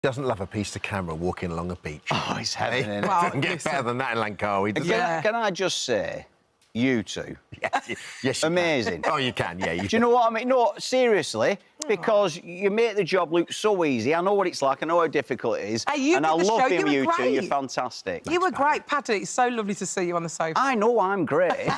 Doesn't love a piece of camera walking along a beach. Oh, it's heaven, isn't it? Well, doesn't get better than that in Langkawi, does it? Can I just say, you two, Yes, you amazing. Can. Oh, you can, yeah. Do you know what I mean? No, seriously, because you make the job look so easy. I know what it's like. I know how difficult it is. Hey, and I love being you two. great. You're fantastic. You were great, Paddy. It's so lovely to see you on the sofa. I know I'm great.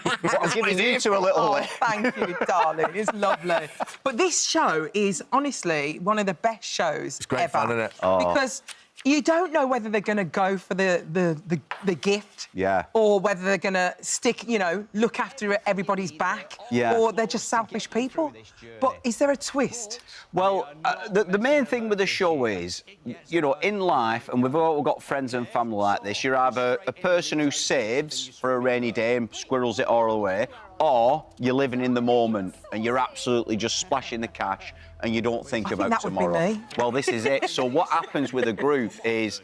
But I'm giving you two a little Oh, lift. thank you, darling. It's lovely. But this show is honestly one of the best shows It's great ever. fun, isn't it? Oh. Because you don't know whether they're going to go for the gift, Yeah, or whether they're going to stick, you know, look after everybody's back, yeah, or they're just selfish people. But is there a twist? Well, the main thing with the show is, you know, in life, and we've all got friends and family like this, you're either a person who saves for a rainy day and squirrels it all away, or you're living in the moment and you're absolutely just splashing the cash and you don't think about that would be tomorrow. me. Well, this is it. So what happens with a group is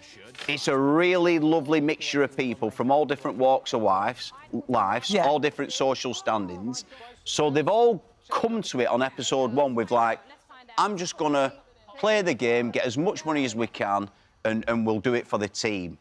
it's a really lovely mixture of people from all different walks of lives, Yeah. all different social standings. So they've all come to it on episode 1 with like, I'm just going to play the game, get as much money as we can, and we'll do it for the team.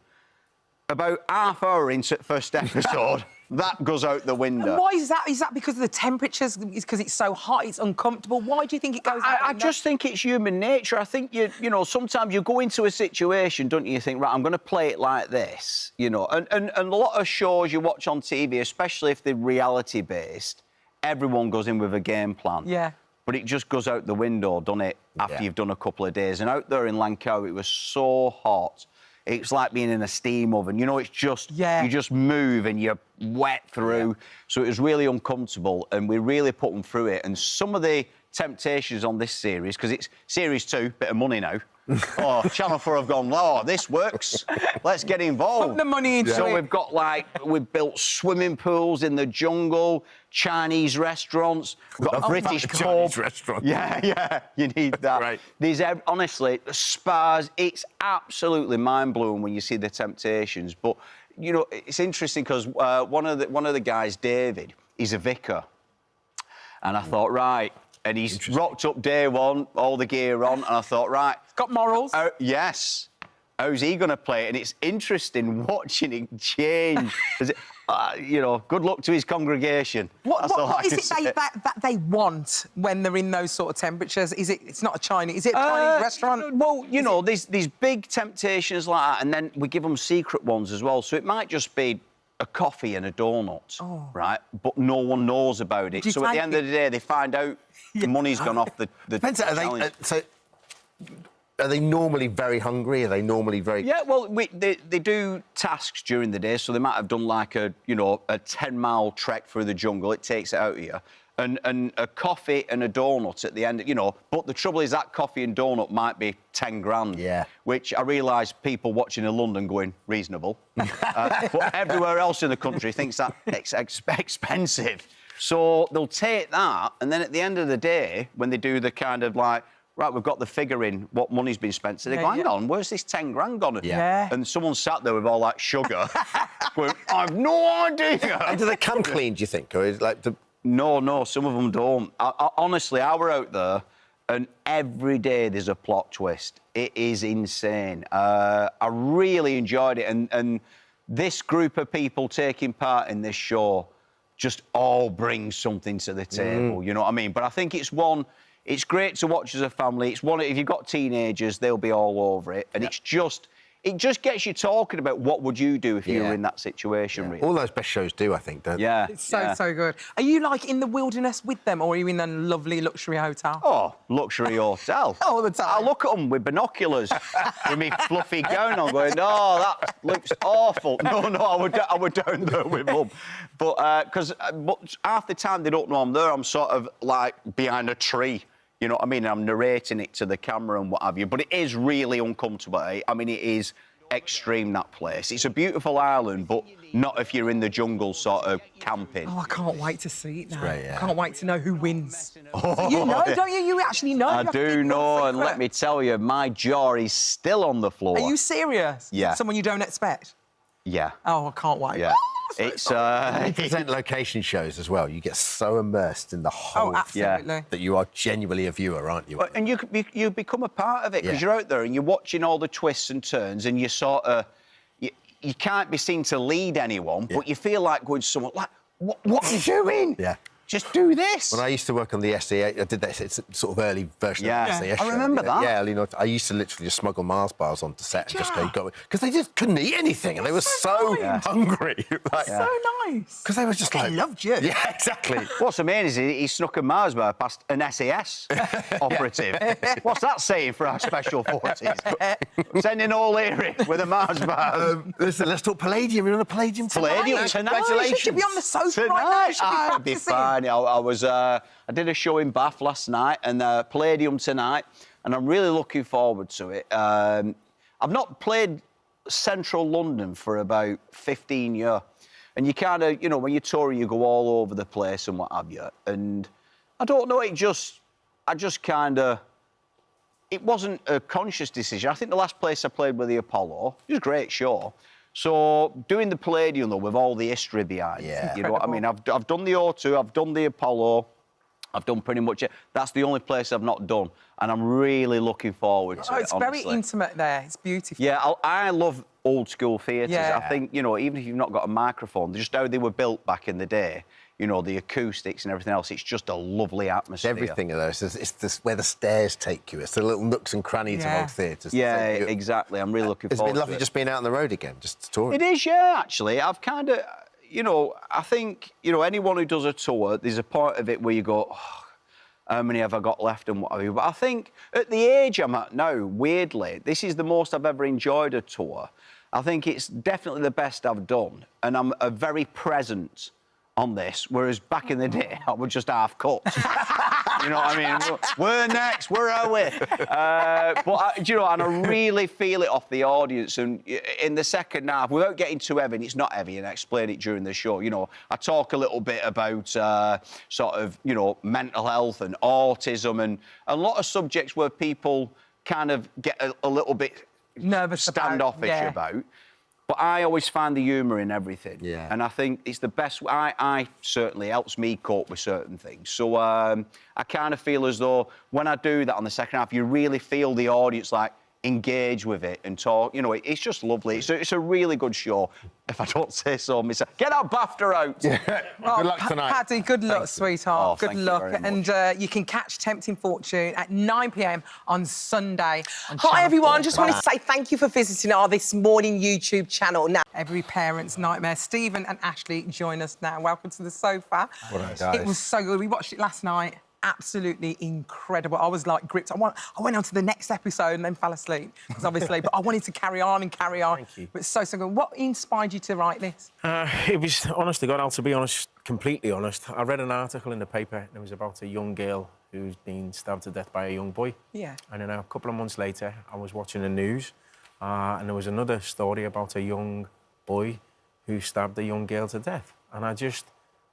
About half hour into the first episode, that goes out the window. And why is that? Is that because of the temperatures? Is because it's so hot, it's uncomfortable? Why do you think it goes out the I window? just think it's human nature. I think, you know, sometimes you go into a situation, don't you? You think, right, I'm going to play it like this, you know. And a lot of shows you watch on TV, especially if they're reality-based, everyone goes in with a game plan. Yeah. But it just goes out the window, doesn't it, after you've done a couple of days. And out there in Langkawi, it was so hot. It's like being in a steam oven. You know, it's just, you just move and you're wet through. So it was really uncomfortable, and we really put them through it. And some of the temptations on this series, because it's series 2, bit of money now. Oh, Channel 4 have gone, oh, this works. Let's get involved. Put the money into it. So we've got, like, we've built swimming pools in the jungle, Chinese restaurants, we've got a British pub. Chinese restaurant. Yeah, you need that. Right. These, honestly, spas, it's absolutely mind-blowing when you see the temptations. But, you know, it's interesting because one of the guys, David, he's a vicar. And I thought, right, and he's rocked up day 1, all the gear on, and I thought, right... Got morals? Yes. How's he going to play it? And it's interesting watching it change. You know, good luck to his congregation. What is it that they want when they're in those sort of temperatures? Is it? It's not a Chinese. Is it a Chinese restaurant? Well, you know, there's big temptations like that, and then we give them secret ones as well. So it might just be a coffee and a donut, right? But no one knows about it. So at the end of the day, they find out the money's gone off the Depends. challenge. Are they normally very hungry? Are they normally very... Yeah, well, they do tasks during the day, so they might have done like a 10-mile trek through the jungle. It takes it out of you. And a coffee and a donut at the end, you know. But the trouble is that coffee and donut might be 10 grand. Yeah. Which I realise people watching in London going, reasonable. But everywhere else in the country thinks that it's expensive. So they'll take that, and then at the end of the day, when they do the kind of like, right, we've got the figure in what money's been spent. So they go, hang on, where's this 10 grand gone? Yeah. And someone sat there with all that sugar going, I've no idea. And do they come clean, do you think? Or is it like the... No, some of them don't. Honestly, I were out there, and every day there's a plot twist. It is insane. I really enjoyed it, and this group of people taking part in this show just all brings something to the table, you know what I mean? But I think it's one... It's great to watch as a family. It's one, if you've got teenagers, they'll be all over it. And it just gets you talking about what would you do if you were in that situation, really. All those best shows do, I think, don't they? Yeah. It's so good. Are you, like, in the wilderness with them, or are you in a lovely luxury hotel? Oh, luxury hotel. All the time. I look at them with binoculars, with me fluffy gown on, going, oh, that looks awful. No, I would down there with them. But, because half the time they don't know I'm there, I'm sort of, like, behind a tree. You know what I mean? I'm narrating it to the camera and what have you. But it is really uncomfortable. I mean, it is extreme, that place. It's a beautiful island, but not if you're in the jungle sort of camping. Oh, I can't wait to see it now. great, yeah. I can't wait to know who wins. So you know, don't you? You actually know. I do know, and let me tell you, my jaw is still on the floor. Are you serious? Yeah. Someone you don't expect? Yeah. Oh, I can't wait. Yeah. It's You present location shows as well. You get so immersed in the whole absolutely. that you are genuinely a viewer, aren't you? and you become a part of it because Yeah. you're out there and you're watching all the twists and turns, and you sort of you can't be seen to lead anyone, but you feel like going to someone like, what are you doing? Yeah. Just do this. When I used to work on the SAS, I did that. It's a sort of early version of the SAS. I show. remember that. Yeah, you know, I used to literally just smuggle Mars bars onto set and just go because they just couldn't eat anything and they were so hungry. Like, So nice. Because they were just like... They loved you. Yeah, exactly. What's amazing is he snuck a Mars bar past an SAS operative. What's that saying for our special forces? Sending all Erie with a Mars bar. Listen, let's talk Palladium. You're on a Palladium tonight. Palladium tonight. Congratulations. You should be on the sofa right now. You should be I'd be practicing. fine. I did a show in Bath last night and Palladium tonight, and I'm really looking forward to it. I've not played Central London for about 15 years, and you kind of, you know, when you tour, you go all over the place and what have you. And I don't know, I just kind of. It wasn't a conscious decision. I think the last place I played with the Apollo, it was a great show. So doing the Palladium, though, with all the history behind it, you know what I mean? I've done the O2, I've done the Apollo, I've done pretty much it. That's the only place I've not done, and I'm really looking forward to it, It's very honestly. intimate there. It's beautiful. Yeah, I love old-school theatres. Yeah. I think, you know, even if you've not got a microphone, just how they were built back in the day, you know, the acoustics and everything else, it's just a lovely atmosphere. Everything of those. It's this, where the stairs take you. It's the little nooks and crannies of old theatres. Yeah, exactly. I'm really looking It's forward been lovely to it. just being out on the road again, just touring. It is, yeah, actually. I've kind of, you know, I think, you know, anyone who does a tour, there's a part of it where you go, oh, how many have I got left and what have you? But I think at the age I'm at now, weirdly, this is the most I've ever enjoyed a tour. I think it's definitely the best I've done, and I'm very present on this, whereas back in the day, I was just half cut. You know what I mean? We're next, where are we? But, you know, and I really feel it off the audience. And in the second half, without getting too heavy, and it's not heavy, and I explain it during the show, you know, I talk a little bit about sort of, you know, mental health and autism and a lot of subjects where people kind of get a little bit Nervous standoffish about. about. But I always find the humour in everything. Yeah. And I think it's the best. I certainly helps me cope with certain things. So I kind of feel as though when I do that on the second half, you really feel the audience like engage with it and talk. You know, it's just lovely. It's a really good show. If I don't say so myself. Get our BAFTA out. Well, Good luck tonight. Paddy, good luck, sweetheart. Oh, good thank you luck. very much. And you can catch Tempting Fortune at 9 p.m. on Sunday. On Hi Channel everyone, 4. just wanted to say thank you for visiting our This Morning YouTube channel. Now, Every parent's nightmare. Stephen and Ashley join us now. Welcome to the sofa. Well done, guys. It was so good. We watched it last night. Absolutely incredible. I was like gripped. I went on to the next episode and then fell asleep, because obviously, but I wanted to carry on and carry on. Thank you. But it's so good. What inspired you to write this? It was, honest to God, I'll to be honest, completely honest. I read an article in the paper and it was about a young girl who's been stabbed to death by a young boy. Yeah. And then a couple of months later, I was watching the news and there was another story about a young boy who stabbed a young girl to death. And I just,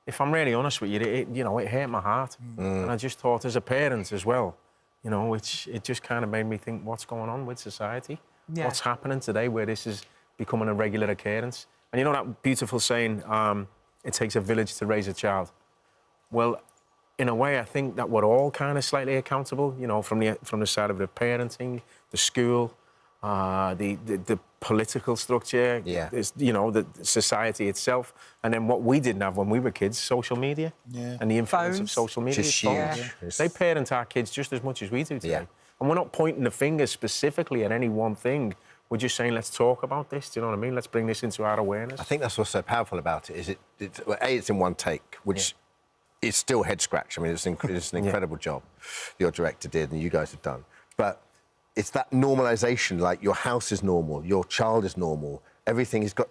if I'm really honest with you, it hurt my heart. And I just thought, as a parent as well, you know, it just kind of made me think, what's going on with society? Yeah. What's happening today where this is becoming a regular occurrence? And you know that beautiful saying, it takes a village to raise a child? Well, in a way, I think that we're all kind of slightly accountable, you know, from the side of the parenting, the school, the political structure, you know, the society itself, and then what we didn't have when we were kids, social media, and the influence of Phones. social media. Just phones. huge. Yeah. They parent our kids just as much as we do today. Yeah. And we're not pointing the finger specifically at any one thing. We're just saying, let's talk about this, do you know what I mean? Let's bring this into our awareness. I think that's what's so powerful about it, is it's in one take, which is still head-scratch. I mean, it's an incredible job your director did and you guys have done. But it's that normalisation, like your house is normal, your child is normal, everything he's got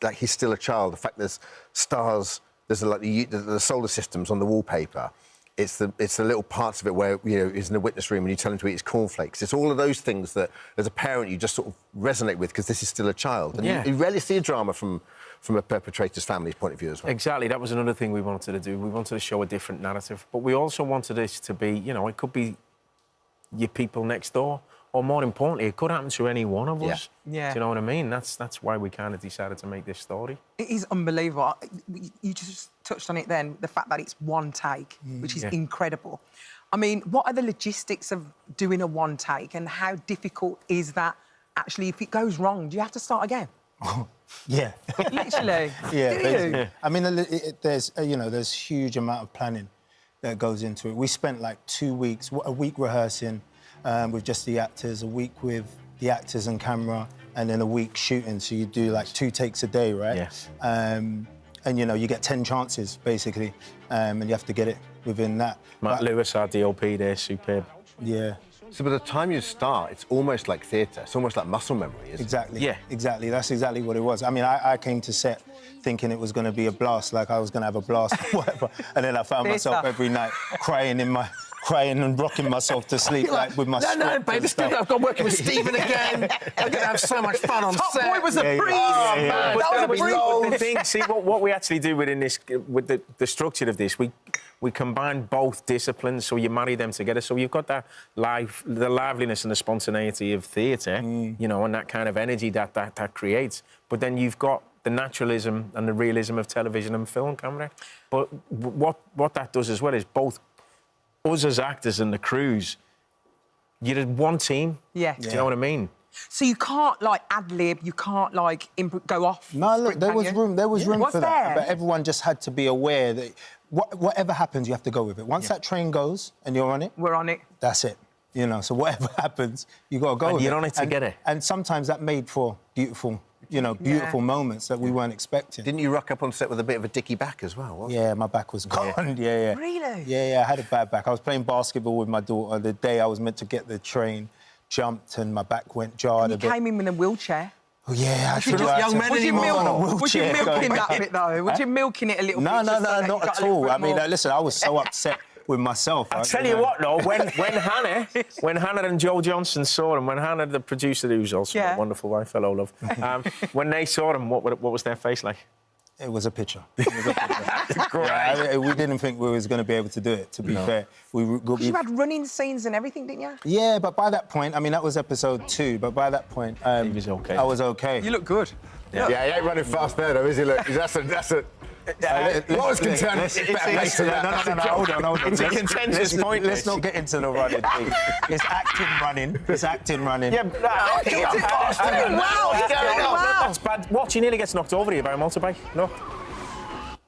like he's still a child. The fact there's stars, there's like the solar systems on the wallpaper. It's the little parts of it where, you know, he's in the witness room and you tell him to eat his cornflakes. It's all of those things that, as a parent, you just sort of resonate with because this is still a child. And you rarely see a drama from a perpetrator's family's point of view as well. Exactly, that was another thing we wanted to do. We wanted to show a different narrative, but we also wanted this to be, you know, it could be your people next door, or more importantly, it could happen to any one of us. Yeah. Do you know what I mean? That's why we kind of decided to make this story. It is unbelievable. You just touched on it then, the fact that it's one take, which is incredible. I mean, what are the logistics of doing a one take, and how difficult is that actually? If it goes wrong, do you have to start again? Yeah. Literally. Yeah, Do basically. you? I mean, there's there's huge amount of planning that goes into it. We spent like 2 weeks, a week rehearsing with just the actors, a week with the actors and camera, and then a week shooting. So you do like 2 takes a day, right? Yes. And you get 10 chances basically, and you have to get it within that. Matt Lewis, our DOP, there, superb. Yeah. So by the time you start, it's almost like theatre. It's almost like muscle memory, isn't it? Exactly. Yeah. Exactly. That's exactly what it was. I mean, I came to set thinking it was going to be a blast, like I was going to have a blast or whatever, and then I found myself every night crying and rocking myself to sleep, like with my script babe, and stuff. I've got working with Stephen again. I'm going to have so much fun on Top set. Boy was a Yeah, yeah. breeze. Yeah, yeah, yeah. That was a breeze. But the thing, see, what we actually do within this, with the structure of this, we combine both disciplines, so you marry them together. So you've got the liveliness and the spontaneity of theatre, and that kind of energy that creates. But then you've got the naturalism and the realism of television and film camera. But what that does as well is both us as actors and the crews, you're one team. Yeah. Do you know what I mean? So you can't like ad lib, you can't like go off. No, look, script, there can was you? room. There was room Was for that, there? but everyone just had to be aware that whatever happens, you have to go with it. Once that train goes and you're on it, We're on it. that's it. So whatever happens, you got to go And with you're it. on it together. And sometimes that made for beautiful, beautiful moments that we weren't expecting. Didn't you rock up on set with a bit of a dicky back as well? Wasn't Yeah, my back was gone. Yeah. Really? Yeah, I had a bad back. I was playing basketball with my daughter the day I was meant to get the train, jumped, and my back went jarred You a bit. came in a wheelchair. Oh, yeah, I You're not young men Was you, anymore. was you Wheelchair milking going. that bit though? Was you milking it a little No, bit? just so that you not got at a little all. bit I mean, more? listen, I was so upset with myself. I'll tell you what, though, when Hannah and Joe Johnson saw him, when Hannah, the producer, who's also a wonderful wife, fellow love, when they saw him, what was their face like? It was a picture. Yeah, we didn't think we was going to be able to do it, to be fair. Because you had running scenes and everything, didn't you? Yeah, but by that point, I mean, that was episode 2, but by that point... He was okay. I was okay. You look good. Yeah, he ain't running fast there, though, is he? Look, that's a... What was concerned? No, hold on. It's a contentious point. Let's not get into the running thing. It's acting running. Yeah, that's bad. Watch, he nearly gets knocked over here by a motorbike. Look.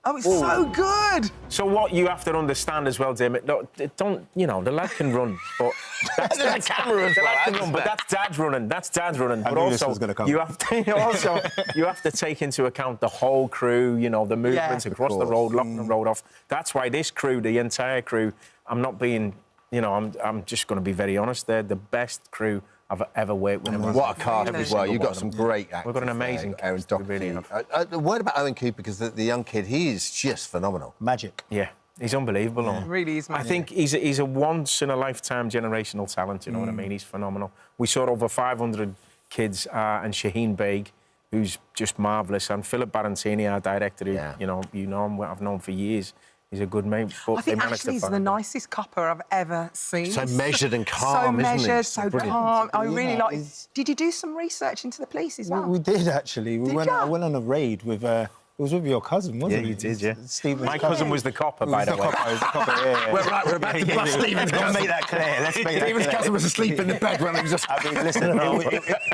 Oh, it's so good. So what you have to understand as well, Damon, no, don't, the lad can run, but that's the camera as well. But that's Dad's running. That's Dad's running. But knew this also, was gonna come. you have to take into account the whole crew. The movements across the road, locking the road off. That's why this crew, the entire crew, I'm not being, I'm just going to be very honest. They're the best crew I've ever worked with. What a cast as well. You've got some great actors. We've got an amazing Aaron cast, Doherty. really A word about Owen Cooper, because the young kid, he is just phenomenal. Magic. Yeah, he's unbelievable. It really is, man. I think he's a once-in-a-lifetime generational talent, you know what I mean? He's phenomenal. We saw over 500 kids, and Shaheen Baig, who's just marvellous, and Philip Barantini, our director, who, I've known for years. He's a good mate. But I think Ashley's the nicest copper I've ever seen. So measured and calm, so isn't he? measured, so Brilliant. calm. I Yeah, really like. he's- Did you do some research into the police as well? We did, actually. I went on a raid with... it was with your cousin, wasn't it? Yeah, you did, yeah. Stephen's My cousin was the copper, It by was the way. Copper, it was the copper, yeah. We're about to bust Stephen's Let's cousin. make that clear. Let's make that Stephen's clear. cousin was asleep in the bed when he was just... I mean, listen,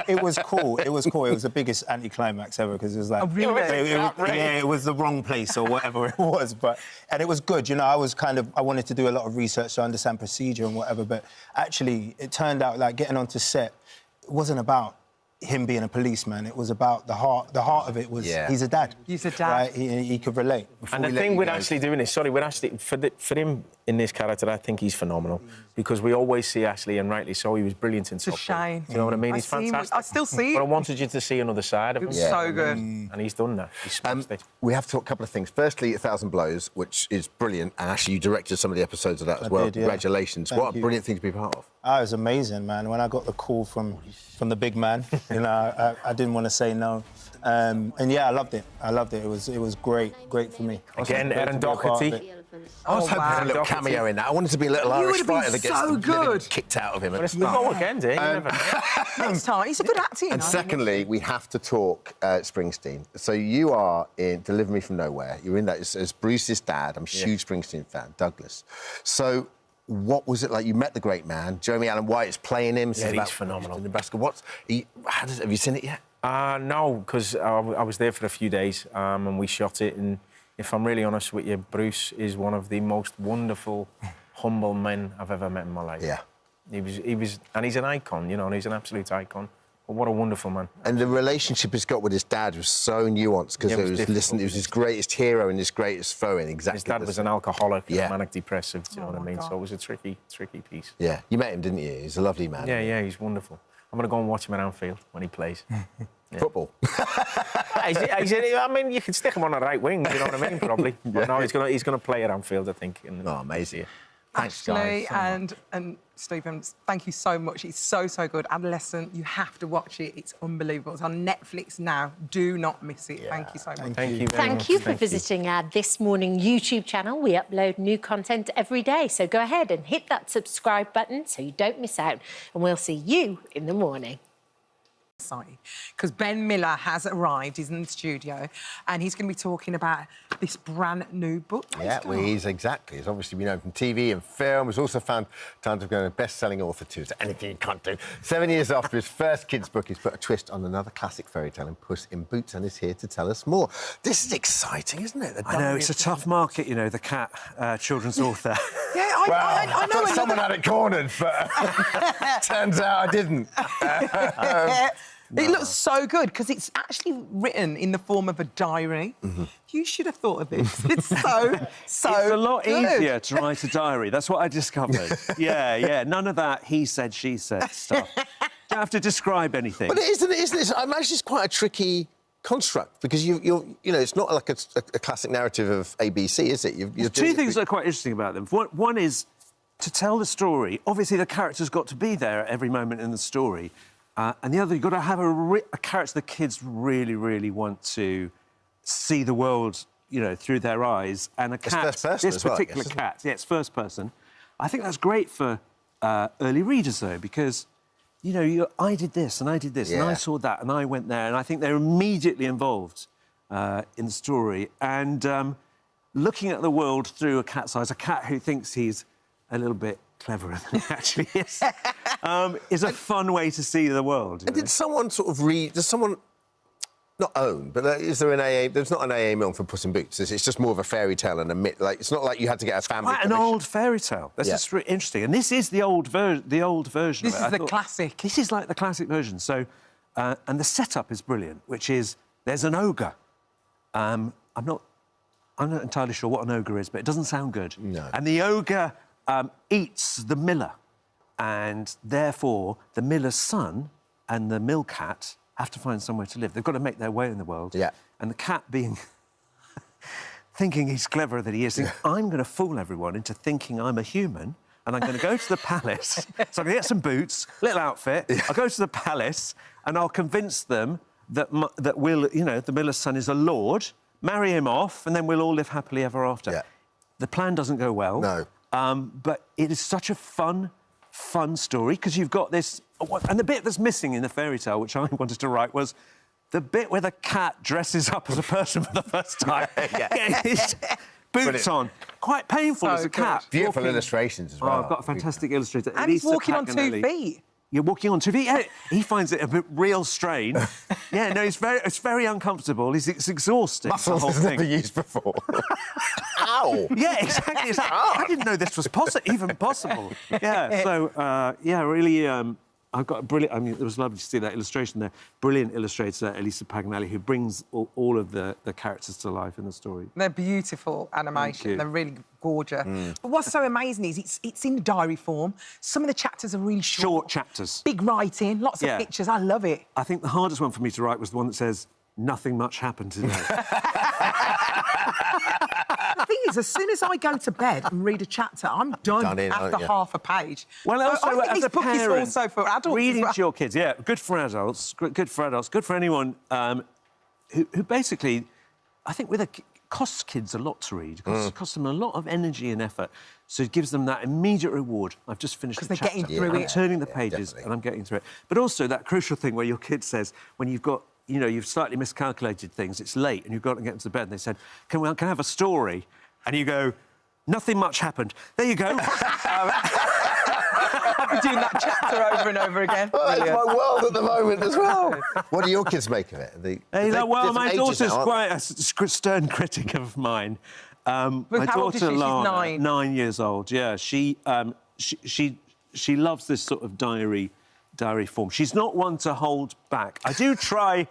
it was cool. It was cool. It was the biggest anticlimax ever because it was like... Oh, really? It was the wrong place or whatever it was. And it was good. I wanted to do a lot of research to understand procedure and whatever, but actually it turned out like getting onto set, it wasn't about him being a policeman. It was about the heart. The heart of it was he's a dad. He's a dad. Right? He could relate. And the thing with Ashley doing this, for him in this character, I think he's phenomenal because we always see Ashley, and rightly so, he was brilliant in It's a Top Boy. shame. Do you know what I mean? I He's see him- fantastic. I still see But I it. wanted you to see another side of him. It was so good. And he's done that. He's smashed it. We have to talk a couple of things. Firstly, 1,000 Blows, which is brilliant, and actually you directed some of the episodes of that as well. did, yeah. Congratulations. Thank What a you. brilliant thing to be part of. It was amazing, man. When I got the call from the big man, I didn't want to say no. And yeah, I loved it. It was great for me. Again, Great to Aaron be a part of Doherty. it. I was hoping wow. for a little cameo in that. I wanted to be a little You Irish would have been fighter that gets so the living good. kicked out of him at the But we'll start. go again, dear. You never know. Next time, he's a good actor. you And know. secondly, we have to talk Springsteen. So you are in Deliver Me From Nowhere. You're in that as Bruce's dad. I'm a huge Springsteen fan, Douglas. So what was it like? You met the great man. Jeremy Allen White is playing him. Yeah, he's phenomenal. In Nebraska. Have you seen it yet? No, because I was there for a few days and we shot it. And if I'm really honest with you, Bruce is one of the most wonderful, humble men I've ever met in my life. Yeah. He was, and he's an icon, you know, and he's an absolute icon. But what a wonderful man. And the relationship he's got with his dad was so nuanced because Yeah, it was his greatest hero and his greatest foe in exactly. His dad was an alcoholic, Yeah. manic depressive, do you know what I mean? God. So it was a tricky piece. Yeah, you met him, didn't you? He's a lovely man. Yeah, he's wonderful. I'm going to go and watch him at Anfield when he plays. Football. I mean, you could stick him on the right wing, you know what I mean, probably. But no, he's going to play at Anfield, I think. Oh, amazing. Ashley and Stephen, thank you so much. It's so good. Adolescent, you have to watch it. It's unbelievable. It's on Netflix now. Do not miss it. Thank you so much. Thank you very much. Thank you for visiting our This Morning YouTube channel. We upload new content every day, so go ahead and hit that subscribe button so you don't miss out, and we'll see you in the morning. Because Ben Miller has arrived. He's in the studio, and he's going to be talking about this brand new book. Yeah, well, he's obviously been known from TV and film. He's also found time to become a best-selling author too. So anything you can't do. 7 years after his first kids' book, he's put a twist on another classic fairy tale in Puss in Boots, and is here to tell us more. This is exciting, isn't it? I know, it's a tough market, you know, the cat children's author. Yeah, I know. Thought someone had it cornered, but turns out I didn't. It looks so good because it's actually written in the form of a diary. You should have thought of this. It's so It's a lot good. easier to write a diary. That's what I discovered. Yeah. None of that he said, she said stuff. Don't have to describe anything. But isn't it? I imagine it's quite a tricky construct because you know, it's not like a classic narrative of ABC, is it? There's two things that are quite interesting about them. One is to tell the story. Obviously, the character's got to be there at every moment in the story. And the other, you've got to have a character the kids really, really want to see the world, you know, through their eyes. And a cat, first person this as well, I particular guess, cat, yeah, it's first person. I think that's great for early readers, though, because, you know, I did this and I did this and I saw that and I went there, and I think they're immediately involved in the story. And looking at the world through a cat's eyes, a cat who thinks he's a little bit cleverer than he actually is a fun way to see the world. And did someone sort of read? Does someone not own? But is there an AA? There's not an AA film for Puss in Boots. It's just more of a fairy tale and a myth. Like it's not like you had to get a family. Quite an old fairy tale. That's just really interesting. And this is the old version. This is the classic. This is like the classic version. So, and the setup is brilliant, which is there's an ogre. I'm not entirely sure what an ogre is, but it doesn't sound good. No. And the ogre eats the miller, and therefore the miller's son and the mill cat have to find somewhere to live. They've got to make their way in the world. Yeah. And the cat, being thinking he's cleverer than he is, thinks, I'm going to fool everyone into thinking I'm a human, and I'm going to go to the palace. So I'm going to get some boots, little outfit. I'll go to the palace, and I'll convince them that the miller's son is a lord, marry him off, and then we'll all live happily ever after. Yeah. The plan doesn't go well. No. But it is such a fun story, because you've got this... And the bit that's missing in the fairy tale, which I wanted to write, was the bit where the cat dresses up as a person for the first time. Getting his boots on. Quite painful as a cat. Beautiful illustrations as well. Oh, I've got a fantastic illustrator. And he's Elisa walking on 2 Paganelli. feet. You're walking on 2 feet. Yeah, he finds it a bit real strain. Yeah, no, it's very uncomfortable. It's exhausting. Muscles the whole he's thing. never used before. Ow! Yeah, exactly. It's like, I didn't know this was even possible. Yeah, so, really, I've got a brilliant... I mean, it was lovely to see that illustration there. Brilliant illustrator, Elisa Paganelli, who brings all of the characters to life in the story. They're beautiful animation. They're really gorgeous. But what's so amazing is it's in diary form. Some of the chapters are really short. Short chapters. Big writing, lots of pictures. I love it. I think the hardest one for me to write was the one that says, nothing much happened today. The thing is, as soon as I go to bed and read a chapter, I'm done after half a page. Well, so also, I think as this a book parent, is also for adults. reading as well. to your kids, good for adults, good for anyone who basically, I think with costs kids a lot to read. It costs them a lot of energy and effort. So it gives them that immediate reward. I've just finished the chapter. Because they're getting through I'm it. turning the pages and I'm getting through it. But also that crucial thing where your kid says, when you've got, you know, you've slightly miscalculated things, it's late and you've got to get into bed, and they said, can I have a story? And you go, nothing much happened. There you go. I'll be doing that chapter over and over again. Well, that's my world at the moment as well. What do your kids make of it? Well, my daughter's quite a stern critic of mine. My how old is she? daughter, She's Lana, 9. 9 years old. Yeah, she loves this sort of diary form. She's not one to hold back. I do try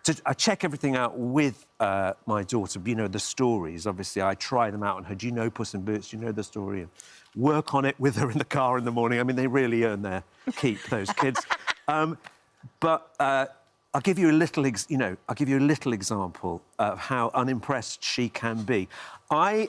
to. I check everything out with my daughter. You know, the stories. Obviously, I try them out on her. Do you know Puss in Boots? Do you know the story? And work on it with her in the car in the morning. I mean, they really earn their keep, those kids. But I'll give you a little, example of how unimpressed she can be. I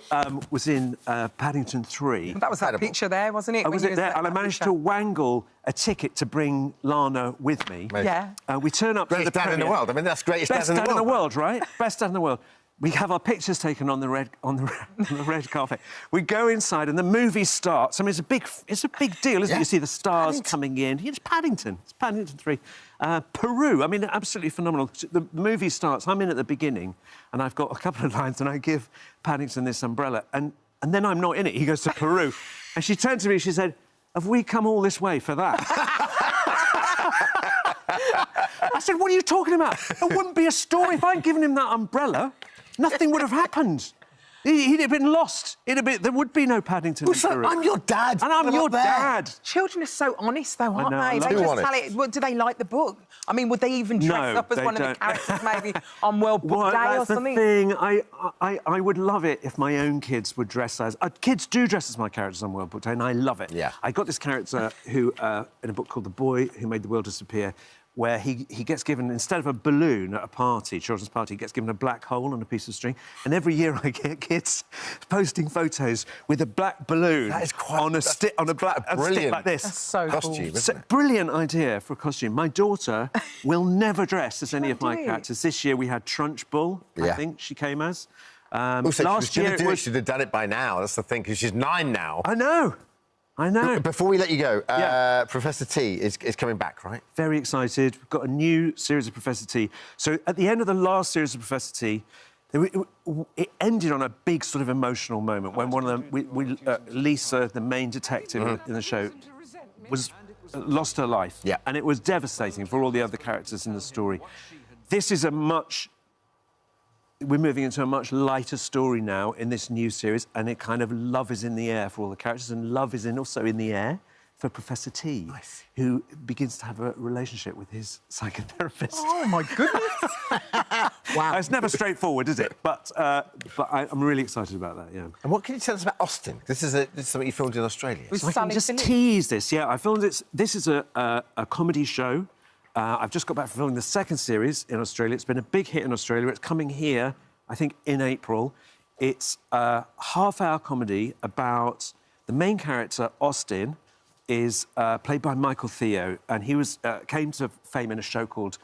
was in Paddington 3. That was that picture there, wasn't it? I was there, and I managed to wangle a ticket to bring Lana with me. Yeah. We turn up to the Greatest dad in the world. I mean, that's greatest Best dad in the world. right? Best dad in the world. We have our pictures taken on the red carpet. We go inside and the movie starts. I mean, it's a big deal, isn't it? You see the stars coming in. It's Paddington. It's Paddington 3. Peru. I mean, absolutely phenomenal. The movie starts. I'm in at the beginning, and I've got a couple of lines, and I give Paddington this umbrella, and then I'm not in it. He goes to Peru, and she turned to me. She said, "Have we come all this way for that?" I said, "What are you talking about? It wouldn't be a story if I'd given him that umbrella. Nothing would have happened. He'd have been lost. There would be no Paddington in Peru. I'm your dad. And I'm your dad. Children are so honest, though, aren't I they? know. They just honest. tell it. Well, do they like the book? I mean, would they even dress up as one of the characters, maybe on World Book Day or something? That's the thing. I would love it if my own kids would dress as... kids do dress as my characters on World Book Day, and I love it. Yeah. I got this character who, in a book called The Boy Who Made the World Disappear, where he gets given, instead of a balloon at a party, children's party, he gets given a black hole on a piece of string. And every year I get kids posting photos with a black balloon on a stick like this. That's so costume, cool. isn't it? Brilliant idea for a costume. My daughter will never dress as any of my characters. This year we had Trunchbull, I think she came as. Also, last year she should have done it by now. That's the thing, because she's 9 now. I know. Before we let you go, Professor T is coming back, right? Very excited. We've got a new series of Professor T. So at the end of the last series of Professor T, it ended on a big sort of emotional moment when one of them, Lisa, the main detective in the show, lost her life. Yeah. And it was devastating for all the other characters in the story. This is we're moving into a much lighter story now in this new series, and it kind of love is in the air for all the characters, and love is also in the air for Professor T, who begins to have a relationship with his psychotherapist. Oh, my goodness. Wow. It's never straightforward, is it? But I'm really excited about that, yeah. And what can you tell us about Austin? This is something you filmed in Australia. With I can Sally just Phillips. tease this. Yeah, I filmed it. This is a comedy show. I've just got back from filming the second series in Australia. It's been a big hit in Australia. It's coming here, I think, in April. It's a half-hour comedy about the main character, Austin, is played by Michael Theo, and he came to fame in a show called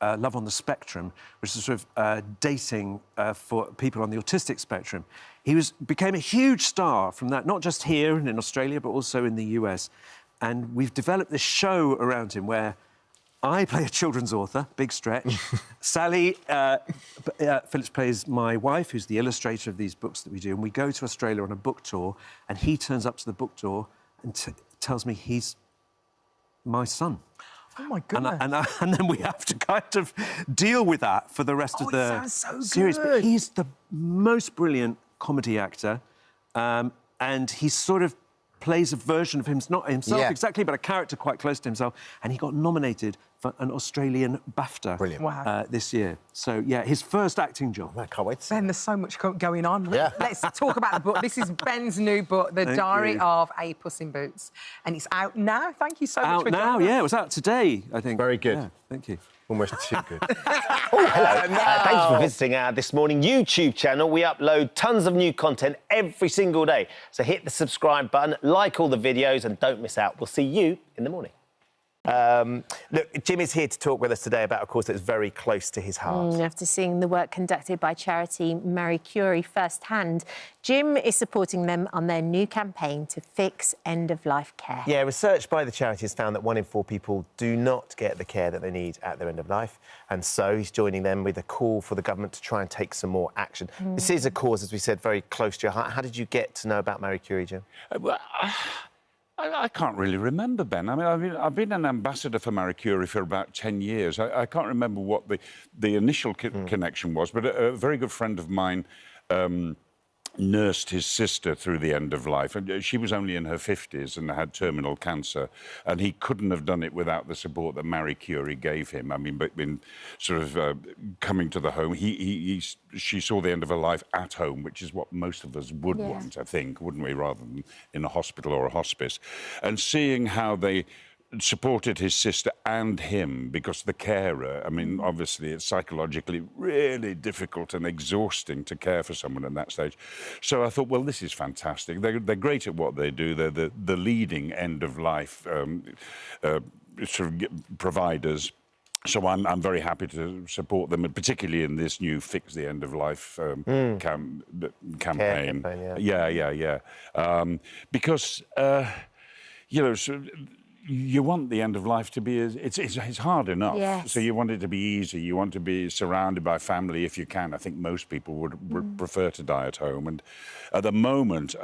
Love on the Spectrum, which is sort of dating for people on the autistic spectrum. He became a huge star from that, not just here and in Australia, but also in the US. And we've developed this show around him where I play a children's author, big stretch. Sally Phillips plays my wife, who's the illustrator of these books that we do. And we go to Australia on a book tour, and he turns up to the book tour and tells me he's my son. Oh, my goodness. And then we have to kind of deal with that for the rest of the series. But he's the most brilliant comedy actor, and he sort of plays a version of him, not himself exactly, but a character quite close to himself. And he got nominated for an Australian BAFTA this year. So, yeah, his first acting job. I can't wait. Ben, there's so much going on. Yeah. Let's talk about the book. This is Ben's new book, The Diary of a Puss in Boots. And it's out now. Thank you so much for joining us. Yeah, it was out today, I think. Very good. Yeah, thank you. Almost too good. Thanks for visiting our This Morning YouTube channel. We upload tons of new content every single day. So hit the subscribe button, like all the videos, and don't miss out. We'll see you in the morning. Look, Jim is here to talk with us today about a cause that's very close to his heart. After seeing the work conducted by charity Marie Curie firsthand, Jim is supporting them on their new campaign to fix end-of-life care. Yeah, research by the charity has found that 1 in 4 people do not get the care that they need at their end of life. And so he's joining them with a call for the government to try and take some more action. This is a cause, as we said, very close to your heart. How did you get to know about Marie Curie, Jim? Well, I can't really remember, Ben. I mean, I've been an ambassador for Marie Curie for about 10 years. I can't remember what the initial connection was, but a very good friend of mine nursed his sister through the end of life. And she was only in her 50s and had terminal cancer, and he couldn't have done it without the support that Marie Curie gave him. I mean, in sort of coming to the home, she saw the end of her life at home, which is what most of us would want, I think, wouldn't we, rather than in a hospital or a hospice. And seeing how they supported his sister and him, because the carer, I mean, obviously it's psychologically really difficult and exhausting to care for someone at that stage. So I thought, well, this is fantastic. They're great at what they do. They're the leading end-of-life sort of providers. So I'm very happy to support them, and particularly in this new Fix the End of Life campaign. Yeah. Because, you know, you want the end of life to be it's hard enough. Yes. So you want it to be easy. You want to be surrounded by family if you can. I think most people would prefer to die at home. And at the moment,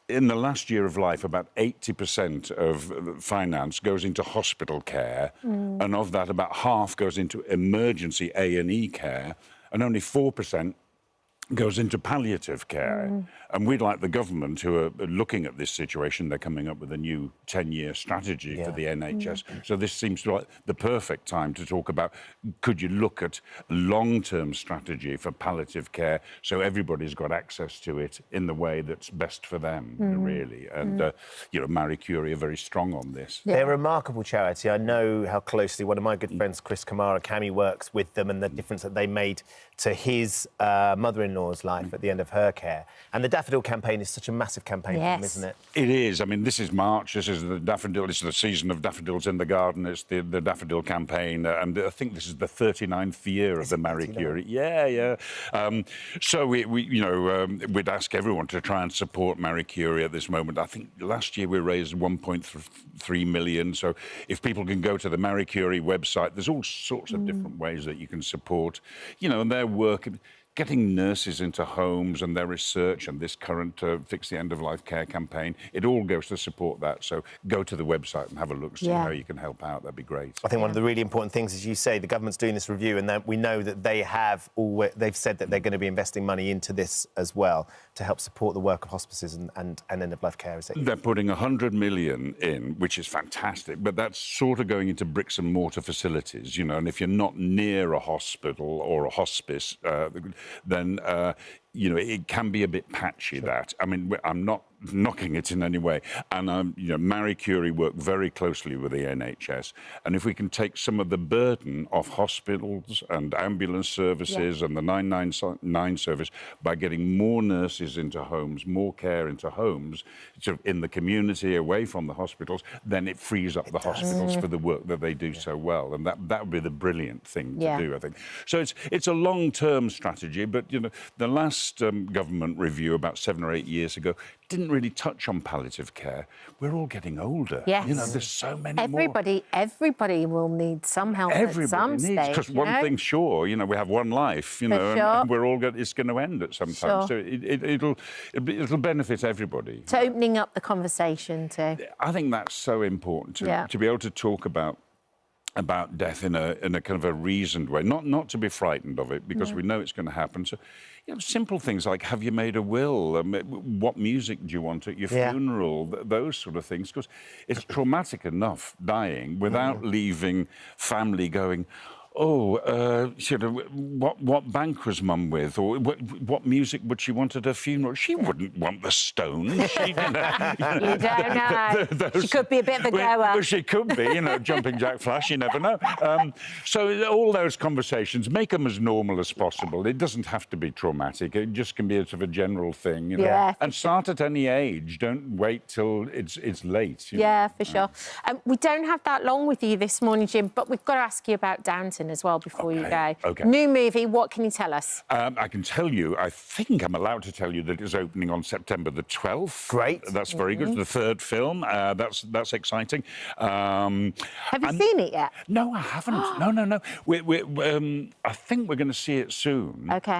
in the last year of life, about 80% of finance goes into hospital care, and of that, about half goes into emergency A&E care, and only 4% goes into palliative care. And we'd like the government, who are looking at this situation, they're coming up with a new 10-year strategy for the NHS. So this seems like the perfect time to talk about, could you look at a long-term strategy for palliative care so everybody's got access to it in the way that's best for them, really. And, you know, Marie Curie are very strong on this. They're a remarkable charity. I know how closely one of my good friends, Chris Kamara, Cammy, works with them, and the difference that they made to his mother-in-law's life at the end of her care. And the Daffodil campaign is such a massive campaign for them, isn't it? It is. I mean, this is March. This is the daffodil. It's the season of daffodils in the garden. It's the Daffodil campaign, and I think this is the 39th year of the Marie Curie. Yeah. So we you know, we'd ask everyone to try and support Marie Curie at this moment. I think last year we raised 1.3 million. So if people can go to the Marie Curie website, there's all sorts of different ways that you can support, you know, and their work. Getting nurses into homes and their research and this current Fix the End of Life Care campaign, it all goes to support that. So go to the website and have a look, see how you can help out. That'd be great. I think one of the really important things, as you say, the government's doing this review, and that we know that they've said that they're going to be investing money into this as well to help support the work of hospices and end-of-life care. Is it? They're putting 100 million in, which is fantastic, but that's sort of going into bricks and mortar facilities, you know, and if you're not near a hospital or a hospice, then, you know, it can be a bit patchy, that. I mean, I'm not knocking it in any way. And, you know, Marie Curie worked very closely with the NHS. And if we can take some of the burden off hospitals and ambulance services and the 999 service by getting more nurses into homes, more care into homes, sort of in the community, away from the hospitals, then it frees up the hospitals for the work that they do so well. And that would be the brilliant thing to do, I think. So it's a long-term strategy, but, you know, the last government review about 7 or 8 years ago didn't really touch on palliative care. We're all getting older. Yes. You know, there's so many Everybody will need some help at some stage. Because one thing's sure, you know, we have one life, you know, and we're all it's going to end at some time. So it'll benefit everybody. So opening up the conversation too. I think that's so important to be able to talk about death in a kind of a reasoned way, not to be frightened of it, because we know it's going to happen. So, you know, simple things like, have you made a will? What music do you want at your funeral? Those sort of things, because it's traumatic enough dying without leaving family going, what bank was Mum with, or what music would she want at her funeral? She wouldn't want the Stones. You don't know. She could be a bit of a goer. Well, she could be, Jumping Jack Flash, you never know. So all those conversations, make them as normal as possible. It doesn't have to be traumatic. It just can be a sort of a general thing, Yeah, and start at any age. Don't wait till it's late. Yeah, for sure. We don't have that long with you this morning, Jim, but we've got to ask you about Downton as well before you go. Okay. New movie, what can you tell us? I can tell you, I think I'm allowed to tell you that it's opening on September the 12th. Great. That's very good. The third film. That's exciting. Have you seen it yet? No, I haven't. No. I think we're going to see it soon. OK.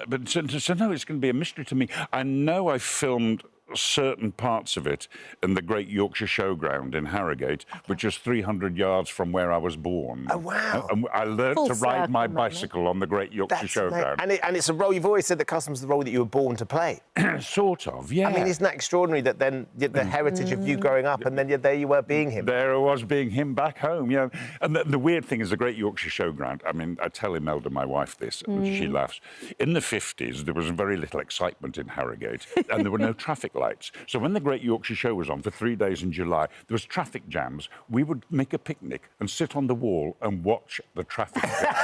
But so no, it's going to be a mystery to me. I know I filmed certain parts of it in the Great Yorkshire Showground in Harrogate, which is 300 yards from where I was born. Oh, wow. And I learned to ride my bicycle on the Great Yorkshire Showground. And it's a role, you've always said that customs the role that you were born to play. Sort of, yeah. I mean, isn't that extraordinary that then the heritage of you growing up and then there you were being him? There I was being him back home, And the weird thing is the Great Yorkshire Showground, I mean, I tell Imelda, my wife, this, and she laughs. In the 50s, there was very little excitement in Harrogate, and there were no traffic lights. So when the Great Yorkshire Show was on for 3 days in July, there was traffic jams. We would make a picnic and sit on the wall and watch the traffic jam.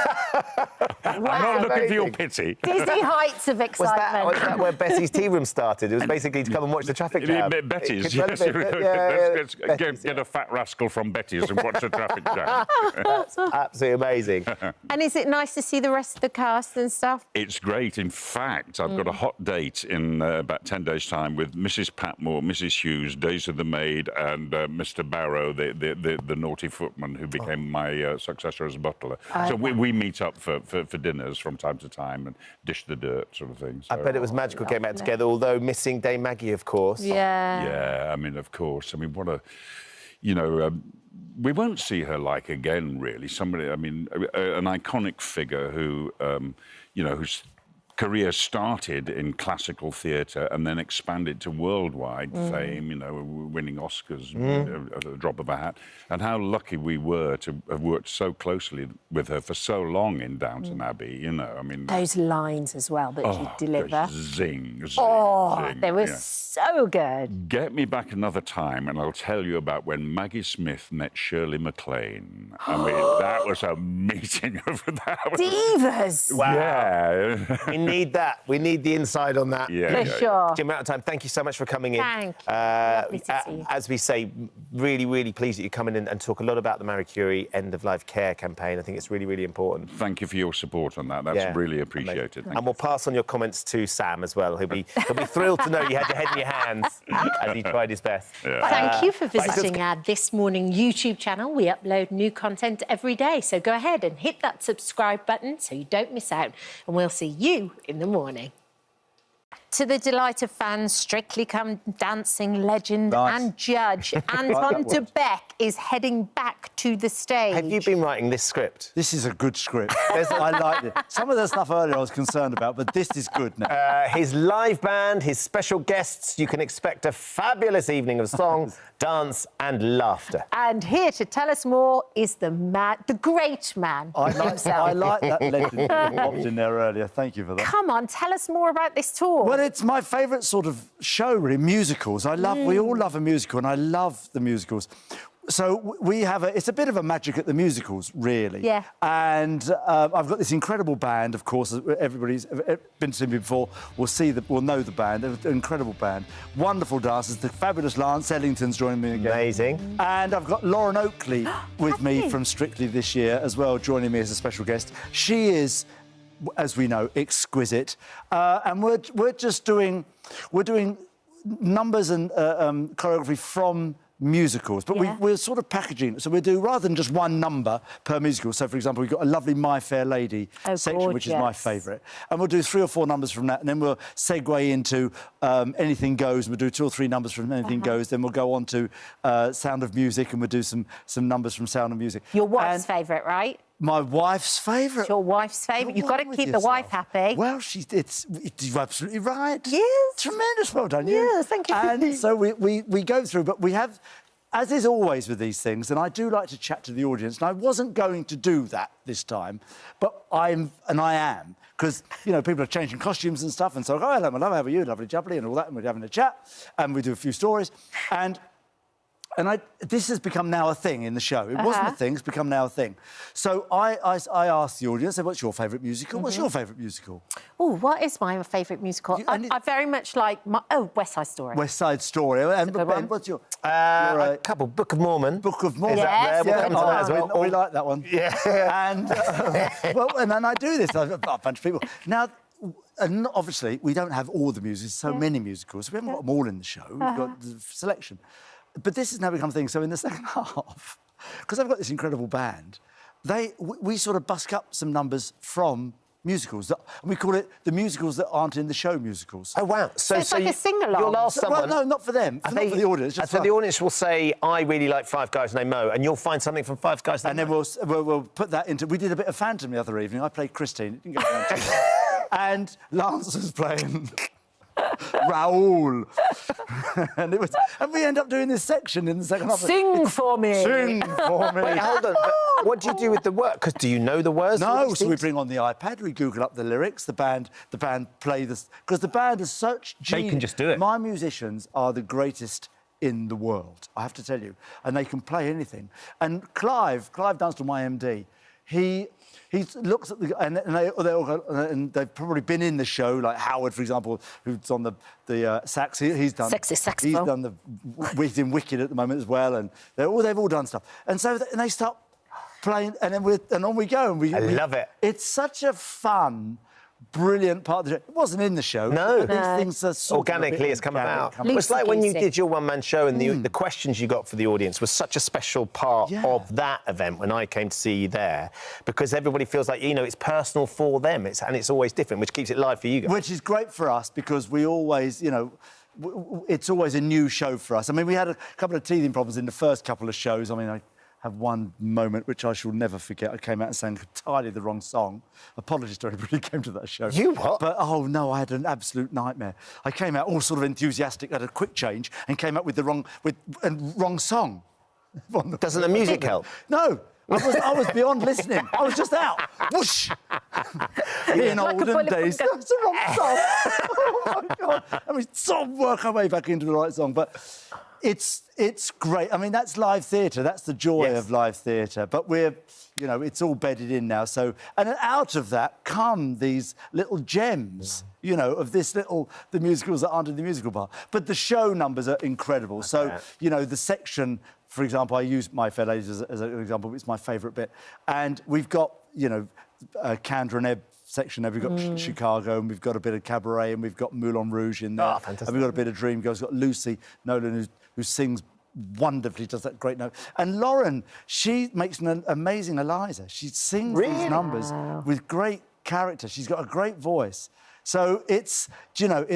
I'm not looking for your pity. Disney heights of excitement. Was that where Betty's Tea Room started? It was basically to come and watch the traffic jam. Betty's, yes. Let's get a fat rascal from Betty's and watch the traffic jam. That's absolutely amazing. And is it nice to see the rest of the cast and stuff? It's great. In fact, I've got a hot date in about 10 days' time with Mrs. Patmore, Mrs. Hughes, Daisy the maid, and Mr. Barrow, the naughty footman who became my successor as butler. So we meet up for dinners from time to time and dish the dirt sort of thing. So. I bet it was magical getting back together, although missing Dame Maggie, of course. Yeah. Yeah, I mean, of course. I mean, what a... we won't see her like again, really. Somebody, I mean, an iconic figure who, whose career started in classical theatre and then expanded to worldwide fame, winning Oscars at the drop of a hat. And how lucky we were to have worked so closely with her for so long in Downton Abbey, I mean... Those lines as well that she'd deliver. Zing, zing. They were so good. Get me back another time and I'll tell you about when Maggie Smith met Shirley MacLaine. I mean, that was a meeting over that. Divas! Wow. Yeah. We need that. We need the inside on that. Yeah. For sure. Jim, out of time, thank you so much for coming in. Thank you. Lovely to see you. As we say, really, really pleased that you come in and talk a lot about the Marie Curie end-of-life care campaign. I think it's really, really important. Thank you for your support on that. That's really appreciated. And we'll pass on your comments to Sam as well. He'll be thrilled to know you had your head in your hands as he tried his best. Yeah. Thank you for visiting our This Morning YouTube channel. We upload new content every day, so go ahead and hit that subscribe button so you don't miss out, and we'll see you in the morning. To the delight of fans, Strictly Come Dancing legend and judge Anton de Beck is heading back to the stage. Have you been writing this script? This is a good script. I liked it. Some of the stuff earlier I was concerned about, but this is good now. His live band, his special guests, you can expect a fabulous evening of song, dance and laughter. And here to tell us more is the great man himself. I like that legend you popped in there earlier. Thank you for that. Come on, tell us more about this tour. Well, it's my favourite sort of show, really, musicals. We all love a musical, and I love the musicals. So we have it's a bit of a magic at the musicals, really. Yeah. And I've got this incredible band, of course. Everybody's been to see me before. Will know the band. They're an incredible band. Wonderful dancers. The fabulous Lance Ellington's joining me again. Amazing. And I've got Lauren Oakley with me from Strictly this year as well, joining me as a special guest. She is, as we know, exquisite. And we're doing numbers and choreography from musicals, but we're sort of packaging it. So we do, rather than just one number per musical. So, for example, we've got a lovely My Fair Lady section, which is my favourite. And we'll do 3 or 4 numbers from that, and then we'll segue into Anything Goes. We'll do 2 or 3 numbers from Anything Goes. Then we'll go on to Sound of Music, and we'll do some numbers from Sound of Music. Your wife's favourite, right? My wife's favourite. It's your wife's favourite. You've got to keep the wife happy. Well, you're absolutely right. Yes. Tremendous. Well done, you. Yes, thank you. And so we go through, but we have as is always with these things, and I do like to chat to the audience, and I wasn't going to do that this time, but I am, because, you know, people are changing costumes and stuff, and so I go, oh, hello, my love, how are you? Lovely jubbly, and all that, and we're having a chat, and we do a few stories, and this has become now a thing in the show. It wasn't a thing, it's become now a thing. So I asked the audience, what's your favourite musical? What's your favourite musical? Oh, what is my favourite musical? I very much like West Side Story. West Side Story. And Ben, what's your... a couple. Book of Mormon. Book of Mormon. Is that rare? We'll come to that as well. We like that one. Yeah. And, and then I do this. I've got a bunch of people. Now, and obviously, we don't have all the musicals, so many musicals. We haven't got them all in the show. We've got the selection. But this has now become a thing. So in the second half, because I've got this incredible band, we sort of busk up some numbers from musicals. And we call it the musicals that aren't in the show musicals. Oh, wow. So it's like a sing-along. You'll ask someone... Well, no, not for them. Not for the audience. Just so the audience will say, I really like Five Guys Named Mo, and you'll find something from Five Guys Named Mo. And then we'll put that into... We did a bit of Phantom the other evening. I played Christine. It didn't go down too well. And Lance was playing... Raoul. and we end up doing this section in the second half. Sing for me. Sing for me. Wait, hold on. But what do you do with the words? Because do you know the words? No, so we bring on the iPad, we Google up the lyrics, the band play this... Because the band is such genius. They can just do it. My musicians are the greatest in the world, I have to tell you. And they can play anything. And Clive Dunstan, my MD, he looks at the... And they've probably been in the show, like Howard, for example, who's on the sax. He's done... Sexy saxophone. He's done he's in Wicked at the moment as well, and they've all done stuff. And so they start playing, and on we go. And I love it. It's such a fun... brilliant part of the show. It wasn't in the show. No. These things are sort organically, it's come about. It's like when you did your one-man show and the questions you got for the audience was such a special part of that event when I came to see you there, because everybody feels like, you know, it's personal for them, and it's always different, which keeps it live for you guys. Which is great for us, because we always, you know, it's always a new show for us. I mean, we had a couple of teething problems in the first couple of shows. I mean, I have one moment which I shall never forget. I came out and sang entirely the wrong song. Apologies to everybody who came to that show. You what? But, oh, no, I had an absolute nightmare. I came out all sort of enthusiastic, had a quick change, and came out with the wrong song. Doesn't the music help? No. I was beyond listening. I was just out. Whoosh! In olden days. That's the wrong song. Oh, my God. And we sort of work our way back into the right song. But it's great. I mean, that's live theatre. That's the joy of live theatre. But we're, you know, it's all bedded in now. So, and out of that come these little gems, you know, of the musicals that aren't in the musical part. But the show numbers are incredible. So, you know, the section... For example, I use My Fair Ladies as an example. It's my favourite bit. And we've got, you know, Candra and Ebb section there. We've got Chicago, and we've got a bit of Cabaret, and we've got Moulin Rouge in there. Oh, fantastic. And we've got a bit of Dreamgirls. We've got Lucy Nolan, who sings wonderfully, does that great note. And Lauren, she makes an amazing Eliza. She sings these numbers with great character. She's got a great voice. So it's, you know,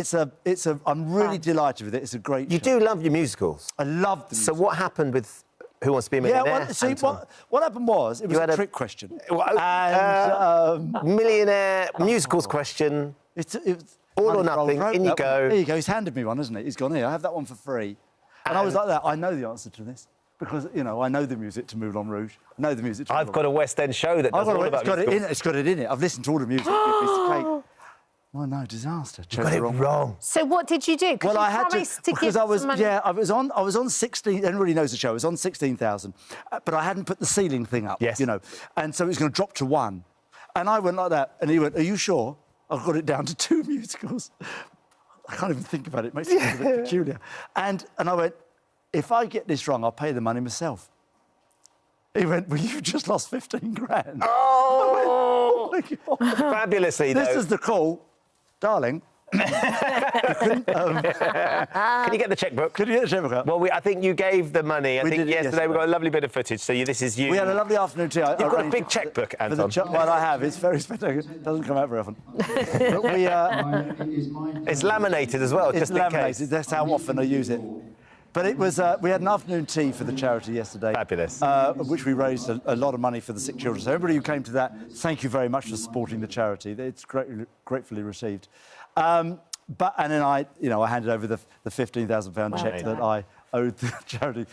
I'm really delighted with it. It's a great show. You do love your musicals. I love them. So what happened with Who Wants to Be a Millionaire? Yeah, well, see, what happened was, it was a trick question. Millionaire musicals question. It's all or nothing, in you go. There you go, he's handed me one, hasn't he? He's gone, here, I have that one for free. And I was like that, I know the answer to this. Because, you know, I know the music to Moulin Rouge. I know the music to I've got a West End show that does all about musicals. It's got it in it. I've listened to all the music. Oh, no, disaster. You got it wrong. So what did you do? Well, I had to because I was money. I was on 16. Everybody knows the show. I was on 16,000, but I hadn't put the ceiling thing up. Yes. You know, and so it was going to drop to 1, and I went like that, and he went, "Are you sure?" I've got it down to 2 musicals. I can't even think about it. It makes it a bit peculiar. And I went, "If I get this wrong, I'll pay the money myself." He went, "Well, you've just lost 15 grand." Oh, I went, "Oh my God." Fabulously, though. This is the call. Darling, Can you get the checkbook? Could you get the checkbook out? Well, I think you gave the money. I think yesterday yesterday. we got a lovely bit of footage. So this is you. We had a lovely afternoon tea. You've got a big checkbook, Anton. Well, I have. It's very spectacular. It doesn't come out very often. But we, it's laminated as well, just in case. That's how often I use it. But it was, we had an afternoon tea for the charity yesterday. Fabulous. Which we raised a lot of money for the sick children. So everybody who came to that, thank you very much for supporting the charity. It's gratefully received. And then I handed over the £15,000 cheque that I owed the charity.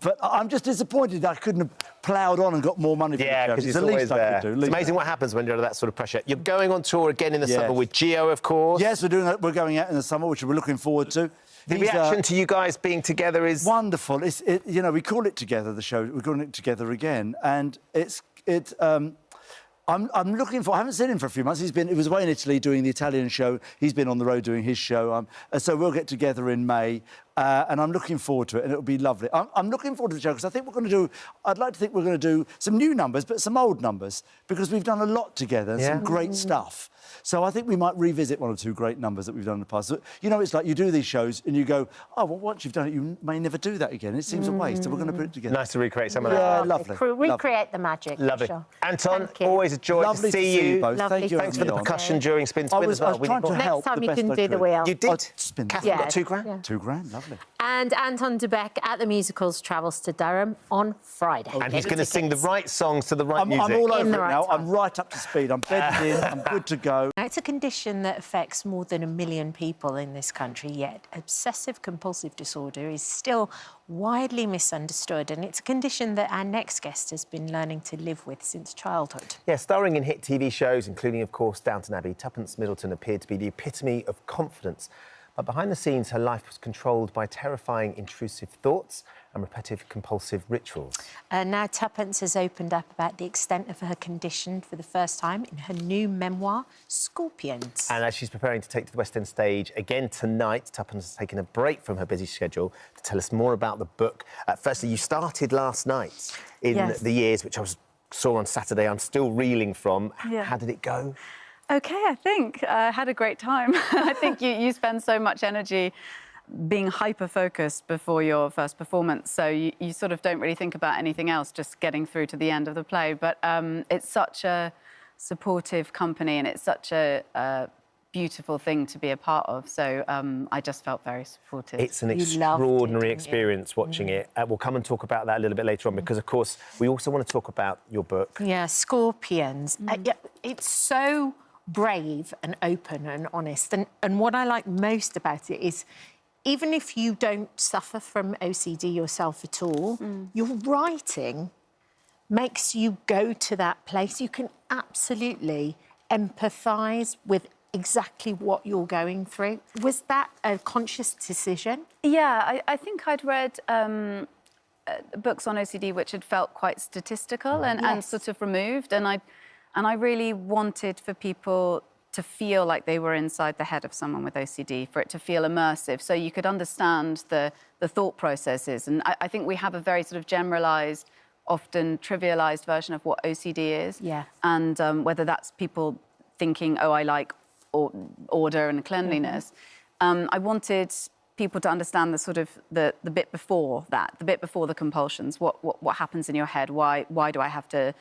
But I'm just disappointed I couldn't have ploughed on and got more money for the Yeah, charity. because it's the always least I there. could do. It's amazing what happens when you're under that sort of pressure. You're going on tour again in the summer with Gio, of course. Yes, we're doing that. We're going out in the summer, which we're looking forward to. The reaction to you guys being together is wonderful. You know, we call it Together, the show. We're calling it Together again, and I'm looking for. I haven't seen him for a few months. He was away in Italy doing the Italian show. He's been on the road doing his show. So we'll get together in May, and I'm looking forward to it, and it'll be lovely. I'm looking forward to the show because I think we're going to do. I'd like to think we're going to do some new numbers, but some old numbers because we've done a lot together, and some great stuff. So I think we might revisit one or two great numbers that we've done in the past. So, you know, it's like you do these shows and you go, oh, well, once you've done it, you may never do that again. It seems a waste, so we're going to put it together. Nice to recreate some of that. Yeah, lovely. Recreate the magic. Lovely. Sure. Anton, always a joy Lovely to see you. both. Lovely Thank you. Thanks for the percussion during Spin I Spin was as well. trying to help Next time the you best can I do the could. wheel. You did? Spin. Catherine got £2 grand? Yeah. £2 grand, lovely. And Anton de Beek at the musicals travels to Durham on Friday. And he's going to sing the right songs to the right music. I'm all over In it the right now. time. I'm right up to speed. I'm bedded in. I'm good to go. Now, it's a condition that affects more than 1 million people in this country, yet obsessive-compulsive disorder is still widely misunderstood, and it's a condition that our next guest has been learning to live with since childhood. Yeah, starring in hit TV shows, including, of course, Downton Abbey, Tuppence Middleton appeared to be the epitome of confidence. But behind the scenes, her life was controlled by terrifying, intrusive thoughts and repetitive, compulsive rituals. Now Tuppence has opened up about the extent of her condition for the first time in her new memoir, Scorpions. And as she's preparing to take to the West End stage again tonight, Tuppence has taken a break from her busy schedule to tell us more about the book. Firstly, you started last night in The Years, which saw on Saturday. I'm still reeling from. Yeah. How did it go? OK, I think I had a great time. I think you spend so much energy being hyper-focused before your first performance, so you sort of don't really think about anything else, just getting through to the end of the play. But it's such a supportive company and it's such a beautiful thing to be a part of, so I just felt very supported. It's an extraordinary experience watching it. We'll come and talk about that a little bit later on because, of course, we also want to talk about your book. Yeah, Scorpions. Yeah, it's so brave and open and honest. And what I like most about it is, even if you don't suffer from OCD yourself at all, your writing makes you go to that place. You can absolutely empathise with exactly what you're going through. Was that a conscious decision? Yeah, I think I'd read books on OCD which had felt quite statistical and sort of removed, and I really wanted for people to feel like they were inside the head of someone with OCD, for it to feel immersive, so you could understand the thought processes. And I think we have a very sort of generalised, often trivialised version of what OCD is. Yeah. And whether that's people thinking, oh, I like order and cleanliness. I wanted people to understand the sort of the bit before that, the bit before the compulsions. What happens in your head? Why do I have to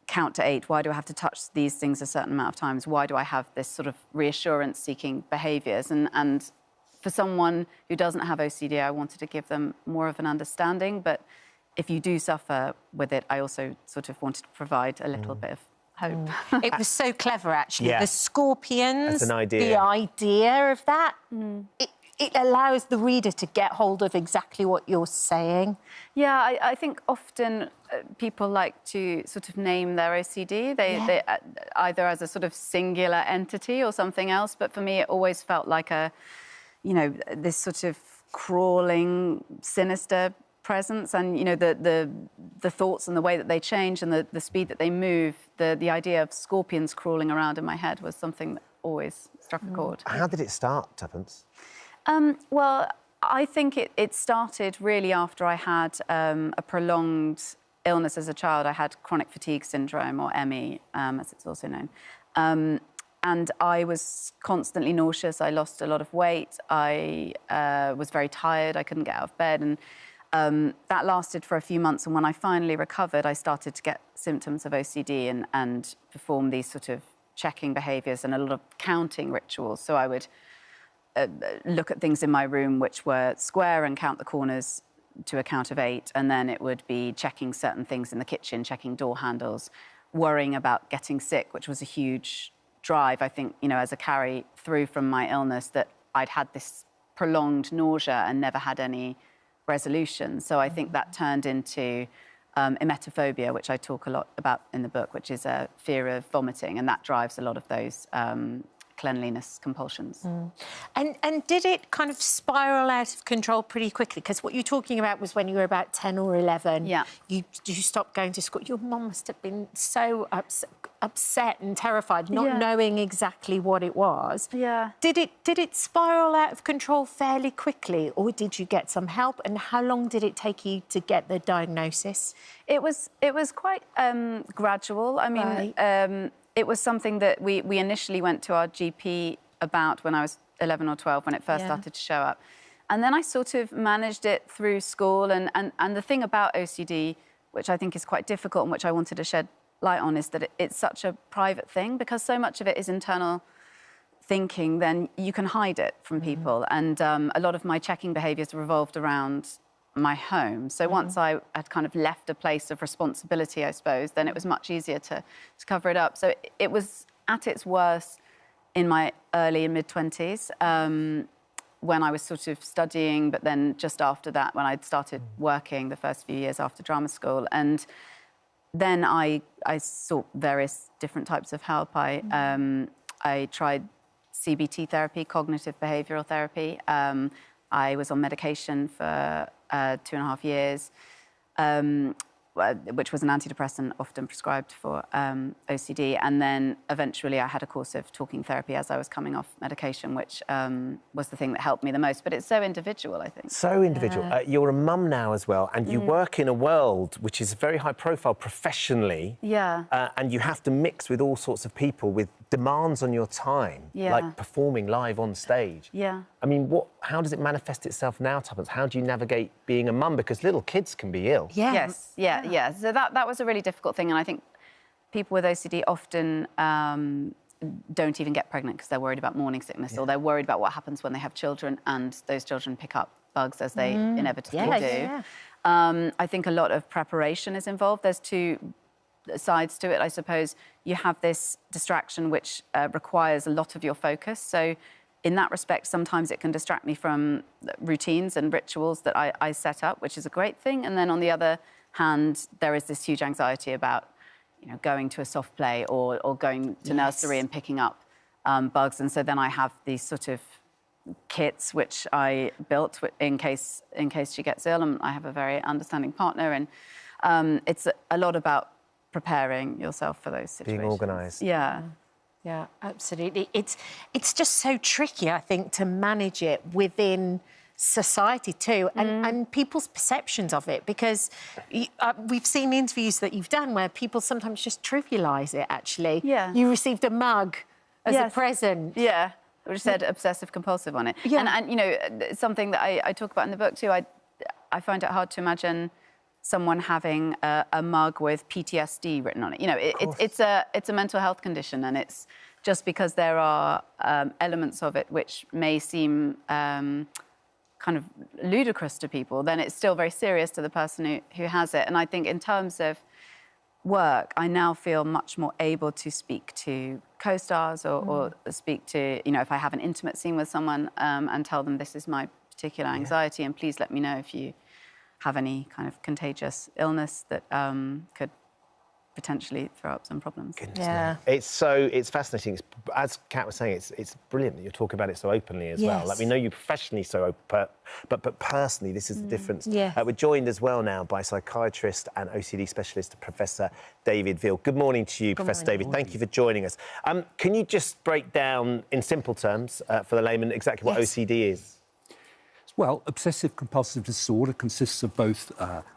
count to 8? Why do I have to touch these things a certain amount of times? Why do I have this sort of reassurance-seeking behaviours? And for someone who doesn't have OCD, I wanted to give them more of an understanding. But if you do suffer with it, I also sort of wanted to provide a little bit of hope. It was so clever, actually. Yeah. The Scorpions, That's an idea. the idea of that, it allows the reader to get hold of exactly what you're saying. Yeah, I think often people like to sort of name their OCD, they either as a sort of singular entity or something else, but for me it always felt like this sort of crawling, sinister presence, and the thoughts and the way that they change and the speed that they move. The idea of scorpions crawling around in my head was something that always struck a chord. How did it start, Tuppence? Well, I think it started really after I had a prolonged illness as a child. I had chronic fatigue syndrome, or ME, as it's also known. And I was constantly nauseous. I lost a lot of weight. I was very tired. I couldn't get out of bed. And that lasted for a few months. And when I finally recovered, I started to get symptoms of OCD and perform these sort of checking behaviours and a lot of counting rituals. So I would look at things in my room which were square and count the corners to a count of 8, and then it would be checking certain things in the kitchen, checking door handles, worrying about getting sick, which was a huge drive, I think, as a carry through from my illness, that I'd had this prolonged nausea and never had any resolution. So I think that turned into emetophobia, which I talk a lot about in the book, which is a fear of vomiting, and that drives a lot of those cleanliness compulsions. And did it kind of spiral out of control pretty quickly? Because what you're talking about was when you were about 10 or 11. Yeah. You stopped going to school. Your mum must have been so upset and terrified, not knowing exactly what it was. Yeah. Did it spiral out of control fairly quickly, or did you get some help? And how long did it take you to get the diagnosis? It was quite gradual. I mean, it was something that we initially went to our GP about when I was 11 or 12, when it first started to show up. And then I sort of managed it through school. And the thing about OCD, which I think is quite difficult and which I wanted to shed light on, is that it's such a private thing, because so much of it is internal thinking, then you can hide it from people. And a lot of my checking behaviours revolved around my home. So once I had kind of left a place of responsibility, I suppose, then it was much easier to cover it up. So it was at its worst in my early and mid-20s, when I was sort of studying, but then just after that, when I'd started working the first few years after drama school. And then I sought various different types of help. I tried CBT therapy, cognitive behavioural therapy. I was on medication for 2.5 years, which was an antidepressant often prescribed for OCD. And then eventually I had a course of talking therapy as I was coming off medication, which was the thing that helped me the most. But it's so individual, I think. So individual. You're a mum now as well, and you work in a world which is very high profile professionally. Yeah. And you have to mix with all sorts of people with demands on your time, like performing live on stage. Yeah. I mean, how does it manifest itself now, Tuppence? How do you navigate being a mum? Because little kids can be ill. Yeah. Yes, yeah. So that was a really difficult thing, and I think people with OCD often don't even get pregnant because they're worried about morning sickness, or they're worried about what happens when they have children and those children pick up bugs, as they inevitably do. I think a lot of preparation is involved. There's two sides to it, I suppose. You have this distraction which requires a lot of your focus. So in that respect, sometimes it can distract me from routines and rituals that I set up, which is a great thing. And then on the other hand, there is this huge anxiety about, going to a soft play or going to nursery and picking up bugs. And so then I have these sort of kits which I built in case she gets ill. And I have a very understanding partner, and it's a lot about preparing yourself for those situations. Being organised. Yeah. Yeah, absolutely. It's just so tricky, I think, to manage it within society too, and people's perceptions of it, because we've seen interviews that you've done where people sometimes just trivialise it, actually. Yeah. You received a mug as a present. Yeah, which said obsessive-compulsive on it. Yeah. And something that I talk about in the book too, I find it hard to imagine someone having a mug with PTSD written on it. It's a mental health condition, and it's just because there are elements of it which may seem kind of ludicrous to people, then it's still very serious to the person who has it. And I think in terms of work, I now feel much more able to speak to co-stars or speak to, if I have an intimate scene with someone and tell them this is my particular anxiety, and please let me know if you have any kind of contagious illness that could potentially throw up some problems. It's fascinating. As Kat was saying, it's brilliant that you're talking about it so openly as well. Like, we know you professionally so open, but personally, this is the difference. We're joined as well now by psychiatrist and OCD specialist, Professor David Veal. Good morning to you, Professor David. Thank you for joining us. Can you just break down, in simple terms, for the layman, exactly what OCD is? Well, obsessive-compulsive disorder consists of both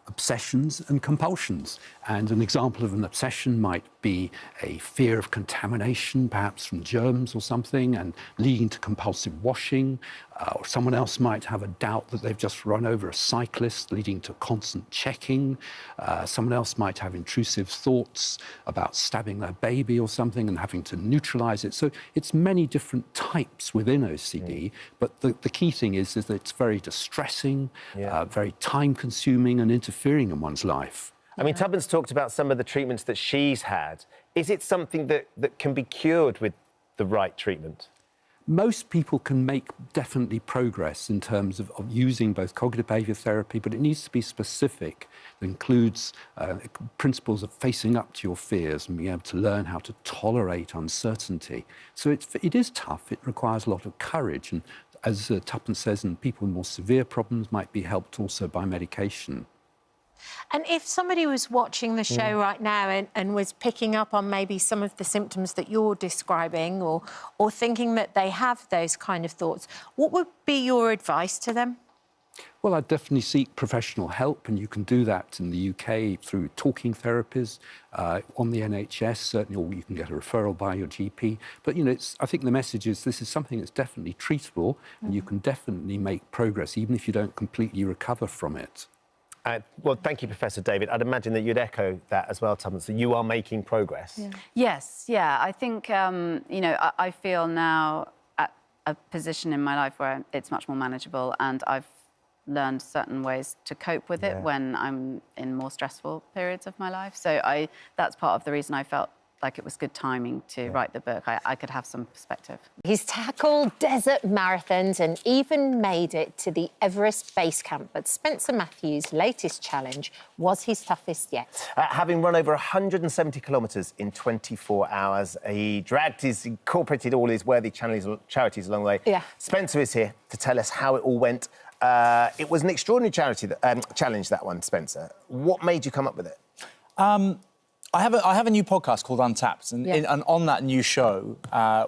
obsessions and compulsions. And an example of an obsession might be a fear of contamination, perhaps from germs or something, and leading to compulsive washing. Or someone else might have a doubt that they've just run over a cyclist, leading to constant checking. Someone else might have intrusive thoughts about stabbing their baby or something and having to neutralise it. So it's many different types within OCD, but the key thing is that it's very distressing, very time-consuming and interfering in one's life. I mean, Tuppence talked about some of the treatments that she's had. Is it something that can be cured with the right treatment? most people can make definitely progress in terms of using both cognitive behaviour therapy, but it needs to be specific. It includes principles of facing up to your fears and being able to learn how to tolerate uncertainty. So it is tough. It requires a lot of courage. And as Tuppen says, and people with more severe problems might be helped also by medication. And if somebody was watching the show right now and was picking up on maybe some of the symptoms that you're describing or thinking that they have those kind of thoughts, what would be your advice to them? Well, I'd definitely seek professional help, and you can do that in the UK through talking therapies, on the NHS, certainly, or you can get a referral by your GP. But, you know, I think the message is this is something that's definitely treatable, and you can definitely make progress, even if you don't completely recover from it. Well, thank you, Professor David. I'd imagine that you'd echo that as well, Tuppen, so you are making progress. Yeah. Yes, yeah. I think, you know, I feel now at a position in my life where it's much more manageable, and I've learned certain ways to cope with it when I'm in more stressful periods of my life. So that's part of the reason I felt like it was good timing to write the book. I could have some perspective. He's tackled desert marathons and even made it to the Everest base camp. But Spencer Matthews' latest challenge was his toughest yet. Having run over 170 kilometres in 24 hours, he incorporated all his worthy charities along the way. Yeah. Spencer is here to tell us how it all went. It was an extraordinary challenge, that one, Spencer. What made you come up with it? I have a new podcast called Untapped, and on that new show,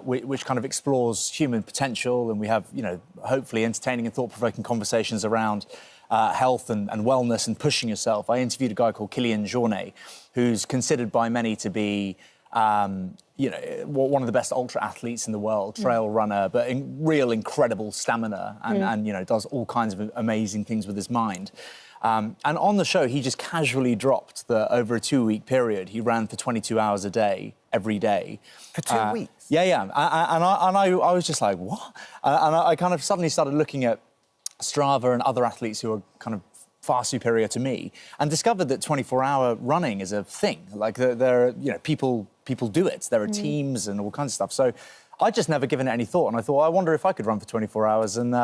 which kind of explores human potential, and we have, you know, hopefully entertaining and thought-provoking conversations around health and wellness and pushing yourself. I interviewed a guy called Kylian Jornet, who's considered by many to be, you know, one of the best ultra athletes in the world, trail runner, but real incredible stamina, and you know, does all kinds of amazing things with his mind. And on the show, he just casually dropped that over a 2-week period, he ran for 22 hours a day, every day. For 2 weeks? Yeah. And I was just like, what? And I kind of suddenly started looking at Strava and other athletes who are kind of far superior to me, and discovered that 24-hour running is a thing. Like, there are, you know, people do it. There are teams and all kinds of stuff. So I'd just never given it any thought, and I thought, I wonder if I could run for 24 hours. And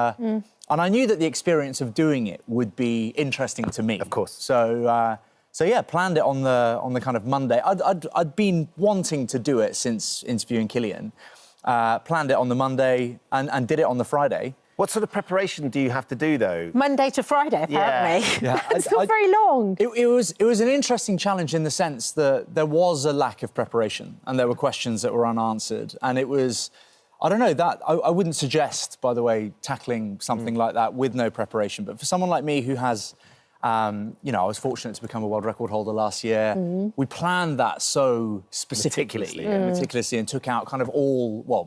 I knew that the experience of doing it would be interesting to me. Of course. So yeah, planned it on the kind of Monday. I'd been wanting to do it since interviewing Kylian. Planned it on the Monday and did it on the Friday. What sort of preparation do you have to do, though? Monday to Friday, apparently. Yeah. It's not very long. It was an interesting challenge in the sense that there was a lack of preparation, and there were questions that were unanswered. And it was, I don't know, that I wouldn't suggest, by the way, tackling something like that with no preparation. But for someone like me who has, you know, I was fortunate to become a world record holder last year. We planned that so specifically, meticulously, and took out kind of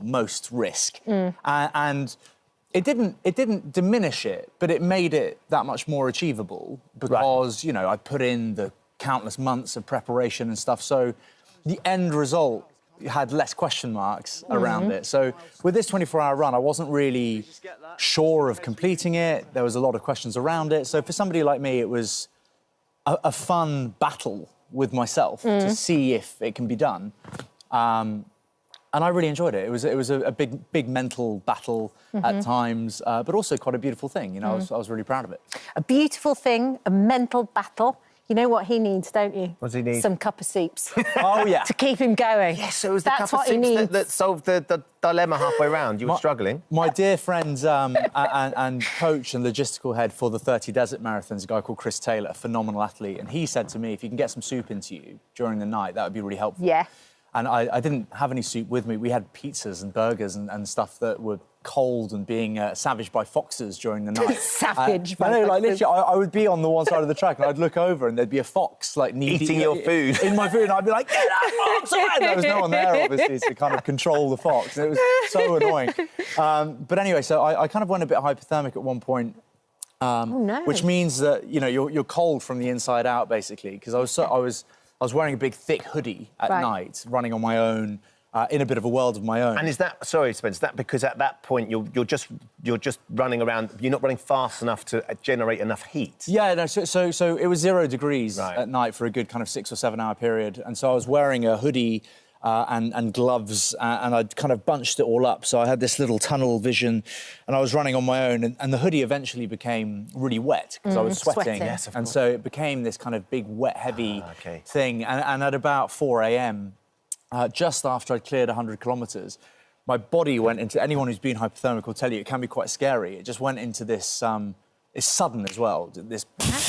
most risk. And it didn't diminish it, but it made it that much more achievable because, you know, I put in the countless months of preparation and stuff. So the end result had less question marks around it. So with this 24-hour run, I wasn't really sure of completing it. There was a lot of questions around it. So for somebody like me, it was a fun battle with myself to see if it can be done. And I really enjoyed it. It was a big mental battle at times, but also quite a beautiful thing. You know, I was really proud of it. A beautiful thing, a mental battle. You know what he needs, don't you? What does he need? Some cup of soups. Oh, yeah. To keep him going. Yes, so it was the That's cup of what he soups needs. that solved the dilemma halfway round. You were struggling. My dear friend and coach and logistical head for the 30 Desert Marathons, a guy called Chris Taylor, a phenomenal athlete, and he said to me, if you can get some soup into you during the night, that would be really helpful. Yeah. And I didn't have any soup with me. We had pizzas and burgers and stuff that were cold and being savaged by foxes during the night. Savaged by I know, like, foxes. literally, I would be on the one side of the track and I'd look over and there'd be a fox, like, Eating your food. In my food, and I'd be like, get that fox away! There was no one there, obviously, to kind of control the fox. It was so annoying. But anyway, so I kind of went a bit hypothermic at one point. Which means that, you know, you're cold from the inside out, basically, because I was wearing a big, thick hoodie at night, running on my own, in a bit of a world of my own. And is that, sorry, Spence, is that because at that point you're just running around, you're not running fast enough to generate enough heat? Yeah, no, so it was 0 degrees at night for a good kind of 6 or 7 hour period, and so I was wearing a hoodie and gloves, and I'd kind of bunched it all up. So I had this little tunnel vision, and I was running on my own, and the hoodie eventually became really wet because I was sweating. Yes, of and course. so it became this kind of big, wet, heavy thing. And at about 4 a.m., just after I'd cleared 100 kilometres, my body went into, anyone who's been hypothermic will tell you, it can be quite scary. It just went into this, it's sudden as well, this,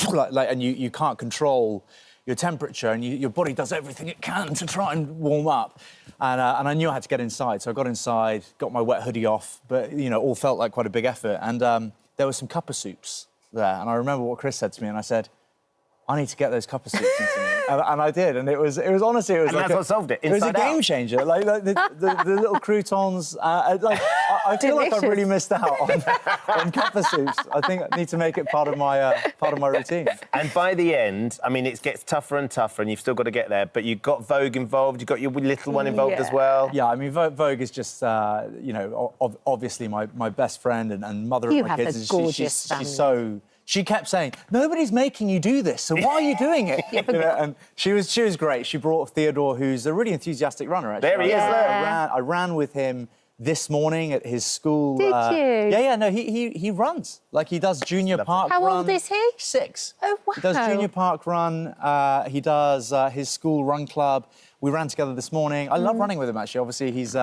and you can't control your temperature, and your body does everything it can to try and warm up. And I knew I had to get inside, so I got inside, got my wet hoodie off, but, you know, all felt like quite a big effort. And there were some cuppa soups there, and I remember what Chris said to me, and I said, I need to get those cuppa soups into me. And I did, and it was honestly, it was and like that's what solved it. It was a Inside Out. game changer. Like the little croutons. I feel like I've really missed out on cuppa soups. I think I need to make it part of my routine. And by the end, I mean, it gets tougher and tougher, and you've still got to get there. But you've got Vogue involved. You've got your little one involved as well. Yeah, I mean, Vogue is just, you know, obviously my best friend and mother of my kids. You have a gorgeous family. She's so. She kept saying, nobody's making you do this, so why are you doing it? You know, and she was great. She brought Theodore, who's a really enthusiastic runner, actually. There he is, look. I ran with him this morning at his school. Did you? Yeah, no, he runs. Like, he does junior park How run. old is he? 6. Oh, wow. He does junior park run. He does his school run club. We ran together this morning. I love running with him, actually. Obviously, he's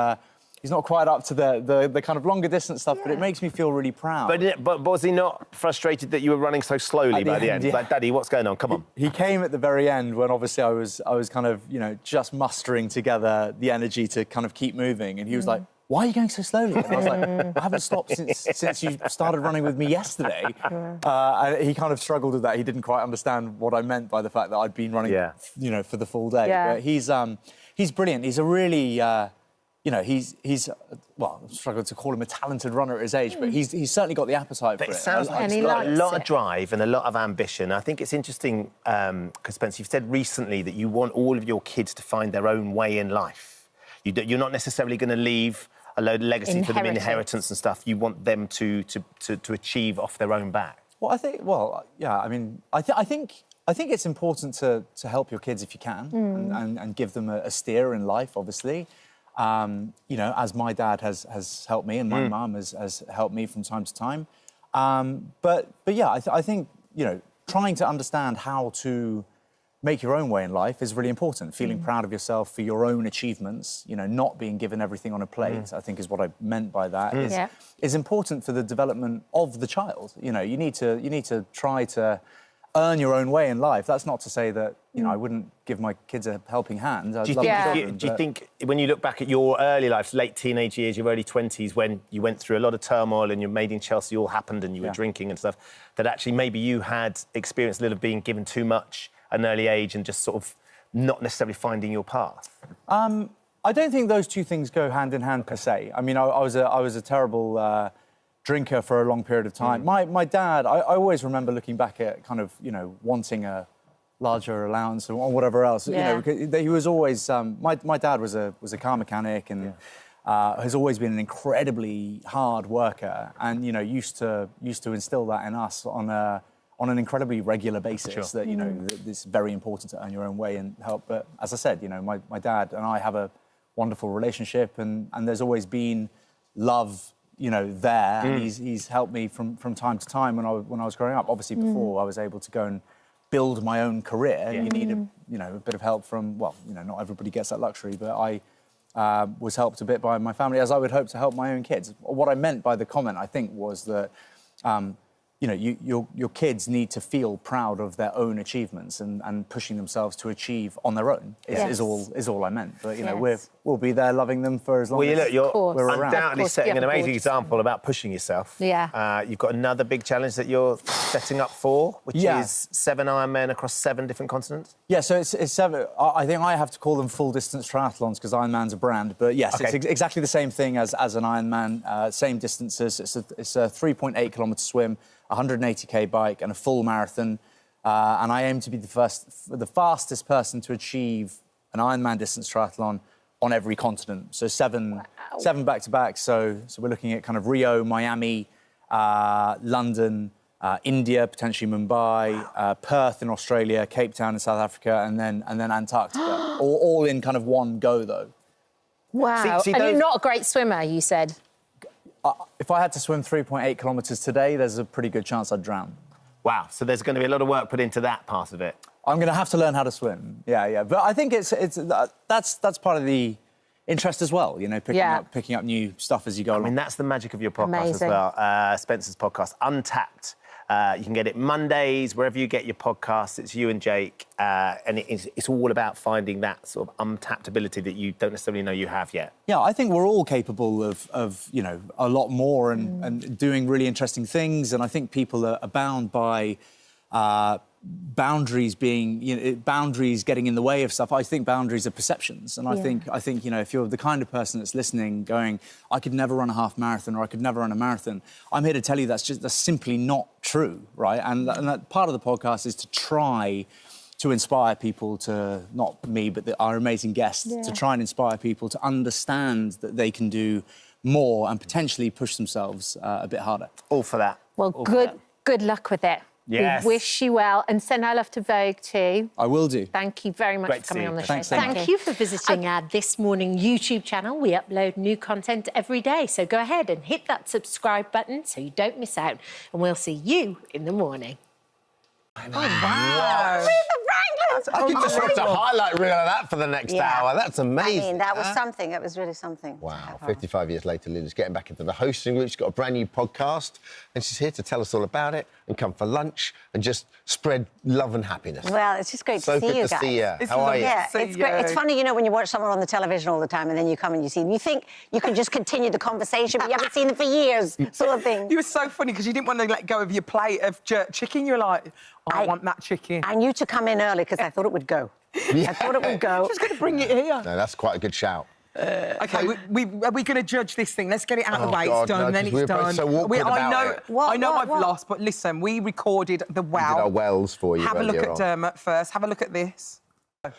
not quite up to the kind of longer distance stuff, but it makes me feel really proud. But was he not frustrated that you were running so slowly by the end? Yeah. Like, Daddy, what's going on? Come on. He came at the very end when obviously I was kind of, you know, just mustering together the energy to kind of keep moving, and he was like, why are you going so slowly? And I was like, I haven't stopped since you started running with me yesterday. And he kind of struggled with that. He didn't quite understand what I meant by the fact that I'd been running, you know, for the full day. Yeah. But he's brilliant. He's a really, you know, he's well, I'm struggling to call him a talented runner at his age, but he's certainly got the appetite for it. It sounds like And he's he got a likes lot it. of drive and a lot of ambition. I think it's interesting, because, Spencer, you've said recently that you want all of your kids to find their own way in life. You're not necessarily going to leave a load of legacy for them, inheritance and stuff. You want them to achieve off their own back. Well, I mean, I think it's important to help your kids if you can, and give them a steer in life, obviously. You know, as my dad has helped me, and my mum has helped me from time to time. But yeah, I think, you know, trying to understand how to make your own way in life is really important. Feeling proud of yourself for your own achievements, you know, not being given everything on a plate, I think is what I meant by that, is important for the development of the child. You know, you need to try to earn your own way in life. That's not to say that, you know, I wouldn't give my kids a helping hand. Do you think when you look back at your early life, late teenage years, your early 20s, when you went through a lot of turmoil and your Made in Chelsea all happened and you were drinking and stuff, that actually maybe you had experienced a little being given too much at an early age and just sort of not necessarily finding your path? I don't think those two things go hand in hand per se. I mean, I was a terrible drinker for a long period of time. My dad, I always remember looking back at kind of, you know, wanting a larger allowance or whatever else. You know, he was always. My dad was a car mechanic and has always been an incredibly hard worker, and, you know, used to instill that in us on an incredibly regular basis. That, you know, it's very important to earn your own way and help. But as I said, you know, my dad and I have a wonderful relationship, and there's always been love, you know, there. And he's helped me from time to time when I was growing up. Obviously, before I was able to go and build my own career, you need a bit of help from, well, you know, not everybody gets that luxury, but I was helped a bit by my family, as I would hope to help my own kids. What I meant by the comment, I think, was that you know, your kids need to feel proud of their own achievements and pushing themselves to achieve on their own is all I meant. But, you know, we'll be there loving them for as long as you're we're around. undoubtedly setting an amazing example about pushing yourself. Yeah. You've got another big challenge that you're setting up for, which is 7 Ironmen across 7 different continents. Yeah, so it's 7. I think I have to call them full-distance triathlons because Ironman's a brand. But yes, it's exactly the same thing as an Ironman, same distances. It's a 3.8-kilometre swim, 180k bike, and a full marathon. And I aim to be the fastest person to achieve an Ironman distance triathlon on every continent. So seven back-to-back. So we're looking at kind of Rio, Miami, London, India, potentially Mumbai, Perth in Australia, Cape Town in South Africa, and then Antarctica. all in kind of one go, though. Wow. See, and those- you're not a great swimmer, you said. If I had to swim 3.8 kilometres today, there's a pretty good chance I'd drown. Wow. So there's going to be a lot of work put into that part of it. I'm going to have to learn how to swim. Yeah. But I think that's part of the interest as well. You know, picking up new stuff as you go along. I mean, that's the magic of your podcast Amazing. as well. Spencer's podcast, Untapped. You can get it Mondays, wherever you get your podcasts. It's you and Jake, and it's all about finding that sort of untapped ability that you don't necessarily know you have yet. Yeah, I think we're all capable of you know, a lot more and doing really interesting things. And I think people are bound by boundaries boundaries getting in the way of stuff. I think boundaries are perceptions, and I think you know, if you're the kind of person that's listening, going, I could never run a half marathon or I could never run a marathon, I'm here to tell you that's simply not true, right? And that part of the podcast is to try to inspire people to, not me, but our amazing guests, to try and inspire people to understand that they can do more and potentially push themselves a bit harder. All for that. Well, good luck with it. Yes. We wish you well. And send our love to Vogue too. I will do. Thank you very much Great for coming to on the see show. you. Thanks, Thank you for visiting our This Morning YouTube channel. We upload new content every day. So go ahead and hit that subscribe button so you don't miss out. And we'll see you in the morning. Oh, wow. I could just watch a highlight reel of that for the next hour. That's amazing. I mean, that was something. It was really something. Wow, 55 years later, Lily's getting back into the hosting group. She's got a brand new podcast, and she's here to tell us all about it and come for lunch and just spread love and happiness. Well, it's just great to see you guys. So good to see you. How are you? Yeah, it's great. It's funny, you know, when you watch someone on the television all the time and then you come and you see them, you think you can just continue the conversation, but you haven't seen them for years, sort of thing. You were so funny because you didn't want to let go of your plate of jerk chicken. You were like, oh, I want that chicken. I knew to come in early because I thought it would go. I thought it would go. Just going to bring it here. No, that's quite a good shout. OK, are we going to judge this thing? Let's get it out of the way. God, It's done, no, then 'cause it's we're both done. so awkward about it. I know I've lost, but listen, we recorded the wow. We did our wells for you. Have a look earlier at on. Dermot first. Have a look at this. Well,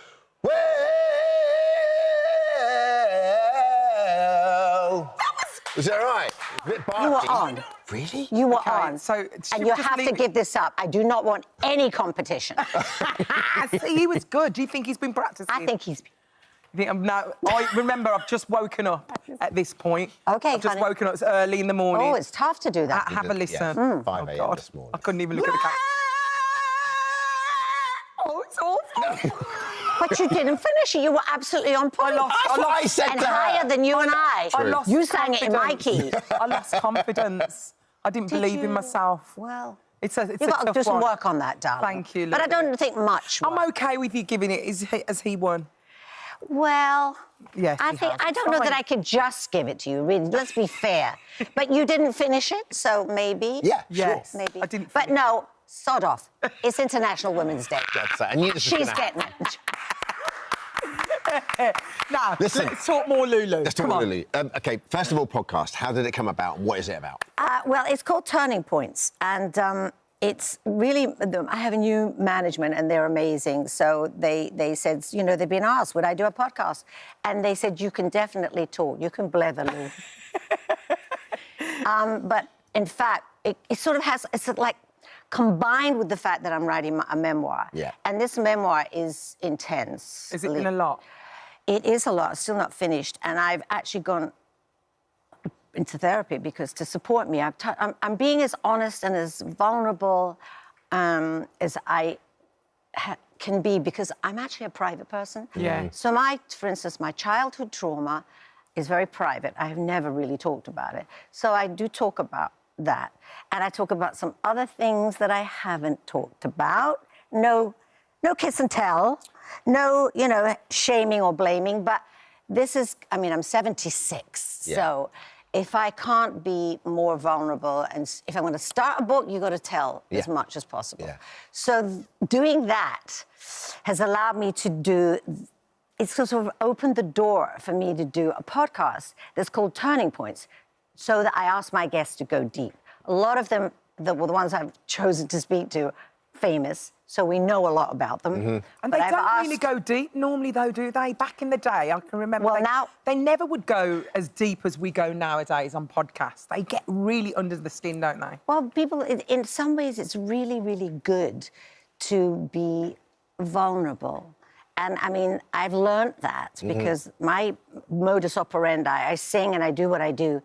was that right? A bit barky. You were on. Really? You were on. So and you have to give this up. I do not want any competition. See, he was good. Do you think he's been practicing? I think he's... No, remember, I've just woken up at this point. OK, I've just woken up. It's early in the morning. Oh, it's tough to do that. Have a listen. Yeah, 5 a.m. this morning. I couldn't even look at the camera. Oh, it's awful. But you didn't finish it. You were absolutely on point. I said and to her. higher than you and I. lost You sang it in my key. I lost confidence. I didn't believe in myself. Well, it's a you've got to tough do some one. work on that, darling. Thank you, But I Lily. don't think much work. I'm OK with you giving it as he won. Well, yes, I don't know that I could just give it to you, really. Let's be fair. But you didn't finish it, so maybe. Yeah, yes, maybe. I didn't. But no, sod off. It's International Women's Day. That's it. I knew this was She's gonna happen. getting it. Now, Listen. let's talk more Lulu. Let's talk about Lily. OK, first of all, podcast. How did it come about? What is it about? Well, it's called Turning Points, and it's really... I have a new management, and they're amazing. So they said, you know, they've been asked, would I do a podcast? And they said, you can definitely talk. You can blether, Lou. But, in fact, it sort of has... It's like combined with the fact that I'm writing a memoir. Yeah. And this memoir is intense. Is it been a lot? It is a lot. It's still not finished. And I've actually gone into therapy because to support me, I'm being as honest and as vulnerable as I can be because I'm actually a private person. Yeah. So for instance, my childhood trauma is very private. I have never really talked about it. So I do talk about that. And I talk about some other things that I haven't talked about. No kiss and tell. No, you know, shaming or blaming. But this is, I mean, I'm 76. Yeah. So if I can't be more vulnerable and if I'm going to start a book, you've got to tell as much as possible. Yeah. So doing that has allowed me to do... It's sort of opened the door for me to do a podcast that's called Turning Points, so that I ask my guests to go deep. A lot of them, the ones I've chosen to speak to, famous, so we know a lot about them. And But they I've don't asked... really go deep normally, though, do they? Back in the day, I can remember. Well, now... They never would go as deep as we go nowadays on podcasts. They get really under the skin, don't they? Well, people, in some ways, it's really, really good to be vulnerable And I mean, I've learned that because my modus operandi, I sing and I do what I do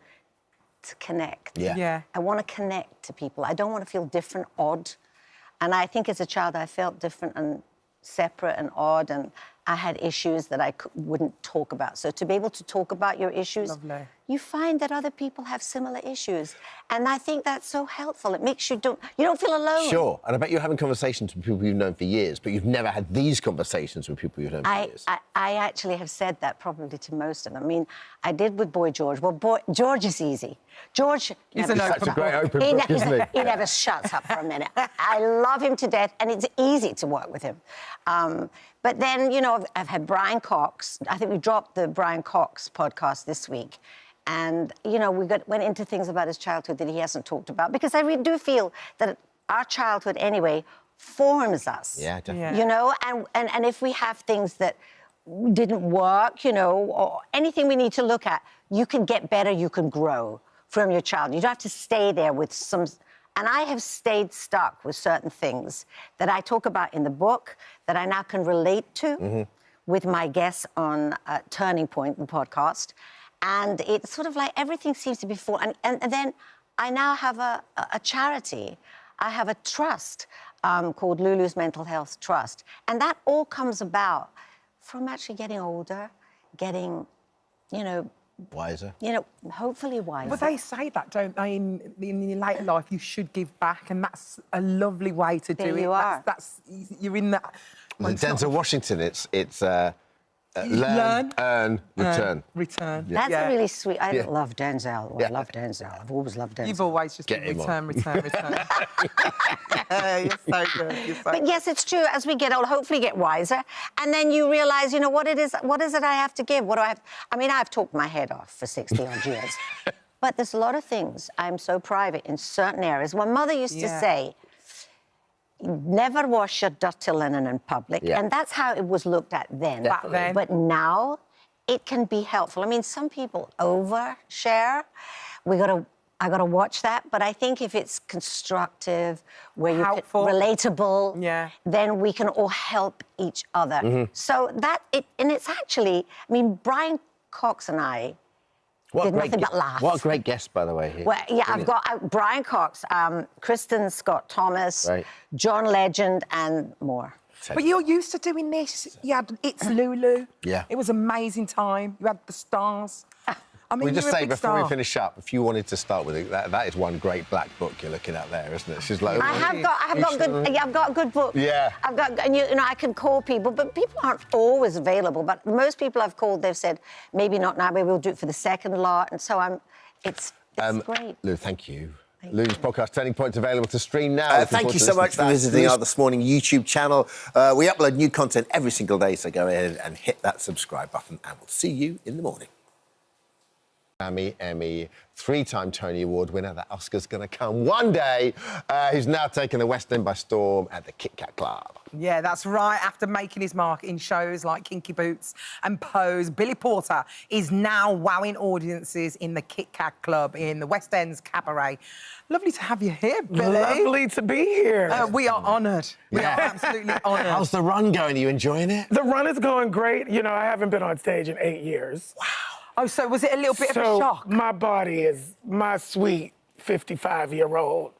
to connect. Yeah. I want to connect to people. I don't want to feel different, odd. And I think as a child, I felt different and separate and odd, and I had issues that I wouldn't talk about. So to be able to talk about your issues, you find that other people have similar issues. And I think that's so helpful. It makes you don't feel alone. Sure, and I bet you're having conversations with people you've known for years, but you've never had these conversations with people you've known for years. I actually have said that probably to most of them. I mean, I did with Boy George. Well, George is easy. George He's such a great open book, isn't he? He never shuts up for a minute. I love him to death, and it's easy to work with him. But then, you know, I've had Brian Cox. I think we dropped the Brian Cox podcast this week. And, you know, went into things about his childhood that he hasn't talked about. Because I really do feel that our childhood, anyway, forms us. Yeah, definitely. You know, and if we have things that didn't work, you know, or anything we need to look at, you can get better, you can grow from your child. You don't have to stay there with some... And I have stayed stuck with certain things that I talk about in the book that I now can relate to with my guests on Turning Point, the podcast. And it's sort of like everything seems to be full. And then I now have a charity. I have a trust called Lulu's Mental Health Trust. And that all comes about from actually getting older, getting, you know... Wiser. You know, hopefully wiser. But they say that, don't they? In your later life, you should give back, and that's a lovely way to do it. There you are. You're in that... Well, Denzel Washington, it's learn, earn, return. Return. That's a really sweet... I love Denzel. Well, I love Denzel. I've always loved Denzel. You've always just been return. You're so good. But yes, it's true. As we get older, hopefully get wiser, and then you realise, you know, what is it I have to give? What do I have... I mean, I've talked my head off for 60-odd years. But there's a lot of things. I'm so private in certain areas. My mother used to say... Never wash your dirty linen in public. Yeah. And that's how it was looked at then. Back then. But now, it can be helpful. I mean, some people overshare. I gotta watch that. But I think if it's constructive, where you can, relatable, then we can all help each other. So and it's actually, I mean, Brian Cox and I did nothing but laugh. What a great guest, by the way. Here. Well, yeah, I've got Brian Cox, Kristen Scott Thomas, John Legend, and more. But you're used to doing this. You had It's Lulu. Yeah. It was amazing time. You had the stars. I mean, we just you're a say big before star. we finish up, if you wanted to start with it, that is one great black book you're looking at there, isn't it? She's like, I've got a good book. Yeah. I've got, and you know, I can call people, but people aren't always available. But most people I've called, they've said, maybe not now, maybe we'll do it for the second lot. And so it's great. Lou, thank you. Lou's podcast, Turning Point, is available to stream now. Thank you so much for visiting our This Morning YouTube channel. We upload new content every single day, so go ahead and hit that subscribe button, and we'll see you in the morning. Emmy, three-time Tony Award winner. That Oscar's going to come one day. He's now taken the West End by storm at the Kit Kat Club. Yeah, that's right. After making his mark in shows like Kinky Boots and Pose, Billy Porter is now wowing audiences in the Kit Kat Club in the West End's Cabaret. Lovely to have you here, Billy. Lovely to be here. We are honoured. We are absolutely honoured. How's the run going? Are you enjoying it? The run is going great. You know, I haven't been on stage in 8 years. Wow. Oh, so was it a little bit of a shock? My body is, my sweet 55-year-old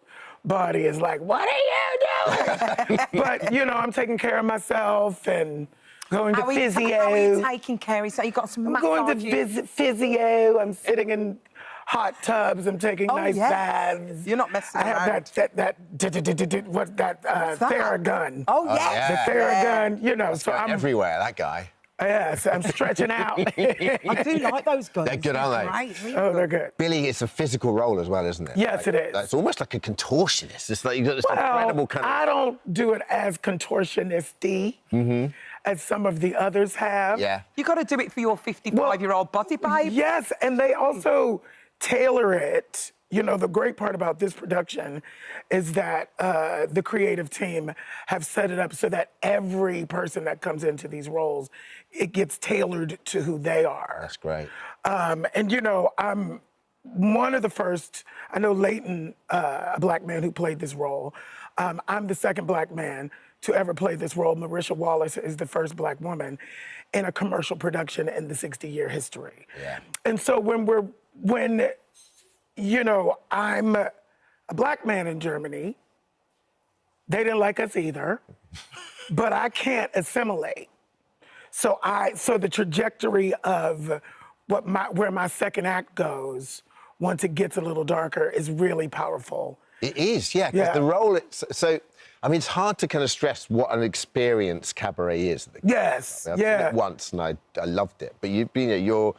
body is like, what are you doing? But, you know, I'm taking care of myself and going to physio. How are you taking care of yourself? You got some massages? I'm going to visit physio. I'm sitting in hot tubs. I'm taking nice baths. You're not messing around. I have that Theragun. Oh, yes. The Theragun, you know. So I'm everywhere, that guy. Yes, I'm stretching out. I do like those guns. They're good, aren't they? Great, really they're good. Billy, it's a physical role as well, isn't it? Yes, it is. It's almost like a contortionist. It's like you've got this incredible kind of... I don't do it as contortionist-y as some of the others have. Yeah. You got to do it for your 55-year-old body, babe. Yes, and they also tailor it. You know, the great part about this production is that the creative team have set it up so that every person that comes into these roles, it gets tailored to who they are. That's great. And, you know, I'm one of the first, I know Leighton, a black man who played this role. I'm the second black man to ever play this role. Marisha Wallace is the first Black woman in a commercial production in the 60-year history. Yeah. And so when you know, I'm a Black man in Germany, they didn't like us either, but I can't assimilate. So the trajectory of where my second act goes, once it gets a little darker, is really powerful. It is, yeah, because the role, so, I mean, it's hard to kind of stress what an experience cabaret is. Yes, I've seen it once and I loved it, but you're,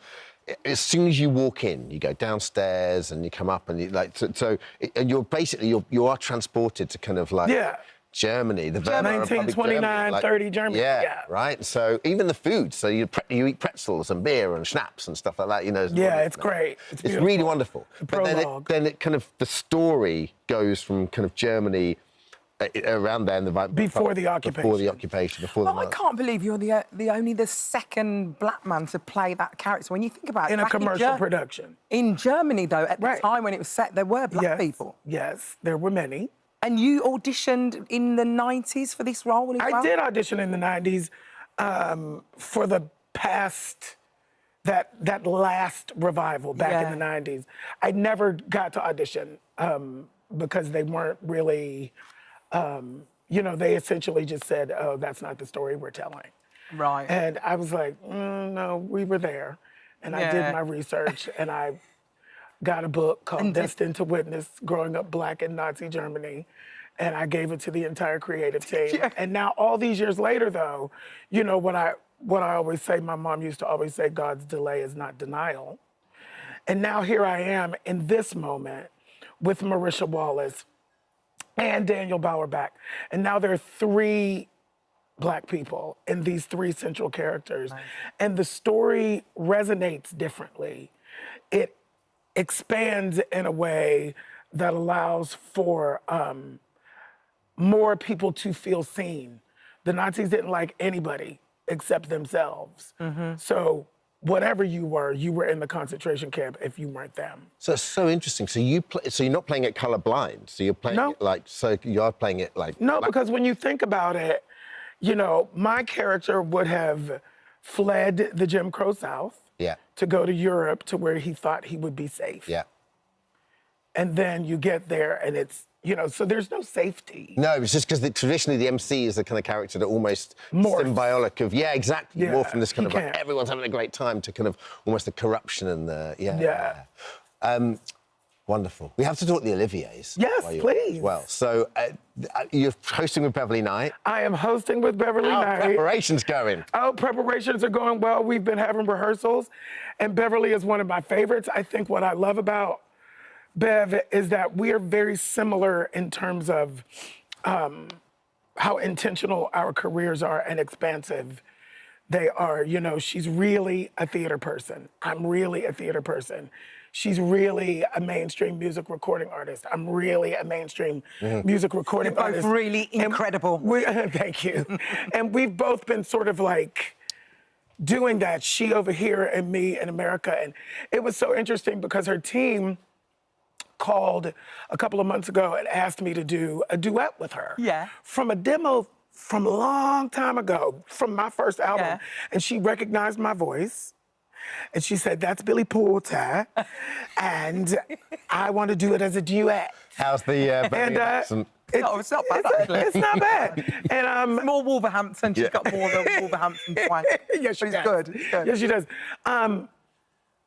as soon as you walk in, you go downstairs and you come up and and you're basically, you are transported to kind of like Germany, the Weimar Republic, 1929, 30 Germany. Yeah, right. So even the food, so you eat pretzels and beer and schnapps and stuff like that, you know. It's great. It's really wonderful. But then it kind of, the story goes from kind of Germany around there, before the occupation. I can't believe you're the second Black man to play that character. When you think about it, in a commercial production. In Germany, though, at the time when it was set, there were Black people. Yes, there were many. And you auditioned in the 90s for this role as well? I did audition in the 90s for the past, that last revival back in the 90s. I never got to audition because they weren't really, you know, they essentially just said, oh, that's not the story we're telling. Right. And I was like, no, we were there. And I did my research and I got a book called Destined to Witness, Growing Up Black in Nazi Germany, and I gave it to the entire creative team. And now, all these years later, though, you know, what I always say, my mom used to always say, God's delay is not denial. And now here I am in this moment with Marisha Wallace and Daniel Bauerbach. And now there are 3 Black people in these 3 central characters. Nice. And the story resonates differently. It expands in a way that allows for more people to feel seen. The Nazis didn't like anybody except themselves. So whatever you were in the concentration camp if you weren't them. So it's so interesting. So you're not playing it colorblind. So you're playing it like, so you are playing it like. No, because when you think about it, you know, my character would have fled the Jim Crow South. To go to Europe to where he thought he would be safe. And then you get there and it's, you know, so there's no safety. No, it's just because traditionally the MC is the kind of character that almost symbiotic of, exactly, more from this kind of like everyone's having a great time to kind of almost the corruption and the, wonderful. We have to talk the Olivier's. Yes, please. Well, so you're hosting with Beverly Knight. I am hosting with Beverly Knight. How are preparations going? Oh, preparations are going well. We've been having rehearsals, and Beverly is one of my favorites. I think what I love about Bev is that we are very similar in terms of how intentional our careers are and expansive they are. You know, she's really a theater person. I'm really a theater person. She's really a mainstream music recording artist. I'm really a mainstream music recording artist. Both really incredible. Thank you. And we've both been sort of like doing that, she over here and me in America. And it was so interesting because her team called a couple of months ago and asked me to do a duet with her. From a demo from a long time ago, from my first album. And she recognized my voice. And she said, that's Billy Porter, and I want to do it as a duet. How's the accent? It's not bad, actually. It's not bad. And more Wolverhampton. She's got more of the Wolverhampton twang. Yes, she does. does. Good. It's good. Yes, she does. And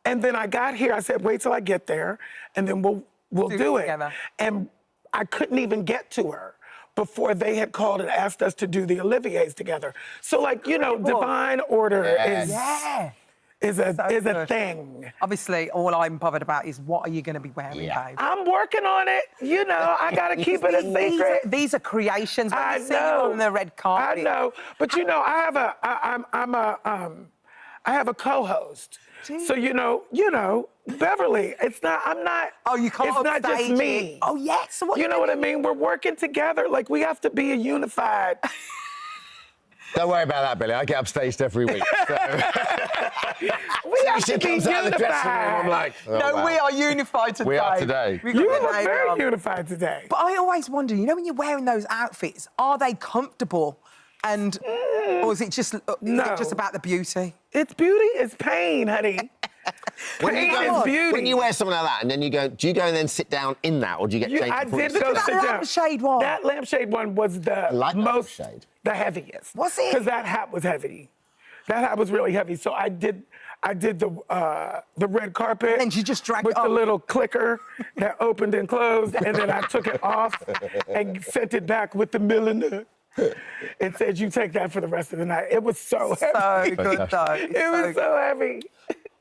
then I got here. I said, wait till I get there, and then we'll do it. Together. And I couldn't even get to her before they had called and asked us to do the Olivier's together. So, like, you know, divine order is a thing. Obviously, all I'm bothered about is what are you going to be wearing, babe? I'm working on it. You know, I got to keep it a secret. These are creations. When I you see you on the red carpet. I know. But, you know, I have a co-host. Jeez. So, you know, Beverly, I'm not. Oh, you can't It's not just me. it. Oh, yes. So you know what I mean? We're working together. Like, we have to be a unified. Don't worry about that, Billy. I get upstaged every week. So. We have she to be comes out of the dressing room, I'm like, oh, No, wow. we are unified today. We are today. We got You the look name very on. unified today. But I always wonder, you know, when you're wearing those outfits, are they comfortable? And or is it just about the beauty? It's beauty, it's pain, honey. When you, Pain is beauty. when you wear something like that and then you go, do you go and then sit down in that or do you get changed? I before did you go sit sit down? down. Lampshade one. That lampshade one was the most, the heaviest. Was it? Because that hat was heavy. That hat was really heavy. So I did the red carpet. And you just dragged with it the up. little clicker that opened and closed, and then I took it off and sent it back with the milliner. It said, "You take that for the rest of the night." It was so heavy. So good though. It was so heavy.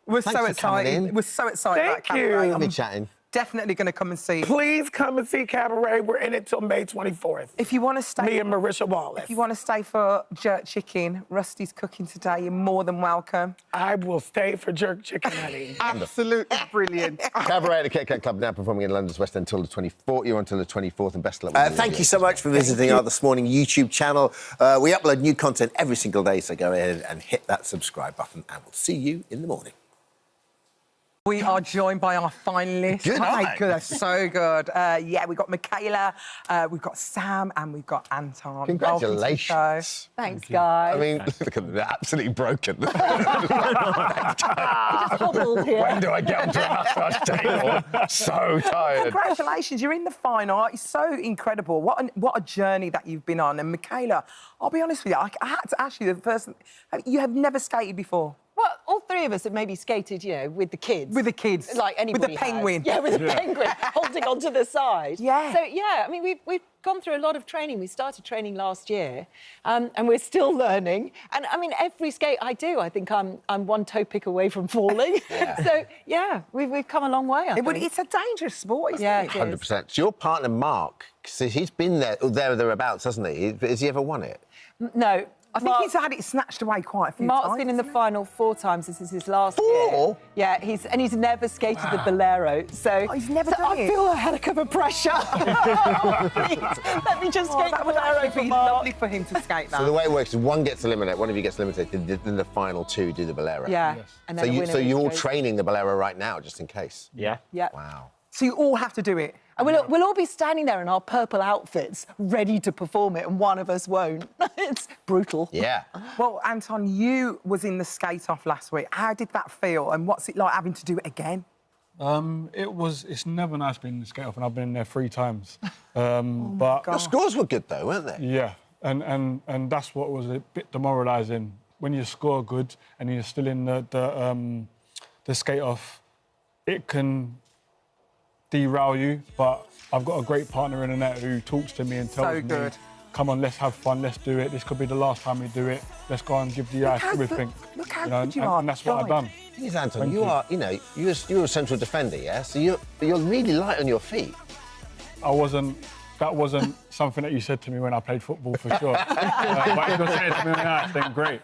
We're Thanks so for coming excited. in. We're so excited about Thank you. Cabaret. We'll be I'm chatting. definitely going to come and see. Please come and see Cabaret. We're in it till May 24th. If you want to stay, Me and Marisha Wallace. if you want to stay for jerk chicken, Rusty's cooking today. You're more than welcome. I will stay for jerk chicken, honey. Absolutely brilliant. Cabaret at the Kit Kat Club now performing in London's West End until the 24th. You're on until the 24th and best of luck with Thank you so much for visiting our This Morning YouTube channel. We upload new content every single day, so go ahead and hit that subscribe button and we'll see you in the morning. We are joined by our finalists. Good My night. goodness, so good. Yeah, we've got Michaela, we've got Sam, and we've got Anton. Congratulations. Thanks, guys. I mean, look at them, they're absolutely broken. just hobbled here. When do I get onto a massage table? So tired. Congratulations, you're in the final. It's so incredible. What a journey that you've been on. And Michaela, I'll be honest with you, I had to ask you the first. You have never skated before. Well, all three of us have maybe skated, you know, with the kids. With the kids. Like anybody With the penguin. has. Yeah, with the penguin, holding onto the side. Yeah. So, yeah, I mean, we've gone through a lot of training. We started training last year, and we're still learning. And, I mean, every skate I do, I think I'm one toe pick away from falling. Yeah. So, yeah, we've come a long way, I think. It's a dangerous sport, isn't Yeah, it? it is. 100%. So your partner, Mark, so he's been there or thereabouts, hasn't he? Has he ever won it? No. I think he's had it snatched away quite a few times. Mark's been in the final 4 times. This is his last Four? year. Yeah, he's never skated the Bolero. So he's never done I it. feel a heck of a pressure. Please, let me just skate the That would Bolero actually for be Mark. lovely for him to skate that. So the way it works is one gets eliminated, one of you gets eliminated, then the final 2 do the Bolero. Yeah. Yes. And then so a winner you're all goes- training the Bolero right now, just in case? Yeah. Yeah. Wow. So you all have to do it. And we'll all be standing there in our purple outfits, ready to perform it, and one of us won't. It's brutal. Yeah. Well, Anton, you was in the skate-off last week. How did that feel, and what's it like having to do it again? It's never nice being in the skate off, and I've been in there 3 times. But the scores were good though, weren't they? Yeah, and that's what was a bit demoralising. When you score good and you're still in the skate off, it can derail you. But I've got a great partner in the net who talks to me and tells me, good. "Come on, let's have fun, let's do it. This could be the last time we do it. Let's go and give the ice everything." Look how know, good you and, are. and that's what I've done. Thing is, Anton, Thank you are, you're a central defender, yeah? So you're really light on your feet. That wasn't something that you said to me when I played football, for sure. But if you're saying it to me now, then great.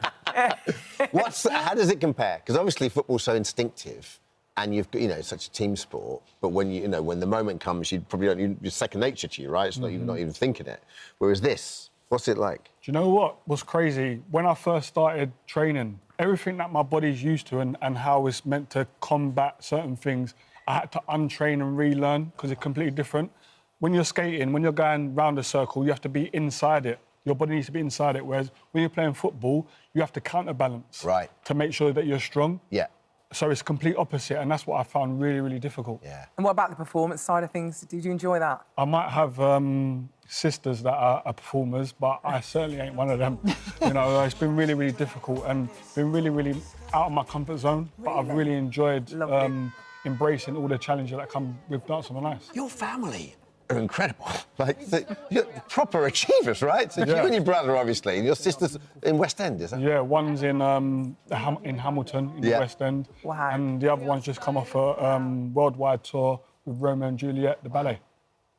How does it compare? Because obviously football's so instinctive, and you've got, it's such a team sport. But when when the moment comes, you probably don't. It's second nature to you, right? It's not even not even thinking it. Whereas this, what's it like? Do you know what was crazy? When I first started training, everything that my body's used to and how it's meant to combat certain things, I had to untrain and relearn because it's completely different. When you're skating, when you're going round a circle, you have to be inside it. Your body needs to be inside it. Whereas when you're playing football, you have to counterbalance to make sure that you're strong. Yeah. So it's complete opposite, and that's what I found really, really difficult. Yeah. And what about the performance side of things? Did you enjoy that? I might have sisters that are performers, but I certainly ain't one of them. It's been really, really difficult and been really, really out of my comfort zone. But I've really enjoyed embracing all the challenges that come with Dancing on Ice. Your family are incredible. You're proper achievers, right? So you and your brother, obviously, and your sister's in West End, is that? Yeah, one's in Hamilton, in the West End. Wow. And the other one's just come off a worldwide tour with Romeo and Juliet, the ballet.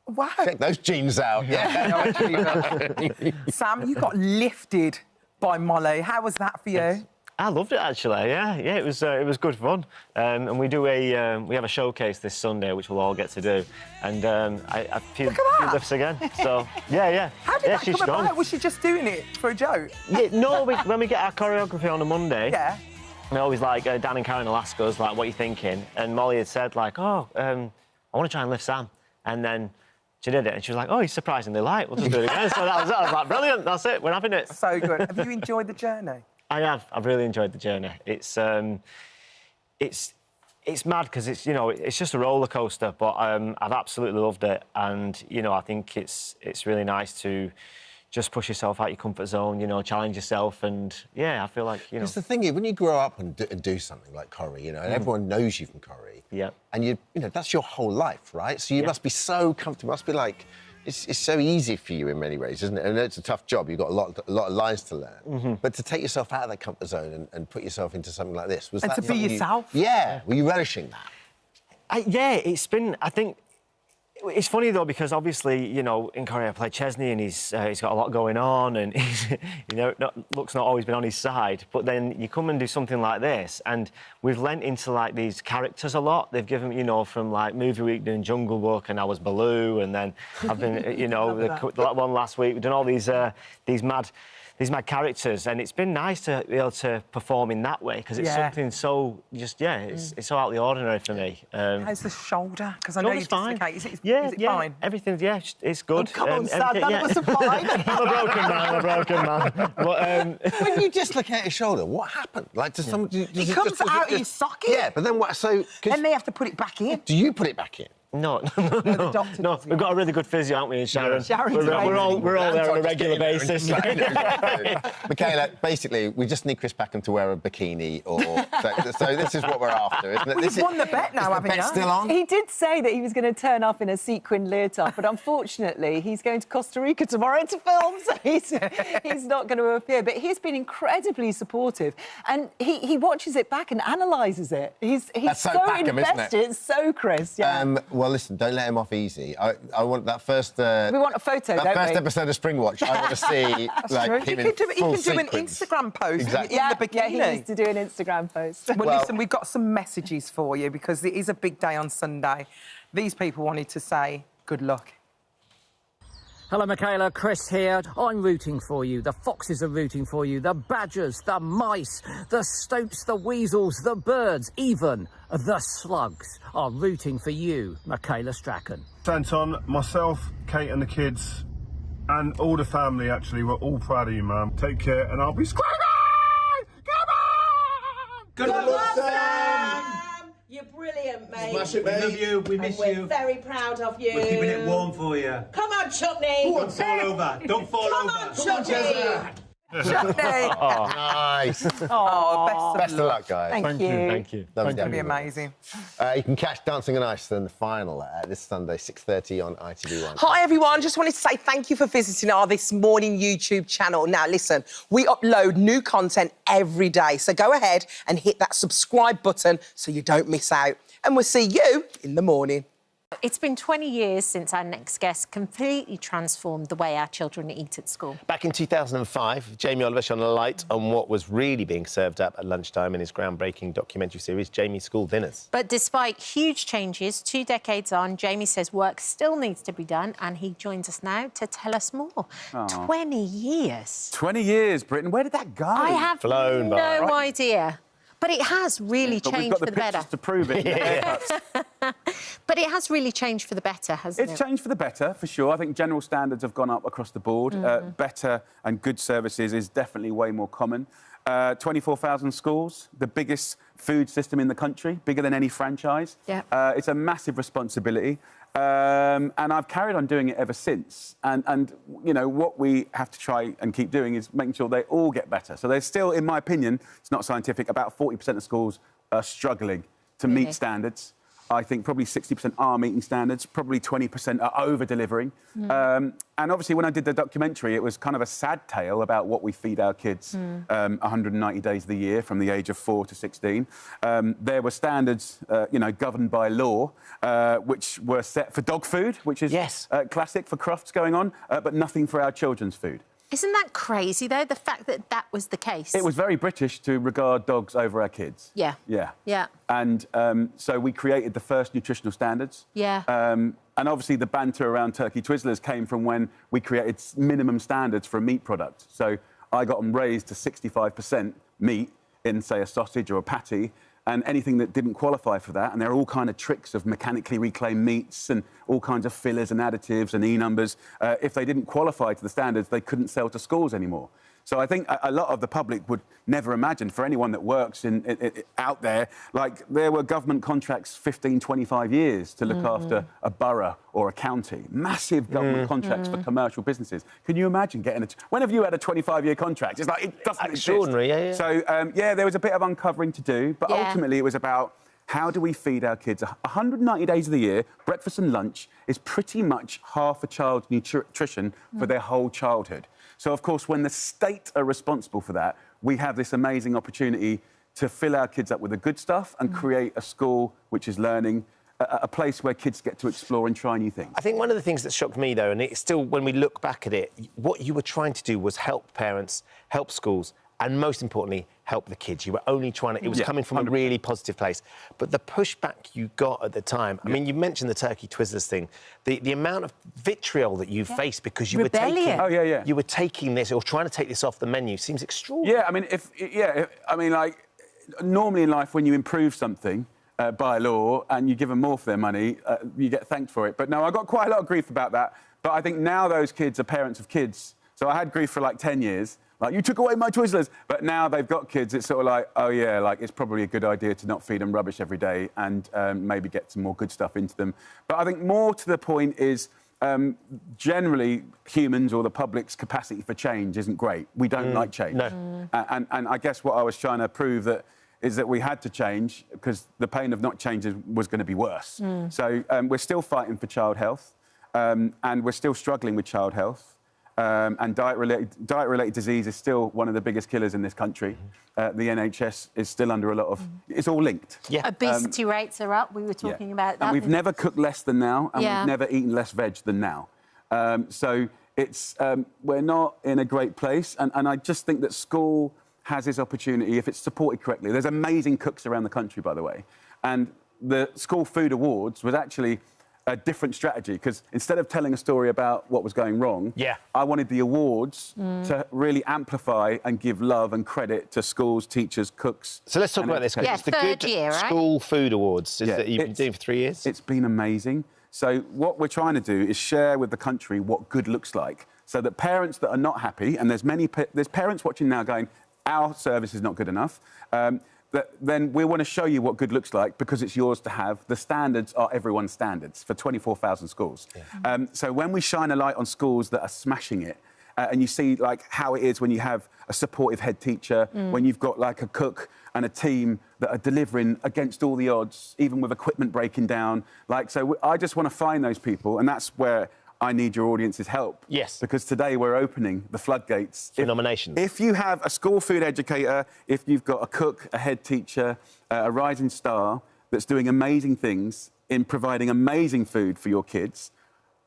Wow. Check those jeans out. Yeah. Sam, you got lifted by Molly. How was that for you? I loved it actually. Yeah, it was good fun. And we do we have a showcase this Sunday, which we'll all get to do. And I feel lifts again. So yeah. How did that she's come strong. about? Was she just doing it for a joke? Yeah, no. When we get our choreography on a Monday, yeah, we always like Dan and Karen will ask us like, "What are you thinking?" And Molly had said like, "Oh, I want to try and lift Sam," and then she did it, and she was like, "Oh, he's surprisingly light. We'll just do it again." So that was it. I was like, "Brilliant! That's it. We're having it." So good. Have you enjoyed the journey? I have. I've really enjoyed the journey. It's mad because it's just a roller coaster, but I've absolutely loved it, and I think it's really nice to just push yourself out your comfort zone, challenge yourself, and I feel like It's the thing, when you grow up and do something like choreo, and everyone knows you from choreo, and that's your whole life, right? So you must be so comfortable. It must be like. It's so easy for you in many ways, isn't it? And it's a tough job. You've got a lot of lines to learn. But to take yourself out of that comfort zone and put yourself into something like this, was and that to be yourself? Were you relishing that? It's been. I think it's funny though because obviously in Korea I played Chesney and he's got a lot going on and he's luck's not always been on his side. But then you come and do something like this and we've lent into like these characters a lot. They've given from like Movie Week doing Jungle Book and I was Baloo and then I've been that one last week. We've done all these mad characters, and it's been nice to be able to perform in that way because it's something so it's so out of the ordinary for me. How's the shoulder? Because I know you're fine. Is it fine? Everything's it's good. Oh, come on, Sam, none of us are fine. I'm a broken man. But, when you dislocate your shoulder, what happened? Like, does someone? It comes out of your socket. Yeah, but then what? So then they have to put it back in. Do you put it back in? No. We've got a really good physio, haven't we, in Sharon? We're all there on a regular basis. Michaela, basically, we just need Chris Packham to wear a bikini, so this is what we're after, isn't it? You've won the bet now, haven't you? Still on? He did say that he was going to turn up in a sequin leotard, but unfortunately, he's going to Costa Rica tomorrow to film, so he's not going to appear. But he's been incredibly supportive, and he watches it back and analyses it. He's so Packham, invested. It's so Chris. Yeah. Well, listen, don't let him off easy. I want that first. We want a photo, that don't first we? episode of Springwatch. I want to see like him in full You can do sequence. an Instagram post in the bikini. Yeah, he needs to do an Instagram post. Well, listen, we've got some messages for you because it is a big day on Sunday. These people wanted to say good luck. Hello, Michaela. Chris here. I'm rooting for you. The foxes are rooting for you. The badgers, the mice, the stoats, the weasels, the birds, even the slugs are rooting for you, Michaela Strachan. Anton, myself, Kate and the kids, and all the family, actually, we're all proud of you, man. Take care, and I'll be screaming! Come on! Good luck, Sam! You're brilliant, mate. Smash it, mate. We love you. We miss you. We're very proud of you. We're keeping it warm for you. Come on, Chutney. Don't fall over. Don't fall over. Come on, Chutney. Chutney. Oh, nice. Best of luck, guys. Thank you. Thank you. It's going to be amazing. You can catch Dancing on Ice in the final this Sunday, 6:30 on ITV1. Hi, everyone. Just wanted to say thank you for visiting our This Morning YouTube channel. Now, listen, we upload new content every day, so go ahead and hit that subscribe button so you don't miss out. And we'll see you in the morning. It's been 20 years since our next guest completely transformed the way our children eat at school. Back in 2005, Jamie Oliver shone a light on what was really being served up at lunchtime in his groundbreaking documentary series, Jamie's School Dinners. But despite huge changes, 2 decades on, Jamie says work still needs to be done, and he joins us now to tell us more. 20 years. 20 years, Britain. Where did that go? I have Flown by. no idea. But it has really But we've changed got for the the better. pictures to prove it. But it has really changed for the better, hasn't it? It's changed for the better, for sure. I think general standards have gone up across the board. Better and good services is definitely way more common. 24,000 schools, the biggest food system in the country, bigger than any franchise. Yeah. It's a massive responsibility. And I've carried on doing it ever since. And what we have to try and keep doing is making sure they all get better. So there's still, in my opinion, it's not scientific, about 40% of schools are struggling to meet standards. I think probably 60% are meeting standards, probably 20% are over-delivering. And obviously, when I did the documentary, it was kind of a sad tale about what we feed our kids 190 days of the year from the age of 4 to 16. There were standards, governed by law, which were set for dog food, which is classic for Crofts going on, but nothing for our children's food. Isn't that crazy, though, the fact that that was the case? It was very British to regard dogs over our kids. Yeah. Yeah. Yeah. And so we created the first nutritional standards. Yeah. And obviously the banter around turkey Twizzlers came from when we created minimum standards for a meat product. So I got them raised to 65% meat in, say, a sausage or a patty, and anything that didn't qualify for that, and there are all kind of tricks of mechanically reclaimed meats and all kinds of fillers and additives and E-numbers. If they didn't qualify to the standards, they couldn't sell to schools anymore. So I think a lot of the public would never imagine, for anyone that works out there, like there were government contracts 15, 25 years to look after a borough or a county. Massive government contracts for commercial businesses. Can you imagine getting a... When have you had a 25-year contract? It's like, it doesn't extraordinary, exist. yeah. So, yeah, there was a bit of uncovering to do, but ultimately it was about how do we feed our kids? 190 days of the year, breakfast and lunch is pretty much half a child's nutrition for their whole childhood. So, of course, when the state are responsible for that, we have this amazing opportunity to fill our kids up with the good stuff and create a school which is learning, a place where kids get to explore and try new things. I think one of the things that shocked me, though, and it's still, when we look back at it, what you were trying to do was help parents, help schools, and most importantly, help the kids. You were only trying to... It was coming from a really positive place. But the pushback you got at the time... I mean, you mentioned the turkey Twizzlers thing. The amount of vitriol that you faced because you were taking... You were taking this or trying to take this off the menu seems extraordinary. Yeah, I mean, like, normally in life, when you improve something by law and you give them more for their money, you get thanked for it. But no, I got quite a lot of grief about that. But I think now those kids are parents of kids. So I had grief for, like, 10 years. Like, you took away my Twizzlers. But now they've got kids, it's sort of like, oh, yeah, like, it's probably a good idea to not feed them rubbish every day and maybe get some more good stuff into them. But I think more to the point is generally humans or the public's capacity for change isn't great. We don't like change. No. And I guess what I was trying to prove is that we had to change because the pain of not changing was going to be worse. So we're still fighting for child health and we're still struggling with child health. And diet-related disease is still one of the biggest killers in this country. The NHS is still under a lot of... It's all linked. Yeah. Obesity rates are up. We were talking about that. And we've never cooked less than now, and we've never eaten less veg than now. So it's... we're not in a great place, and I just think that school has this opportunity, if it's supported correctly. There's amazing cooks around the country, by the way. And the School Food Awards was actually a different strategy, because instead of telling a story about what was going wrong, I wanted the awards to really amplify and give love and credit to schools, teachers, cooks. So let's talk about this. Yeah, it's the third Good year, right? School Food Awards that you've been doing for 3 years. It's been amazing. So what we're trying to do is share with the country what good looks like, so that parents that are not happy, and there's parents watching now going, our service is not good enough, then we want to show you what good looks like because it's yours to have. The standards are everyone's standards for 24,000 schools. So when we shine a light on schools that are smashing it, and you see like how it is when you have a supportive head teacher, when you've got like a cook and a team that are delivering against all the odds, even with equipment breaking down. Like, so I just want to find those people, and that's where I need your audience's help. Yes. Because today we're opening the floodgates. For nominations. If you have a school food educator, if you've got a cook, a head teacher, a rising star that's doing amazing things in providing amazing food for your kids,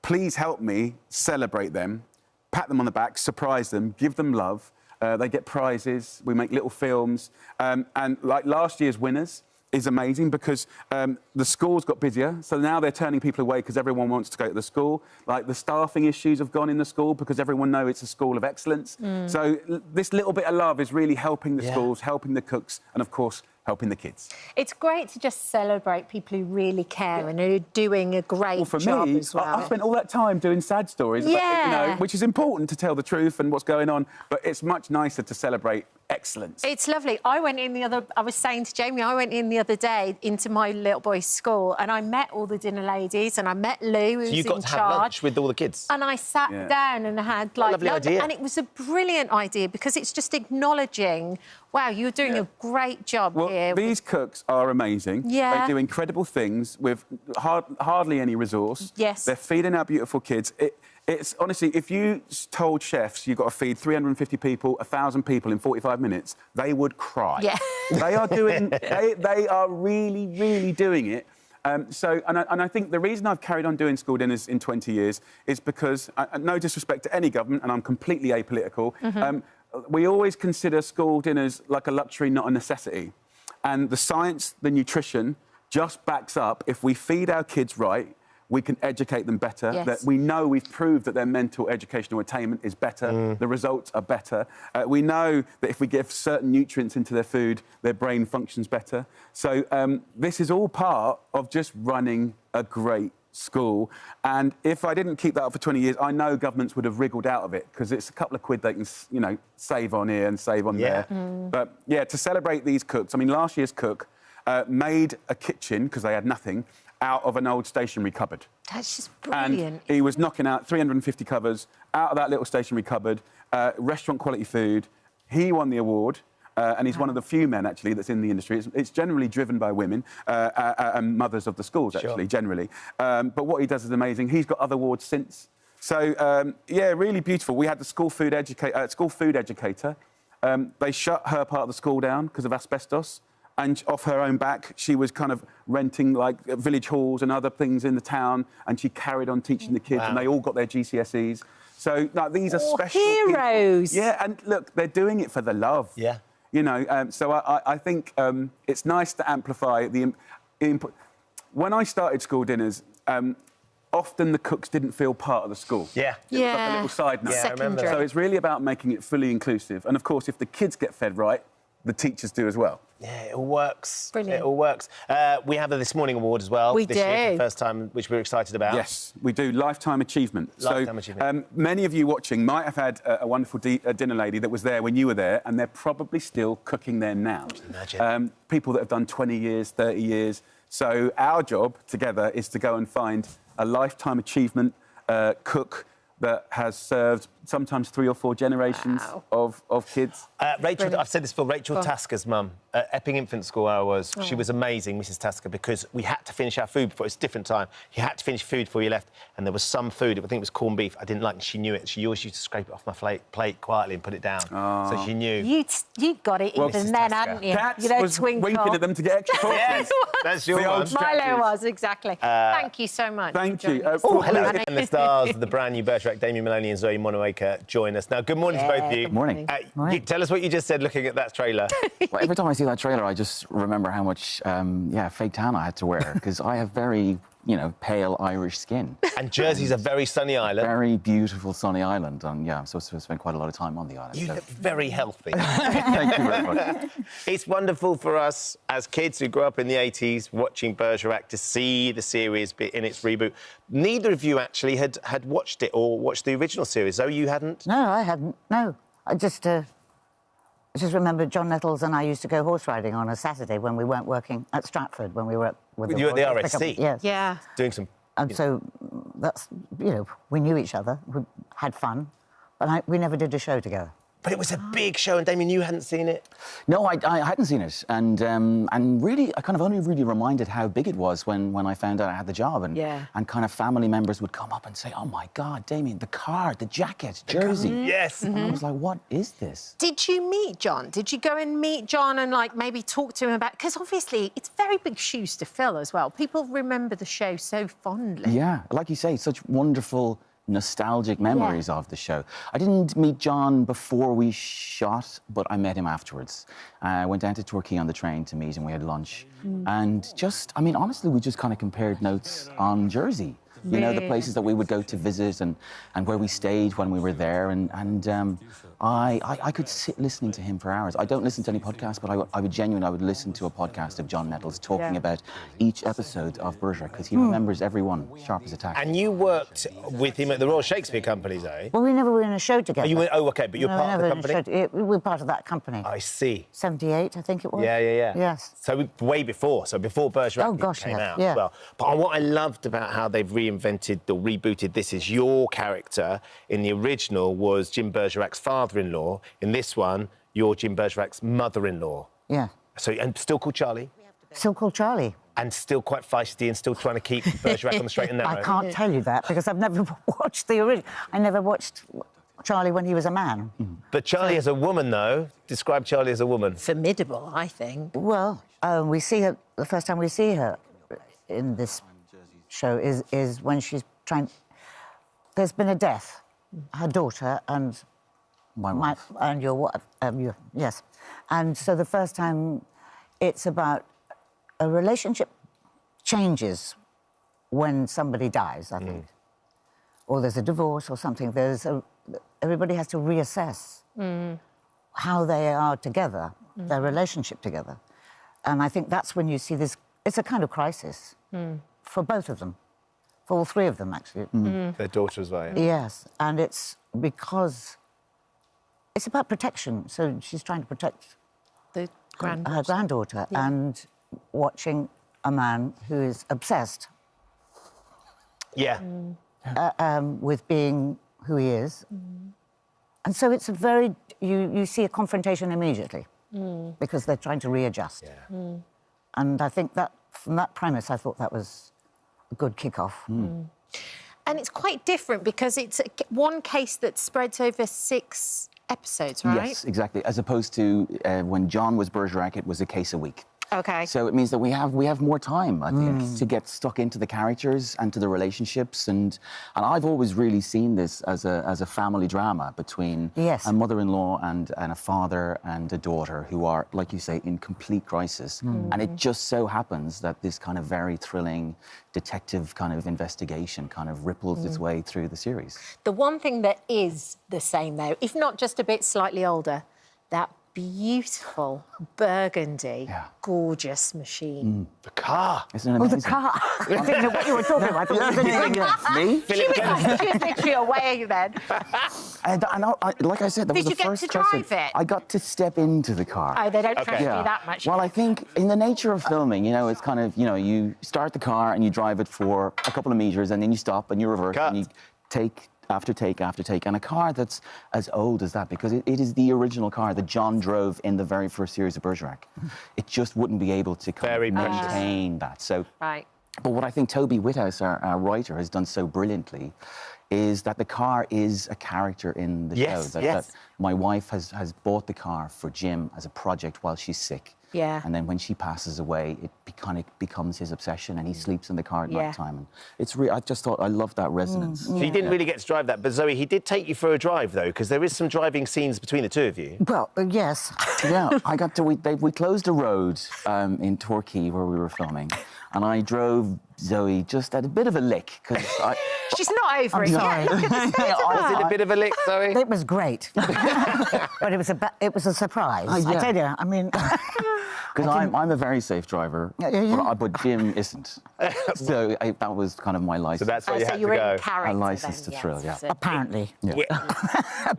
please help me celebrate them, pat them on the back, surprise them, give them love. They get prizes, we make little films. And like last year's winners, is amazing because the schools got busier, so now they're turning people away because everyone wants to go to the school. Like, the staffing issues have gone in the school because everyone knows it's a school of excellence. So this little bit of love is really helping the schools, helping the cooks, and, of course, helping the kids. It's great to just celebrate people who really care and who are doing a great job as well. I spent all that time doing sad stories, about, which is important to tell the truth and what's going on, but it's much nicer to celebrate excellence. It's lovely. I was saying to Jamie, I went in the other day into my little boy's school and I met all the dinner ladies and I met Lou, who's in charge. So you got to have lunch with all the kids? And I sat down and had like... Lovely idea. And it was a brilliant idea because it's just acknowledging, wow, you're doing a great job here. These cooks are amazing. Yeah. They do incredible things with hardly any resource. Yes. They're feeding our beautiful kids. It's honestly, if you told chefs you've got to feed 350 people, 1,000 people in 45 minutes, they would cry. Yeah. They are doing... they are really, really doing it. And I think the reason I've carried on doing school dinners in 20 years is because, no disrespect to any government, and I'm completely apolitical, we always consider school dinners like a luxury, not a necessity. And the science, the nutrition, just backs up if we feed our kids right, we can educate them better. Yes. That we know we've proved that their mental educational attainment is better, the results are better. We know that if we give certain nutrients into their food, their brain functions better. So this is all part of just running a great school. And if I didn't keep that up for 20 years, I know governments would have wriggled out of it because it's a couple of quid they can, you know, save on here and save on there. But yeah, to celebrate these cooks, I mean, last year's cook made a kitchen, because they had nothing, out of an old stationery cupboard. That's just brilliant. And he was knocking out 350 covers out of that little stationery cupboard, restaurant quality food. He won the award. And he's one of the few men, actually, that's in the industry. It's generally driven by women and mothers of the schools, actually, generally. But what he does is amazing. He's got other awards since. So, yeah, really beautiful. We had the school food educator. They shut her part of the school down because of asbestos. And off her own back, she was kind of renting, like, village halls and other things in the town, and she carried on teaching the kids, and they all got their GCSEs. So, like, these are special heroes. People. Yeah, and look, they're doing it for the love. Yeah. You know, so I think it's nice to amplify the input. When I started school dinners, often the cooks didn't feel part of the school. Yeah. It was like a little side note. Yeah, I remember. So it's really about making it fully inclusive. And, of course, if the kids get fed right, the teachers do as well. Yeah, it all works. Brilliant. It all works. We have a This Morning award as well. We this year for do. the first time, which we're excited about. Yes, we do. Lifetime achievement. Lifetime achievement. Many of you watching might have had a wonderful dinner lady that was there when you were there, and they're probably still cooking there now. Imagine. People that have done 20 years, 30 years. So our job together is to go and find a lifetime achievement cook that has served sometimes 3 or 4 generations of kids. Rachel, I've said this before, Rachel Tasker's mum, at Epping Infant School I was, she was amazing, Mrs Tasker, because we had to finish our food before, it's a different time. You had to finish food before you left, and there was some food, I think it was corned beef, I didn't like, and she knew it. She always used to scrape it off my plate quietly and put it down, so she knew. You got it even then, hadn't you? Cats You know, was twinkle. winking at them to get extra portions. Yes, that's your one. Milo was, exactly. Thank you so much. Thank you. Oh, hello. And the stars of the brand new Bergerac, Damien Maloney and Zoe Monoacre, join us. Now, good morning to both of you. Good morning. Tell us what you just said looking at that trailer. Well, every time I see that trailer, I just remember how much, fake tan I had to wear, because I have very, pale Irish skin. And Jersey's a very sunny island. Very beautiful sunny island, and I'm supposed to spend quite a lot of time on the island. You look very healthy. Thank you very much. It's wonderful for us as kids who grew up in the 80s watching Bergerac to see the series in its reboot. Neither of you actually had watched it or watched the original series. Zoe, you hadn't? No, I hadn't. No, I just remember John Nettles and I used to go horse riding on a Saturday when we weren't working at Stratford, when we were with you at the RSC? Yes. Yeah. Doing some... And so that's, we knew each other, we had fun, but we never did a show together. But it was a big show, and Damien, you hadn't seen it? No, I hadn't seen it, and really, I kind of only really reminded how big it was when I found out I had the job, and kind of family members would come up and say, "Oh my God, Damien, the car, the jacket, Jersey." Yes. And I was like, "What is this?" Did you meet John? Did you go and meet John and maybe talk to him about? Because obviously it's very big shoes to fill as well. People remember the show so fondly. Yeah, like you say, such wonderful, nostalgic memories of the show. I didn't meet John before we shot, but I met him afterwards. I went down to Torquay on the train to meet him. We had lunch. And honestly, we just kind of compared notes on Jersey. The places that we would go to visit and where we stayed when we were there. And I could sit listening to him for hours. I don't listen to any podcasts, but I would listen to a podcast of John Nettles talking about each episode of Bergerac, because he remembers everyone sharp as a tack. And you worked with him at the Royal Shakespeare Company, Zoe? Well, we never were in a show together. OK, but you're part of the company? We were part of that company. I see. 78, I think it was. Yeah. Yes. So way before, before Bergerac came out as well. But what I loved about how they've reinvented or rebooted this is your character in the original was Jim Bergerac's father-in-law. In this one, you're Jim Bergerac's mother-in-law. Yeah. So, and still called Charlie? Still called Charlie. And still quite feisty and still trying to keep Bergerac on the straight and narrow. I can't tell you that because I've never watched the original. I never watched Charlie when he was a man. But Charlie as a woman, though, describe Charlie as a woman. Formidable, I think. Well, we see her, the first time we see her in this show is when she's trying. There's been a death, her daughter and my wife. And your wife. Yes, and so the first time, it's about a relationship changes when somebody dies, I think, or there's a divorce or something. Everybody has to reassess how they are together, their relationship together, and I think that's when you see this. It's a kind of crisis for both of them, for all three of them, actually. Their daughter as well. Yeah. Yes, and it's because it's about protection. So she's trying to protect her granddaughter and watching a man who is obsessed. Yeah. With being who he is. And so it's a very, you see a confrontation immediately because they're trying to readjust. Yeah. And I think that, from that premise, I thought that was a good kick-off. And it's quite different because it's one case that spreads over 6 episodes, right? Yes, exactly. As opposed to when John was Bergerac, it was a case a week. Okay. So it means that we have more time, I think, to get stuck into the characters and to the relationships. And I've always really seen this as a family drama between a mother-in-law and a father and a daughter who are, like you say, in complete crisis. And it just so happens that this kind of very thrilling detective kind of investigation kind of ripples its way through the series. The one thing that is the same, though, if not just a bit slightly older, that beautiful burgundy, gorgeous machine. The car. Isn't it amazing? The car. I didn't know what you were talking about. I thought it was a Me? She was literally away then. And like I said, that was the first Did you get to drive it? I got to step into the car. Oh, they don't trust you that much. Well, I think in the nature of filming, you know, it's kind of, you know, you start the car and you drive it for a couple of meters and then you stop and you reverse and you take after take after take. And a car that's as old as that, because it is the original car that John drove in the very first series of Bergerac. It just wouldn't be able to kind of maintain that. So, right. But what I think Toby Whithouse, our writer, has done so brilliantly is that the car is a character in the show. That my wife has bought the car for Jim as a project while she's sick. Yeah. And then when she passes away, it kind of becomes his obsession, and he sleeps in the car at night time. And it's I just thought I loved that resonance. So you didn't really get to drive that, but Zoe, he did take you for a drive though, because there is some driving scenes between the two of you. Well, yes. Yeah, I got to. We closed a road in Torquay where we were filming, and I drove Zoe just at a bit of a lick because she's not over it. Sorry. Was it a bit of a lick, Zoe? It was great, but it was a surprise. I tell you, I mean. Because I'm a very safe driver, but Jim isn't. So that was kind of my license. So that's why you had to go. A license to thrill, yeah. Apparently. We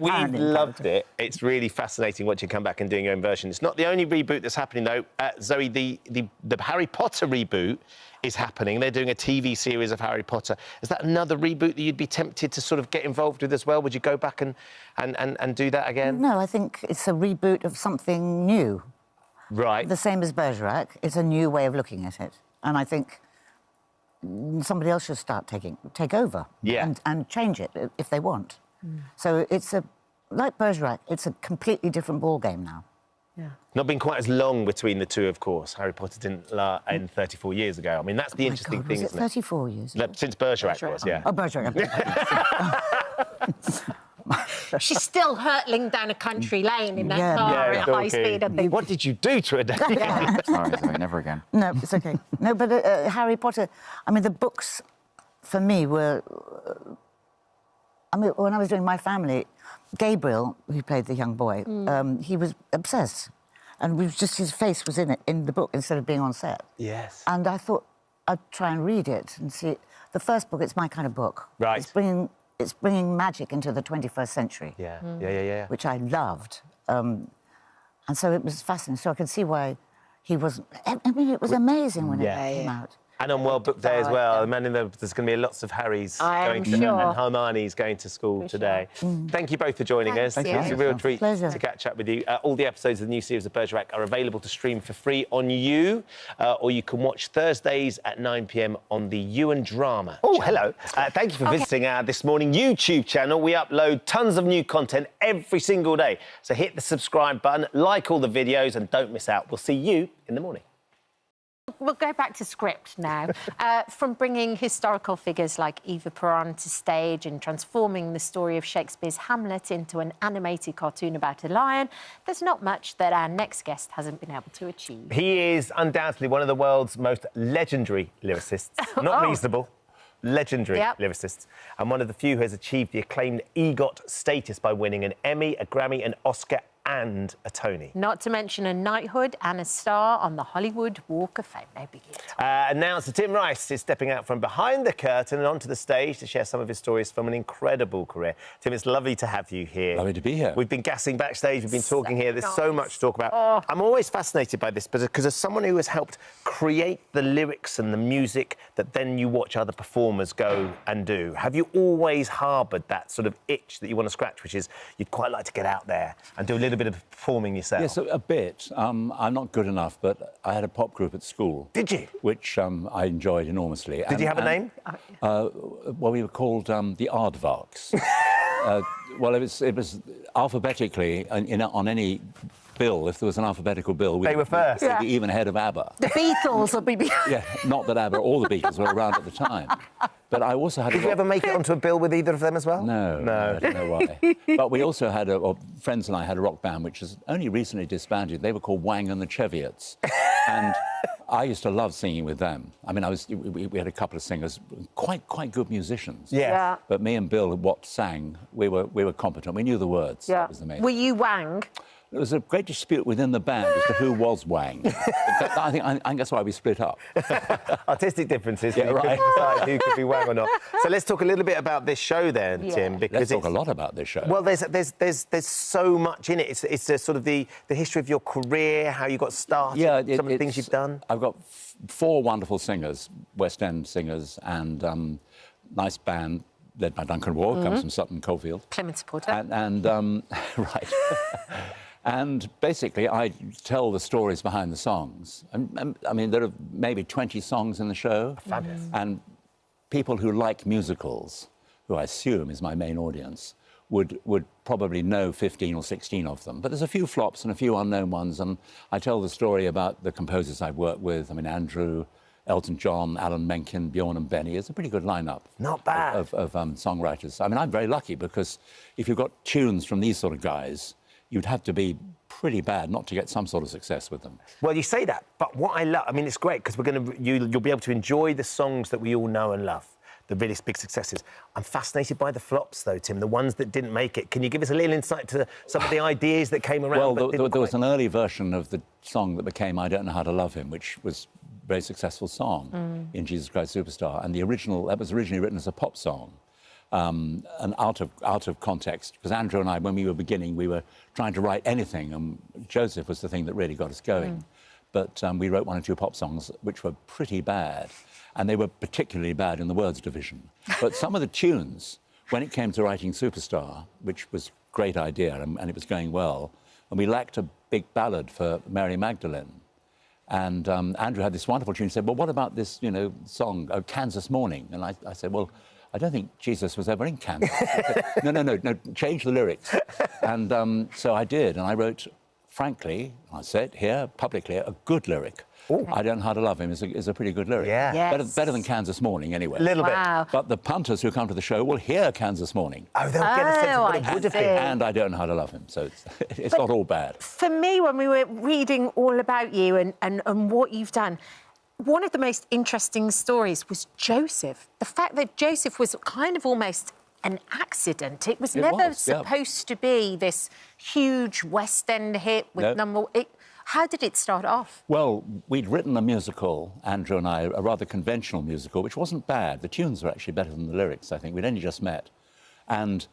loved it. It's really fascinating watching you come back and doing your own version. It's not the only reboot that's happening, though. Zoe, the Harry Potter reboot is happening. They're doing a TV series of Harry Potter. Is that another reboot that you'd be tempted to sort of get involved with as well? Would you go back and do that again? No, I think it's a reboot of something new. Right. The same as Bergerac. It's a new way of looking at it. And I think somebody else should take over and change it if they want. So it's like Bergerac, it's a completely different ballgame now. Yeah. Not been quite as long between the two, of course. Harry Potter didn't end 34 years ago. I mean, that's the interesting thing, was it isn't it? 34 years? Since Bergerac was, yeah. Oh, Bergerac. She's still hurtling down a country lane in that car at high speed, I think. What did you do to her, Dave? Sorry, Zoe, never again. No, it's okay. No, but Harry Potter, I mean, the books, for me, were... I mean, when I was doing My Family, Gabriel, who played the young boy, he was obsessed. And his face was in the book instead of being on set. Yes. And I thought I'd try and read it and see... The first book, it's my kind of book. Right. It's bringing magic into the 21st century. Yeah. Which I loved. And so it was fascinating. So I could see why he wasn't... I mean, it was amazing when it came out. And on World Book Day as well, there's going to be lots of Harrys and Hermione's going to school today. Thank you both for joining us. It's a real treat to catch up with you. All the episodes of the new series of Bergerac are available to stream for free on You, or you can watch Thursdays at 9 p.m. on the You and Drama. Oh, hello. Thank you for visiting our This Morning YouTube channel. We upload tons of new content every single day. So hit the subscribe button, like all the videos, and don't miss out. We'll see you in the morning. we'll go back to script now. From bringing historical figures like Eva Peron to stage and transforming the story of Shakespeare's Hamlet into an animated cartoon about a lion, there's not much that our next guest hasn't been able to achieve. He is undoubtedly one of the world's most legendary lyricists. Not reasonable, legendary lyricists. And one of the few who has achieved the acclaimed EGOT status by winning an Emmy, a Grammy, an Oscar and a Tony. Not to mention a knighthood and a star on the Hollywood Walk of Fame. No biggie. Announcer Tim Rice is stepping out from behind the curtain and onto the stage to share some of his stories from an incredible career. Tim, it's lovely to have you here. Lovely to be here. We've been gassing backstage, we've been talking here. There's so much to talk about. Oh. I'm always fascinated by this because as someone who has helped create the lyrics and the music that then you watch other performers go and do, have you always harboured that sort of itch that you want to scratch, which is you'd quite like to get out there and do a little bit of performing yourself? Yes, a bit. I'm not good enough, but I had a pop group at school. Did you? Which I enjoyed enormously. Did you have a name? Well, we were called the Aardvarks. Well, it was alphabetically on any bill. If there was an alphabetical bill, they were first. We'd be even ahead of ABBA. The Beatles would be. Yeah, not that ABBA or the Beatles were around at the time. But I also had. Did you ever make it onto a bill with either of them as well? No. I don't know why. But we also had friends and I had a rock band which has only recently disbanded. They were called Wang and the Cheviots, and I used to love singing with them. I mean, we had a couple of singers, quite good musicians. Yeah. But me and Bill, what sang, we were competent. We knew the words. Yeah. That was the main. Were you Wang? There was a great dispute within the band as to who was Wang. In fact, I think that's why we split up. Artistic differences. Yeah, right. Decide who could be Wang or not. So let's talk a little bit about this show then, Tim. Because let's talk a lot about this show. Well, there's so much in it. It's a sort of the history of your career, how you got started, some of the things you've done. I've got 4 wonderful singers, West End singers, and nice band led by Duncan Ward, comes from Sutton Coldfield. Clement supporter. And right. And basically, I tell the stories behind the songs. I mean, there are maybe 20 songs in the show. Fabulous. And people who like musicals, who I assume is my main audience, would probably know 15 or 16 of them. But there's a few flops and a few unknown ones, and I tell the story about the composers I've worked with. I mean, Andrew, Elton John, Alan Menken, Bjorn and Benny. It's a pretty good lineup. Not bad. Of songwriters. I mean, I'm very lucky because if you've got tunes from these sort of guys, you'd have to be pretty bad not to get some sort of success with them. Well, you say that, but what I love, I mean, it's great because you'll be able to enjoy the songs that we all know and love, the really big successes. I'm fascinated by the flops, though, Tim, the ones that didn't make it. Can you give us a little insight to some of the ideas that came around? Well, there was an early version of the song that became I Don't Know How to Love Him, which was a very successful song in Jesus Christ Superstar. And that was originally written as a pop song. And out of context, because Andrew and I, when we were beginning, we were trying to write anything, and Joseph was the thing that really got us going. But we wrote 1 or 2 pop songs which were pretty bad, and they were particularly bad in the words division. But some of the tunes, when it came to writing Superstar, which was a great idea and it was going well, and we lacked a big ballad for Mary Magdalene. And Andrew had this wonderful tune. He said, well, what about this, song, Kansas Morning? And I said, well, I don't think Jesus was ever in Kansas. No, change the lyrics. And so I did, and I wrote, frankly, I said here publicly, a good lyric. Ooh. I Don't Know How to Love Him is a pretty good lyric. Yeah. Yes. Better than Kansas Morning, anyway. A little bit. But the punters who come to the show will hear Kansas Morning. Oh, they'll get a sense of what it would have been. And I Don't Know How to Love Him, so it's not all bad. For me, when we were reading all about you and what you've done, one of the most interesting stories was Joseph. The fact that Joseph was kind of almost an accident. It was never supposed to be this huge West End hit with How did it start off? Well, we'd written a musical, Andrew and I, a rather conventional musical, which wasn't bad. The tunes were actually better than the lyrics, I think. We'd only just met. And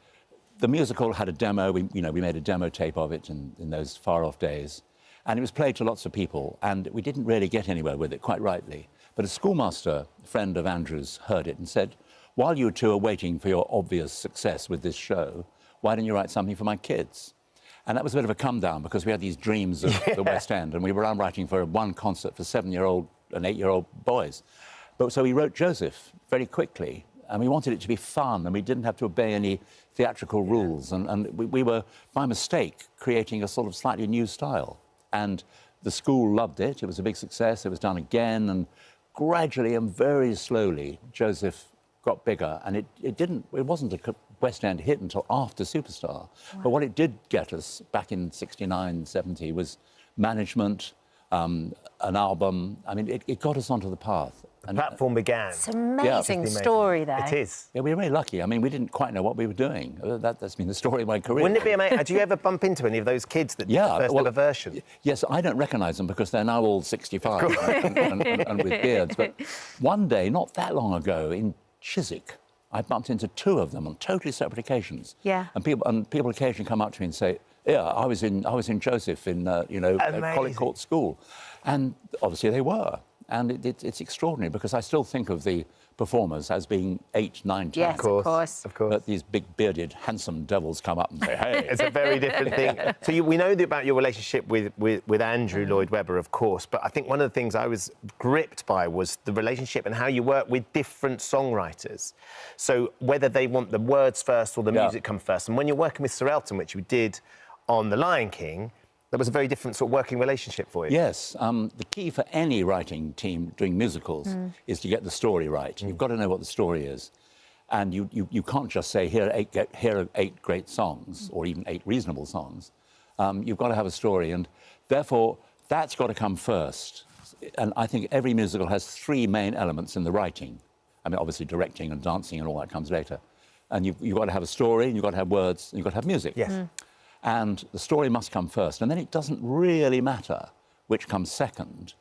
the musical had a demo. We made a demo tape of it in those far-off days. And it was played to lots of people, and we didn't really get anywhere with it, quite rightly. But a schoolmaster, a friend of Andrew's, heard it and said, while you two are waiting for your obvious success with this show, why don't you write something for my kids? And that was a bit of a come-down, because we had these dreams of the West End, and we were writing for one concert for 7-year-old and 8-year-old boys. But so we wrote Joseph very quickly, and we wanted it to be fun, and we didn't have to obey any theatrical rules. And we were, by mistake, creating a sort of slightly new style. And The school loved it. It was a big success. It was done again, and gradually and very slowly, Joseph got bigger, and it wasn't a West End hit until after Superstar. Wow. But what it did get us back in 69, 70 was management, an album. I mean, it got us onto the path. The platform began. It's an amazing story, though. It is. Yeah, we were very lucky. I mean, we didn't quite know what we were doing. That's been the story of my career. Wouldn't it be amazing? Do you ever bump into any of those kids that did the first ever version? Yes, I don't recognise them because they're now all 65 and with beards. But one day, not that long ago, in Chiswick, I bumped into two of them on totally separate occasions. Yeah. And people occasionally come up to me and say, "Yeah, I was in Joseph in Colin Court School," and obviously they were. And it's extraordinary because I still think of the performers as being 8, 9, 10. Yes, of course. But these big bearded, handsome devils come up and say, "Hey." It's a very different thing. So we know about your relationship with Andrew Lloyd Webber, of course, but I think one of the things I was gripped by was the relationship and how you work with different songwriters. So whether they want the words first or the music come first. And when you're working with Sir Elton, which you did on The Lion King, that was a very different sort of working relationship for you. Yes. The key for any writing team doing musicals is to get the story right. You've got to know what the story is. And you can't just say, here are 8 great songs, or even 8 reasonable songs. You've got to have a story, and therefore, that's got to come first. And I think every musical has 3 main elements in the writing. I mean, obviously, directing and dancing and all that comes later. And you've got to have a story, and you've got to have words, and you've got to have music. Yes. And the story must come first, and then it doesn't really matter which comes second.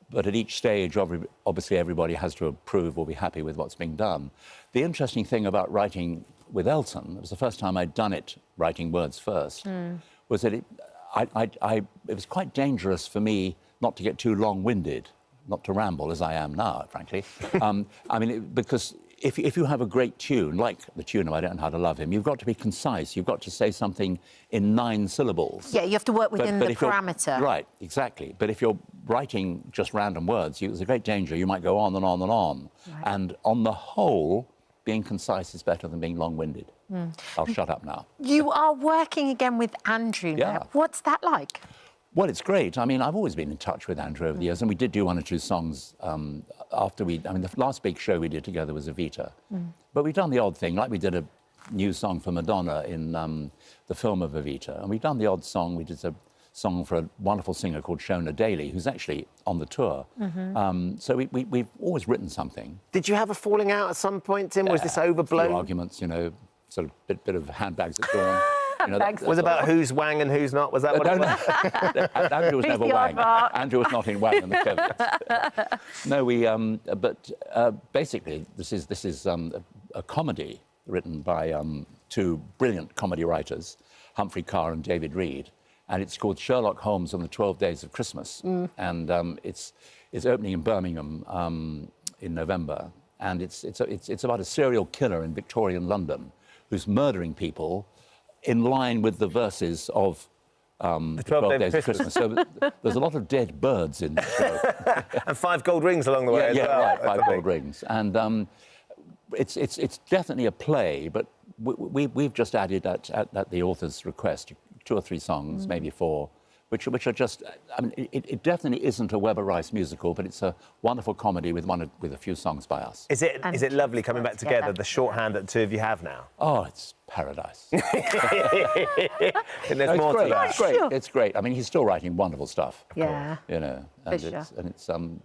But at each stage, obviously, everybody has to approve or be happy with what's being done. The interesting thing about writing with Elton, it was the first time I'd done it, writing words first, was that it was quite dangerous for me not to get too long-winded, not to ramble as I am now, frankly. I mean, because if you have a great tune, like the tune of I Don't Know How to Love Him, you've got to be concise. You've got to say something in 9 syllables. Yeah, you have to work within the parameter. Right, exactly. But if you're writing just random words, there's a great danger. You might go on and on and on. Right. And on the whole, being concise is better than being long-winded. I'll shut up now. You are working again with Andrew now. What's that like? Well, it's great. I mean, I've always been in touch with Andrew over the years, and we did do 1 or 2 songs after I mean, the last big show we did together was Evita. But we've done the odd thing, like we did a new song for Madonna in the film of Evita, and we've done the odd song. We did a song for a wonderful singer called Shona Daly, who's actually on the tour. So we've always written something. Did you have a falling out at some point, Tim? Was this overblown? A few arguments, you know, sort of bit of handbags at dawn. You know, was it about who's Wang and who's not? Was that what it was? Andrew was never Wang. Andrew was not in Wang and the Kevins. No, but basically, this is a comedy written by 2 brilliant comedy writers, Humphrey Carr and David Reed, and it's called Sherlock Holmes and the 12 Days of Christmas, and it's opening in Birmingham in November, and it's about a serial killer in Victorian London who's murdering people in line with the verses of the 12 Days of Christmas. So there's a lot of dead birds in the show. And 5 gold rings along the way as well. Yeah, right, 5 gold rings. And it's definitely a play, but we've just added at the author's request 2 or 3 songs, maybe 4, which are just, I mean, it definitely isn't a Weber Rice musical, but it's a wonderful comedy with a few songs by us. Is it lovely coming back together, the shorthand that the 2 of you have now? Oh, it's paradise. And there's more to that. It's great. It's great. I mean, he's still writing wonderful stuff. Yeah. You know, and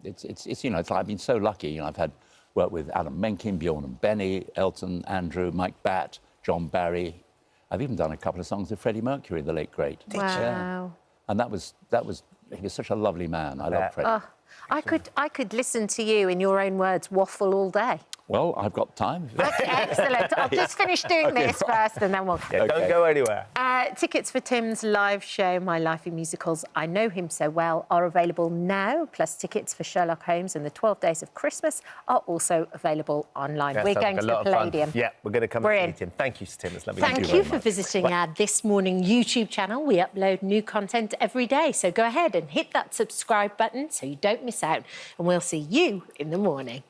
it's you know, it's like I've been so lucky. You know, I've had work with Alan Menken, Bjorn and Benny, Elton, Andrew, Mike Batt, John Barry. I've even done a couple of songs with Freddie Mercury, the late great. Wow. Yeah. And he was such a lovely man. I love Freddie. Oh, I could listen to you, in your own words, waffle all day. Well, I've got time. Okay, excellent. I'll just finish doing this first and then we'll... Yeah, don't go anywhere. Tickets for Tim's live show, My Life in Musicals, I Know Him So Well, are available now, plus tickets for Sherlock Holmes and the 12 Days of Christmas are also available online. We're going to the Palladium. Yeah, we're going to come and see Tim. Thank you, Tim. It's lovely. Thank you for visiting our This Morning YouTube channel. We upload new content every day, so go ahead and hit that subscribe button so you don't miss out, and we'll see you in the morning.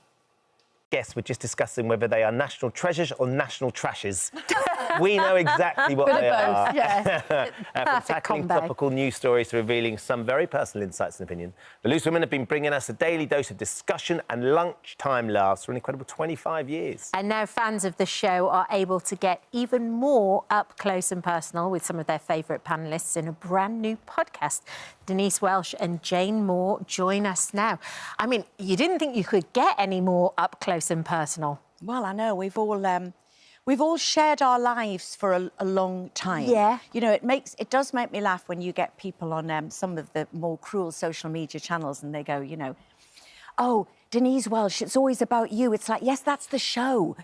Guests, we're just discussing whether they are national treasures or national trashes. We know exactly what they are. Yeah. From tackling combo. topical news stories to revealing some very personal insights and opinion, the Loose Women have been bringing us a daily dose of discussion and lunchtime laughs for an incredible 25 years. And now fans of the show are able to get even more up close and personal with some of their favourite panellists in a brand new podcast. Denise Welsh and Jane Moore join us now. I mean, you didn't think you could get any more up close and personal. Well, I know we've all shared our lives for a long time. Yeah. You know, it does make me laugh when you get people on some of the more cruel social media channels and they go, you know, oh, Denise Welsh, it's always about you. It's like, yes, that's the show.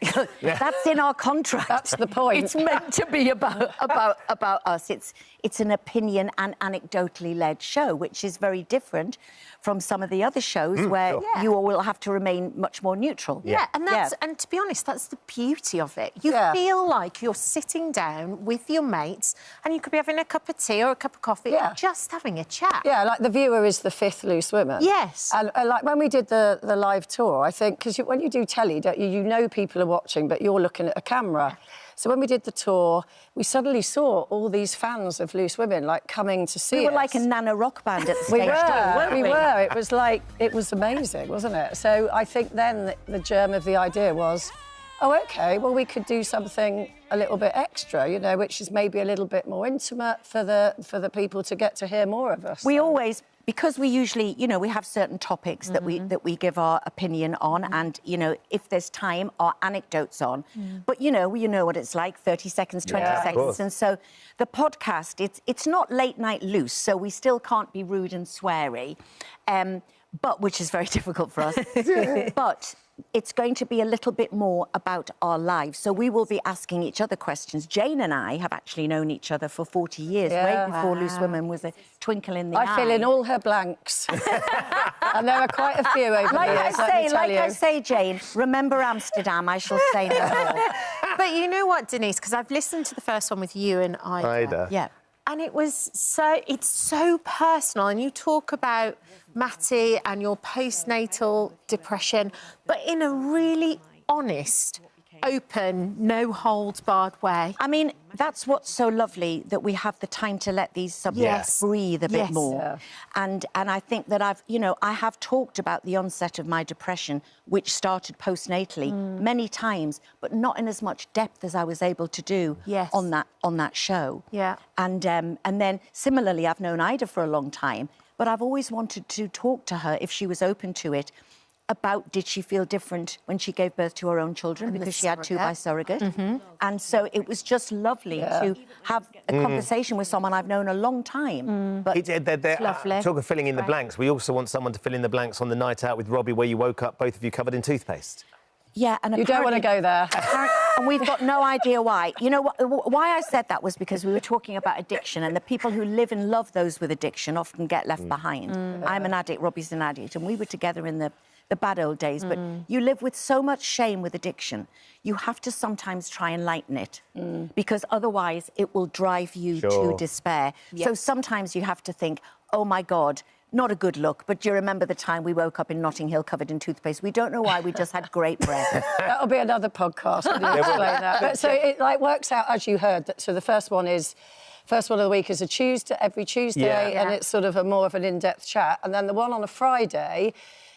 That's in our contract. That's the point. It's meant to be about us. It's an opinion and anecdotally led show, which is very different from some of the other shows where you all will have to remain much more neutral. Yeah, and to be honest, that's the beauty of it. You feel like you're sitting down with your mates and you could be having a cup of tea or a cup of coffee and just having a chat. Yeah, like the viewer is the fifth Loose Women. Yes. And like when we did the live tour, I think, because when you do telly, don't you know people are watching, but you're looking at a camera. So when we did the tour, we suddenly saw all these fans of Loose Women, like, coming to see us. We were like a nana rock band at the stage. We were. It was like, it was amazing, wasn't it? So I think then the germ of the idea was, oh, OK, well, we could do something a little bit extra, you know, which is maybe a little bit more intimate for the people to get to hear more of us. We always, because we usually, you know, we have certain topics that we give our opinion on, and, you know, if there's time, our anecdotes on. But, you know what it's like, 30 seconds, 20 seconds. And so the podcast, it's not late night loose, so we still can't be rude and sweary, but which is very difficult for us. But it's going to be a little bit more about our lives. So we will be asking each other questions. Jane and I have actually known each other for 40 years, way before Loose Women was a twinkle in the eye. I fill in all her blanks. And there are quite a few over the years, I say, Jane, remember Amsterdam, I shall say no more. But you know what, Denise, because I've listened to the first one with you and Ida. Yeah. And it's so personal, and you talk about Matty and your postnatal depression, but in a really honest, open, no-holds-barred way. I mean, that's what's so lovely, that we have the time to let these subjects breathe a bit more. Yeah. And I think that I have talked about the onset of my depression, which started postnatally many times, but not in as much depth as I was able to do on that show. Yeah. And then similarly, I've known Ida for a long time, but I've always wanted to talk to her, if she was open to it, about did she feel different when she gave birth to her own children, because she had two by surrogate. And so it was just lovely to have a conversation with someone I've known a long time. But it's lovely. Talk of filling in the blanks, we also want someone to fill in the blanks on the night out with Robbie where you woke up, both of you covered in toothpaste. Yeah, and you don't want to go there. And we've got no idea why. You know why I said that was because we were talking about addiction, and the people who live and love those with addiction often get left behind. I'm an addict, Robbie's an addict, and we were together in the bad old days, but you live with so much shame with addiction. You have to sometimes try and lighten it, because otherwise it will drive you to despair. So sometimes you have to think, oh my God, not a good look, but do you remember the time we woke up in Notting Hill covered in toothpaste? We don't know why, we just had great breath. That'll be another podcast when you explain that. But so it works out, as you heard, so the first one of the week is a Tuesday, every Tuesday, and it's sort of more of an in-depth chat. And then the one on a Friday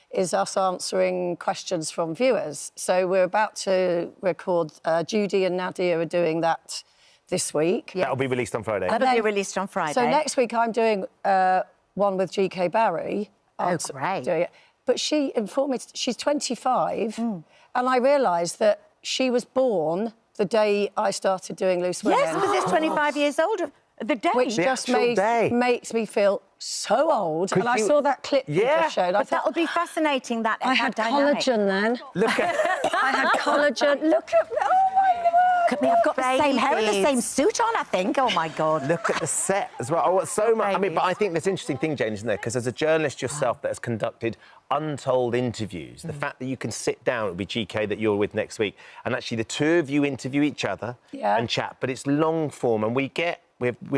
is us answering questions from viewers. So we're about to record, Judy and Nadia are doing that this week. That'll be released on Friday. That'll be released on Friday. So next week I'm doing one with GK Barry. Oh, great. But she informed me, she's 25, and I realised that she was born the day I started doing Loose Women. Yes, because it's 25 years older. The day. Which just makes me feel so old. And I saw that clip you just showed. But that would be fascinating, that I had dynamic. collagen then. Look at... I had collagen. Look at me. Oh, my God. Look at me, I've got the same hair and the same suit on, I think. Oh, my God. Look at the set as well. Oh, so much. I mean, but I think there's an interesting thing, Jane, isn't there? Because as a journalist yourself that has conducted untold interviews, the fact that you can sit down, it'll be GK that you're with next week, and actually the two of you interview each other and chat, but it's long form, and we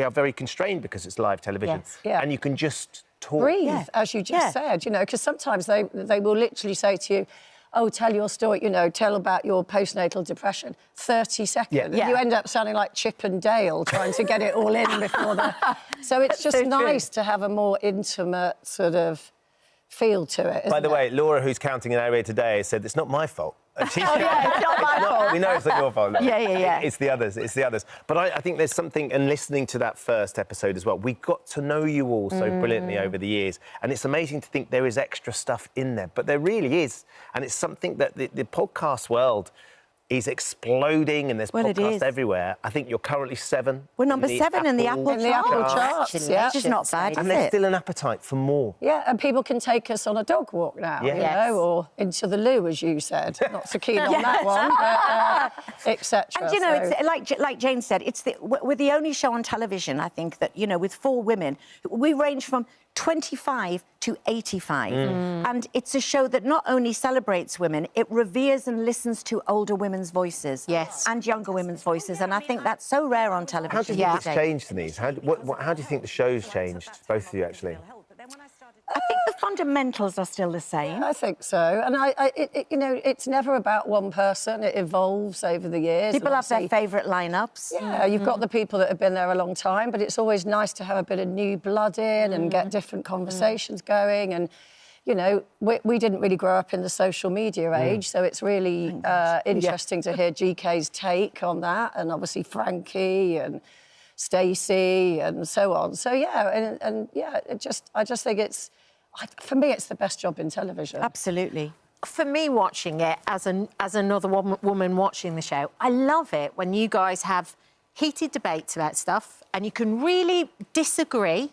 are very constrained because it's live television. And you can just talk. Breathe, as you just said, you know, because sometimes they will literally say to you, oh, tell your story, you know, tell about your postnatal depression. 30 seconds. Yeah. And you end up sounding like Chip and Dale trying to get it all in before the... So it's just nice to have a more intimate sort of feel to it, isn't By the it? way, Laura, who's counting in our area today, said it's not my fault. It's not my fault. We know it's not your fault. No. Yeah. It's the others. It's the others. But I think there's something, and listening to that first episode as well, we got to know you all so brilliantly over the years, and it's amazing to think there is extra stuff in there, but there really is, and it's something that the podcast world is exploding, and there's podcasts everywhere. I think you're currently 7. We're number 7 in the Apple charts. Yeah, which is not bad, and there's still an appetite for more. Yeah, and people can take us on a dog walk now, you know, or into the loo, as you said. Not so keen on that one, but etc. And, you know, it's like Jane said, we're the only show on television, I think, that, you know, with 4 women, we range from 25 to 85. And it's a show that not only celebrates women, it reveres and listens to older women's voices. Yes. And younger women's voices. And I think that's so rare on television. How do you think it's changed, Denise? How do you think the show's changed, both of you, actually? I think the fundamentals are still the same. I think so. And you know, it's never about one person. It evolves over the years. People have their favourite lineups. Yeah, you've got the people that have been there a long time, but it's always nice to have a bit of new blood in and get different conversations going. And, you know, we didn't really grow up in the social media age, so it's really interesting to hear GK's take on that, and obviously Frankie and Stacey and so on. So, yeah, and yeah, I just think it's... For me, it's the best job in television. Absolutely. For me, watching it as another woman watching the show, I love it when you guys have heated debates about stuff and you can really disagree.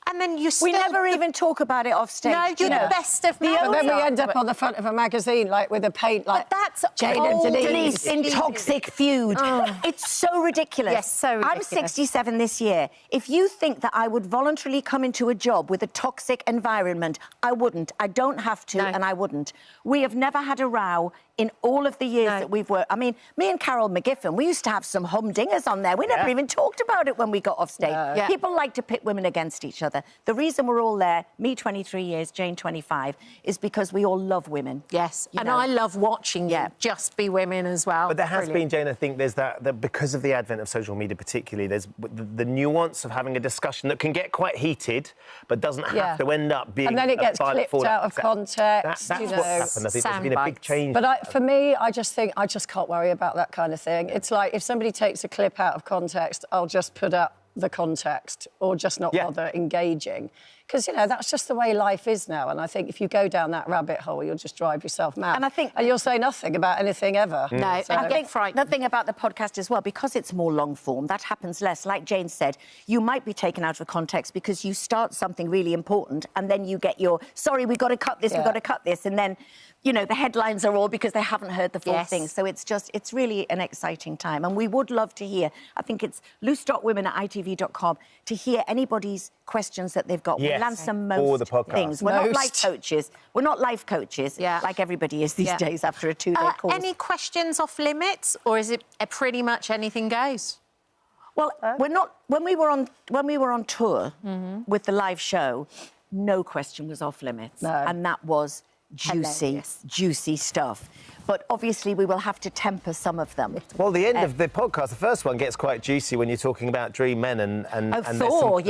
And then We never even talk about it off stage. No, you're the best of men. But then we end up on the front of a magazine, like, with a paint, like, that's Jane and Denise in toxic feud. It's so ridiculous. Yes, so ridiculous. I'm 67 this year. If you think that I would voluntarily come into a job with a toxic environment, I wouldn't. I don't have to, and I wouldn't. We have never had a row in all of the years that we've worked. I mean, me and Carol McGiffin, we used to have some humdingers on there. We never even talked about it when we got off stage. People like to pit women against each other. The reason we're all there, me 23 years, Jane 25, is because we all love women. Yes, and I love watching you just be women as well. But there has been, Jane, I think there's that because of the advent of social media particularly, there's the nuance of having a discussion that can get quite heated, but doesn't have to end up being... And then it gets clipped out of context, That's what's happened. I think there's been a big change. But for me, I just think I just can't worry about that kind of thing. It's like if somebody takes a clip out of context, I'll just put up the context or just not bother engaging. Because, you know, that's just the way life is now. And I think if you go down that rabbit hole, you'll just drive yourself mad. And you'll say nothing about anything ever. No, So, I think the thing about the podcast as well, because it's more long form, that happens less. Like Jane said, you might be taken out of context because you start something really important and then you get your, sorry, we've got to cut this, we've got to cut this. And then, you know, the headlines are all because they haven't heard the full thing. So it's really an exciting time. And we would love to hear, I think it's loose.women@itv.com, to hear anybody's questions that they've got. We'll answer most things. We're not life coaches. We're not life coaches like everybody is these days after a 2-day course. Any questions off limits, or is it pretty much anything goes? Well, we're not. When we were on tour with the live show, no question was off limits, and that was juicy stuff. But obviously, we will have to temper some some of them. Well, the end of the podcast, the first one, gets quite juicy when you're talking about Dream Men and Thor,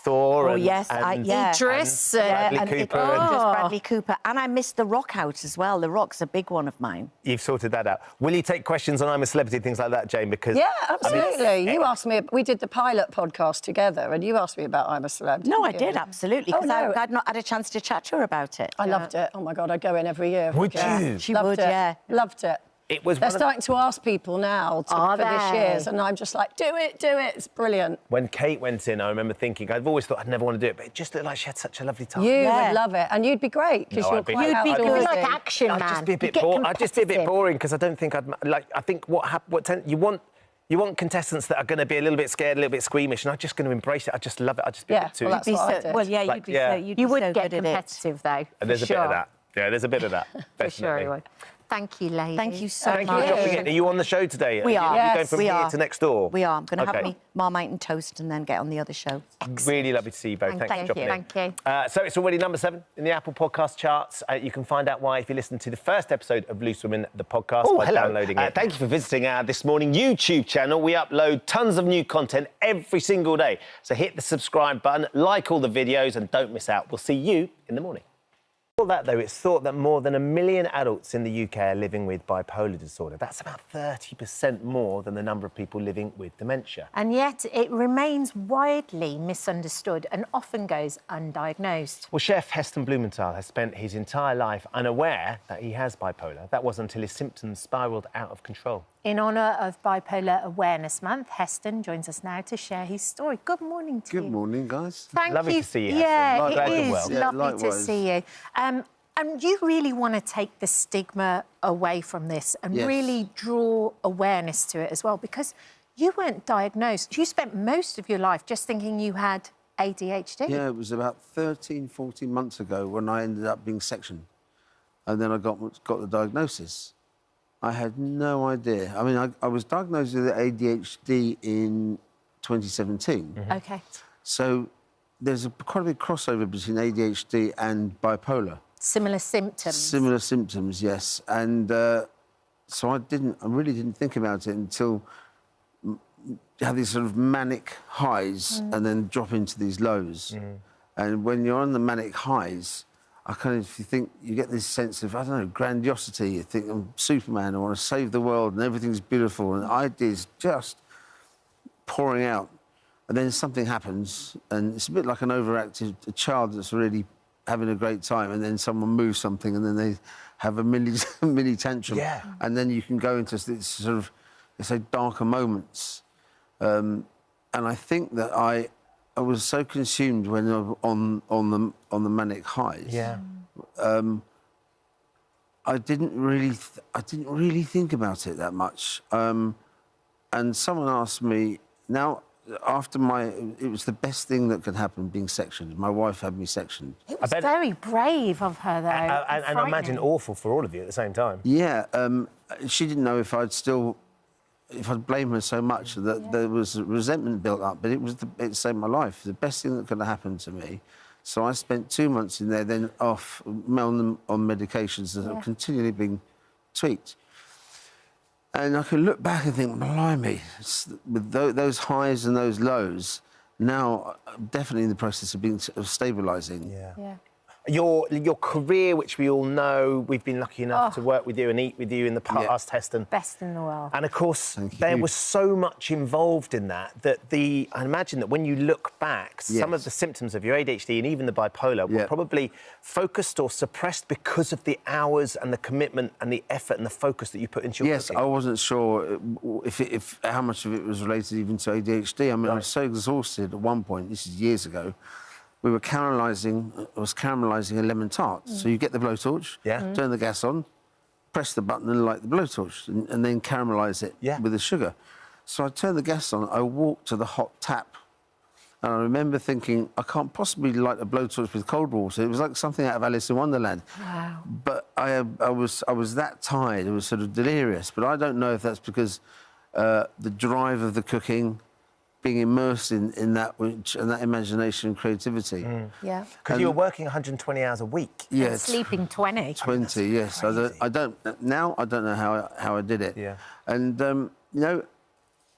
Thor and Idris and Bradley Cooper. And I missed The Rock out as well. The Rock's a big one of mine. You've sorted that out. Will you take questions on I'm a Celebrity, things like that, Jane? Because yeah, absolutely. You asked me. We did the pilot podcast together, and you asked me about I'm a Celeb. No, I did absolutely because I'd not had a chance to chat to her about it. I loved it. Oh my God, I'd go in every year. Would you? She would, yeah. Loved it. It was They're starting to ask people now for this year's, and I'm just like, do it. It's brilliant. When Kate went in, I remember thinking, I've always thought I'd never want to do it, but it just looked like she had such a lovely time. You would love it, and you'd be great, because you're quite outdoorsy. You'd be like action man. I'd just be a bit boring. I'd just be a bit boring, because I don't think I'd... Like, I think you want contestants that are going to be a little bit scared, a little bit squeamish, and I'm just going to embrace it. I just love it. I'd just be a bit too... Well, that's what I did. Well, yeah, you'd be so would get competitive, though. And there's a bit of that. Yeah, there's a bit of that, definitely. For sure you would. Thank you, ladies. Thank you so Thank you much. for dropping in. Are you on the show today? We are. You're going from we here are. to next door? We are. I'm going to Okay. have me Marmite and toast and then get on the other show. Really lovely to see you both. Thanks for dropping in. Thank you. So it's already number 7 in the Apple podcast charts. You can find out why if you listen to the first episode of Loose Women, the podcast, by downloading it. Thank you for visiting our This Morning YouTube channel. We upload tons of new content every single day. So hit the subscribe button, like all the videos, and don't miss out. We'll see you in the morning. For that, though, it's thought that more than 1 million adults in the UK are living with bipolar disorder. That's about 30% more than the number of people living with dementia. And yet it remains widely misunderstood and often goes undiagnosed. Well, Chef Heston Blumenthal has spent his entire life unaware that he has bipolar. That was until his symptoms spiralled out of control. In honour of Bipolar Awareness Month, Heston joins us now to share his story. Good morning to you. Good morning, guys. Thank Lovely you. to see you, Yeah, Heston. it is Well. Yeah, lovely to likewise. see you. And you really want to take the stigma away from this and Yes. really draw awareness to it as well, because you weren't diagnosed. You spent most of your life just thinking you had ADHD. Yeah, it was about 13, 14 months ago when I ended up being sectioned. And then I got the diagnosis. I had no idea. I mean, I was diagnosed with ADHD in 2017. OK. So there's quite a big crossover between ADHD and bipolar. Similar symptoms. Similar symptoms, yes. And so I really didn't think about it until you have these sort of manic highs and then drop into these lows. And when you're on the manic highs, you think, you get this sense of, I don't know, grandiosity. You think I'm Superman, I want to save the world and everything's beautiful and ideas just pouring out. And then something happens and it's a bit like an overactive child that's really having a great time and then someone moves something and then they have a mini tantrum. Yeah. And then you can go into this sort of, let's say, darker moments. And I think that I was so consumed when on the manic highs. Yeah. I didn't really think about it that much. And someone asked me now. It was the best thing that could happen being sectioned. My wife had me sectioned. It was very brave of her, though. And I imagine awful for all of you at the same time. Yeah, she didn't know if I'd blame her so much that there was resentment built up, but it saved my life. The best thing that could have happened to me. So I spent 2 months in there, then off on medications that are continually being tweaked. And I can look back and think, blimey, with those highs and those lows, now I'm definitely in the process of stabilising. Yeah. Your career, which we all know, we've been lucky enough to work with you and eat with you in the past, Heston. Best in the world. And of course, there was so much involved in that I imagine that when you look back, some of the symptoms of your ADHD and even the bipolar were probably focused or suppressed because of the hours and the commitment and the effort and the focus that you put into your cooking. I wasn't sure if how much of it was related even to ADHD. I mean, I was so exhausted at one point, this is years ago. I was caramelising a lemon tart. So you get the blowtorch, turn the gas on, press the button and light the blowtorch, and then caramelise it with the sugar. So I turned the gas on, I walked to the hot tap, and I remember thinking, I can't possibly light a blowtorch with cold water. It was like something out of Alice in Wonderland. Wow. But I was that tired, it was sort of delirious. But I don't know if that's because the drive of the cooking, being immersed in that and that imagination and creativity. Yeah. Because you were working 120 hours a week. Yeah. And sleeping 20. 20, yes. I don't know how I did it. Yeah. And, you know,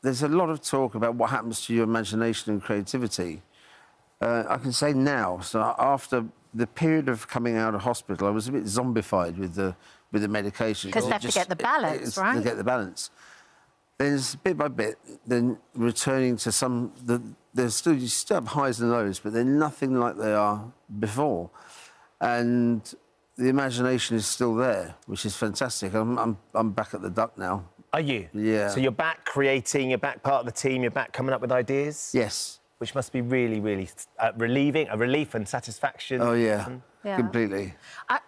there's a lot of talk about what happens to your imagination and creativity. I can say now, so after the period of coming out of hospital, I was a bit zombified with the medication. Because they have to get the balance, right? To get the balance. There's bit by bit, then returning to you still have highs and lows, but they're nothing like they are before. And the imagination is still there, which is fantastic. I'm back at the duck now. Are you? Yeah. So you're back creating, you're back part of the team, you're back coming up with ideas? Yes. Which must be really, really relieving, a relief and satisfaction. Oh, yeah. Completely.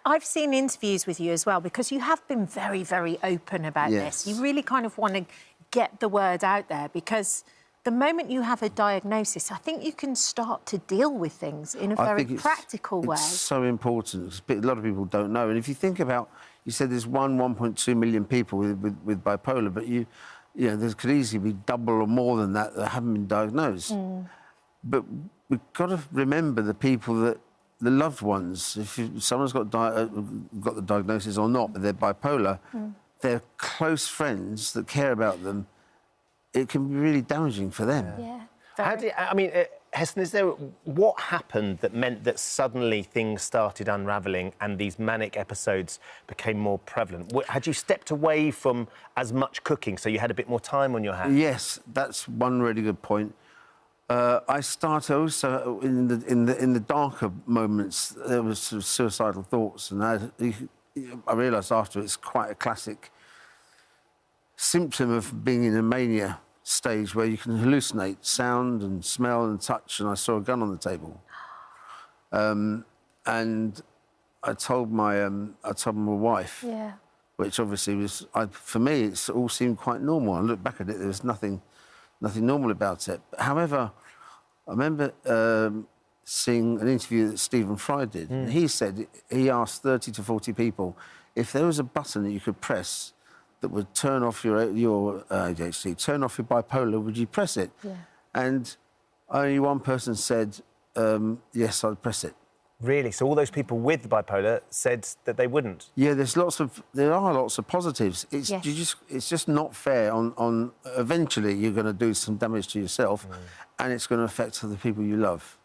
I've seen interviews with you as well, because you have been very, very open about this. You really kind of want to get the word out there, because the moment you have a diagnosis, I think you can start to deal with things in a very practical way. It's so important, because a lot of people don't know. And if you think about you said there's 1.2 million people with bipolar, but there could easily be double or more than that haven't been diagnosed. But we've got to remember the people that, the loved ones, if someone's got the diagnosis or not, but they're bipolar, they're close friends that care about them. It can be really damaging for them. Heston, what happened that meant that suddenly things started unravelling and these manic episodes became more prevalent? Had you stepped away from as much cooking, so you had a bit more time on your hands? Yes, that's one really good point. I started also in the darker moments. There was sort of suicidal thoughts, and I realised after it's quite a classic symptom of being in a mania stage where you can hallucinate sound and smell and touch, and I saw a gun on the table. And I told my wife, which obviously was, for me, it all seemed quite normal. I look back at it, there was nothing normal about it. However, I remember seeing an interview that Stephen Fry did. And he said, he asked 30 to 40 people, if there was a button that you could press that would turn off your ADHD, turn off your bipolar, would you press it? And only one person said, yes, I'd press it. Really? So all those people with bipolar said that they wouldn't? Yeah, there are lots of positives. It's just not fair on eventually you're going to do some damage to yourself and it's going to affect the people you love.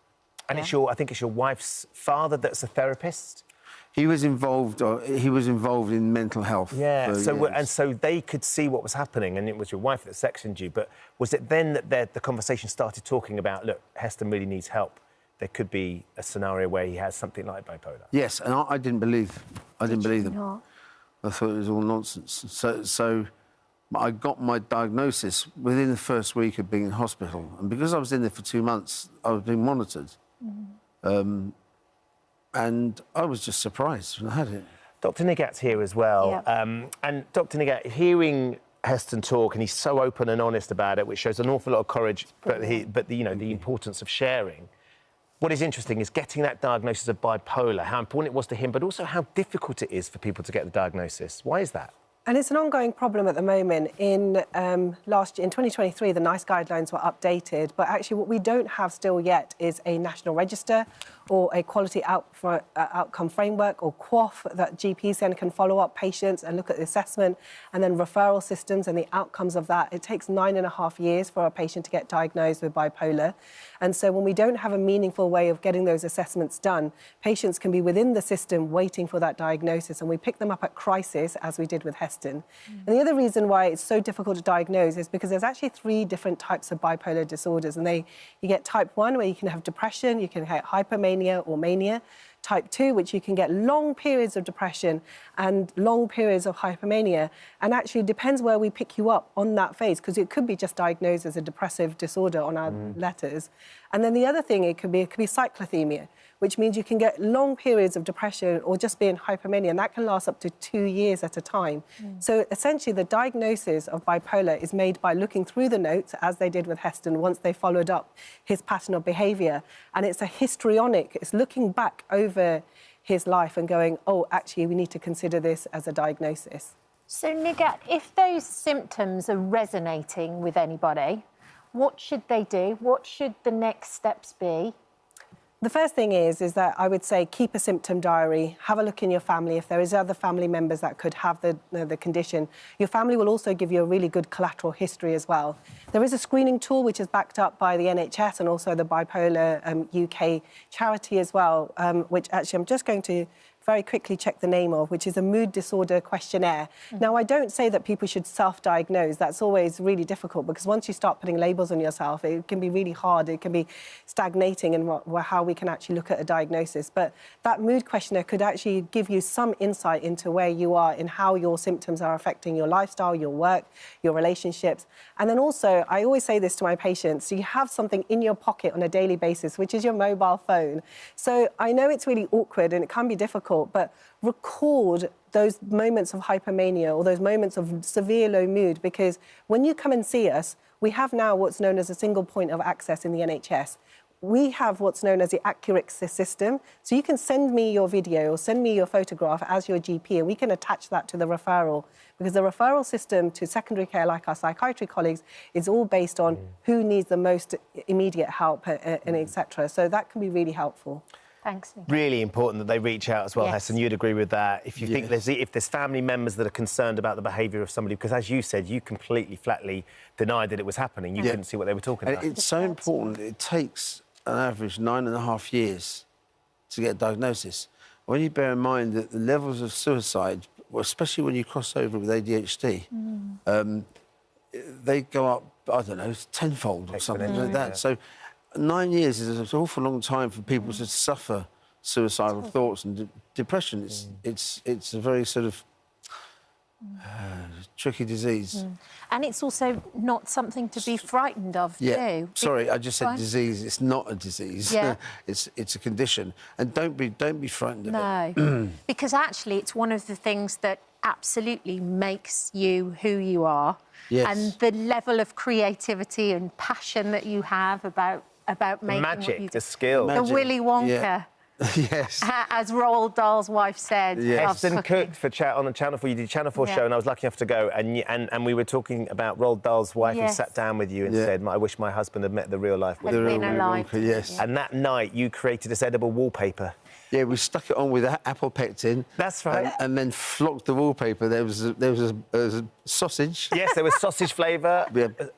And I think it's your wife's father that's a therapist? He was involved in mental health. Yeah, so they could see what was happening, and it was your wife that sectioned you. But was it then that the conversation started talking about, look, Heston really needs help? There could be a scenario where he has something like bipolar. Yes, and I didn't believe them. I thought it was all nonsense. So I got my diagnosis within the first week of being in hospital, and because I was in there for 2 months, I was being monitored. And I was just surprised when I had it. Dr. Nigat's here as well. And Dr. Nigat, hearing Heston talk, and he's so open and honest about it, which shows an awful lot of courage, but the importance of sharing. What is interesting is getting that diagnosis of bipolar, how important it was to him, but also how difficult it is for people to get the diagnosis. Why is that? And it's an ongoing problem at the moment. In last year, in 2023, the NICE guidelines were updated, but actually what we don't have still yet is a national register or a quality outcome framework, or QOF, that GPs then can follow up patients and look at the assessment, and then referral systems and the outcomes of that. It takes 9.5 years for a patient to get diagnosed with bipolar. And so when we don't have a meaningful way of getting those assessments done, patients can be within the system waiting for that diagnosis, and we pick them up at crisis, as we did with Heston. And the other reason why it's so difficult to diagnose is because there's actually 3 different types of bipolar disorders, and you get type 1, where you can have depression, you can have hypomania or mania. Type 2, which you can get long periods of depression and long periods of hypomania. And actually, it depends where we pick you up on that phase, because it could be just diagnosed as a depressive disorder on our letters. And then the other thing, it could be cyclothymia, which means you can get long periods of depression or just be in hypomania, and that can last up to 2 years at a time. So essentially, the diagnosis of bipolar is made by looking through the notes, as they did with Heston, once they followed up his pattern of behaviour. And it's a histrionic, it's looking back over his life and going, oh, actually, we need to consider this as a diagnosis. So, Nigat, if those symptoms are resonating with anybody, what should they do? What should the next steps be? The first thing is that I would say keep a symptom diary, have a look in your family if there is other family members that could have the condition. Your family will also give you a really good collateral history as well. There is a screening tool which is backed up by the NHS and also the Bipolar UK charity as well, which actually I'm just going to very quickly check the name of, which is a mood disorder questionnaire. Now, I don't say that people should self-diagnose. That's always really difficult, because once you start putting labels on yourself, it can be really hard. It can be stagnating in how we can actually look at a diagnosis. But that mood questionnaire could actually give you some insight into where you are and how your symptoms are affecting your lifestyle, your work, your relationships. And then also, I always say this to my patients, so you have something in your pocket on a daily basis, which is your mobile phone. So I know it's really awkward and it can be difficult, but record those moments of hypomania or those moments of severe low mood, because when you come and see us, we have now what's known as a single point of access in the NHS. we have what's known as the accurate system. So you can send me your video or send me your photograph as your GP, and we can attach that to the referral. Because the referral system to secondary care, like our psychiatry colleagues, is all based on who needs the most immediate help and etc. So that can be really helpful. Thanks, Nick. Really important that they reach out as well, Yes. Heston. You'd agree with that. If you think if there's family members that are concerned about the behaviour of somebody, because as you said, you completely flatly denied that it was happening. You couldn't see what they were talking about. It's so important. It takes an average 9.5 years to get a diagnosis. When you bear in mind that the levels of suicide, well, especially when you cross over with ADHD, they go up, I don't know, tenfold or something like that. Yeah. So 9 years is an awful long time for people to suffer suicidal thoughts and depression. It's a very sort of tricky disease. And it's also not something to be frightened of, too. Sorry, I just said Fine. disease. It's not a disease. Yeah. it's a condition, and don't be frightened of it. No, because actually it's one of the things that absolutely makes you who you are. Yes. And the level of creativity and passion that you have about making what Magic, you do. the skill. The Willy Wonka. Yes. As Roald Dahl's wife said. Heston cooked for on the Channel 4. You did a Channel 4 show, and I was lucky enough to go. And we were talking about Roald Dahl's wife, who sat down with you and said, "I wish my husband had met the real life Willy Wonka." Yes. And that night, you created this edible wallpaper. Yeah, we stuck it on with apple pectin. That's right. And then flocked the wallpaper. There was a sausage. Yes, there was sausage flavour. We had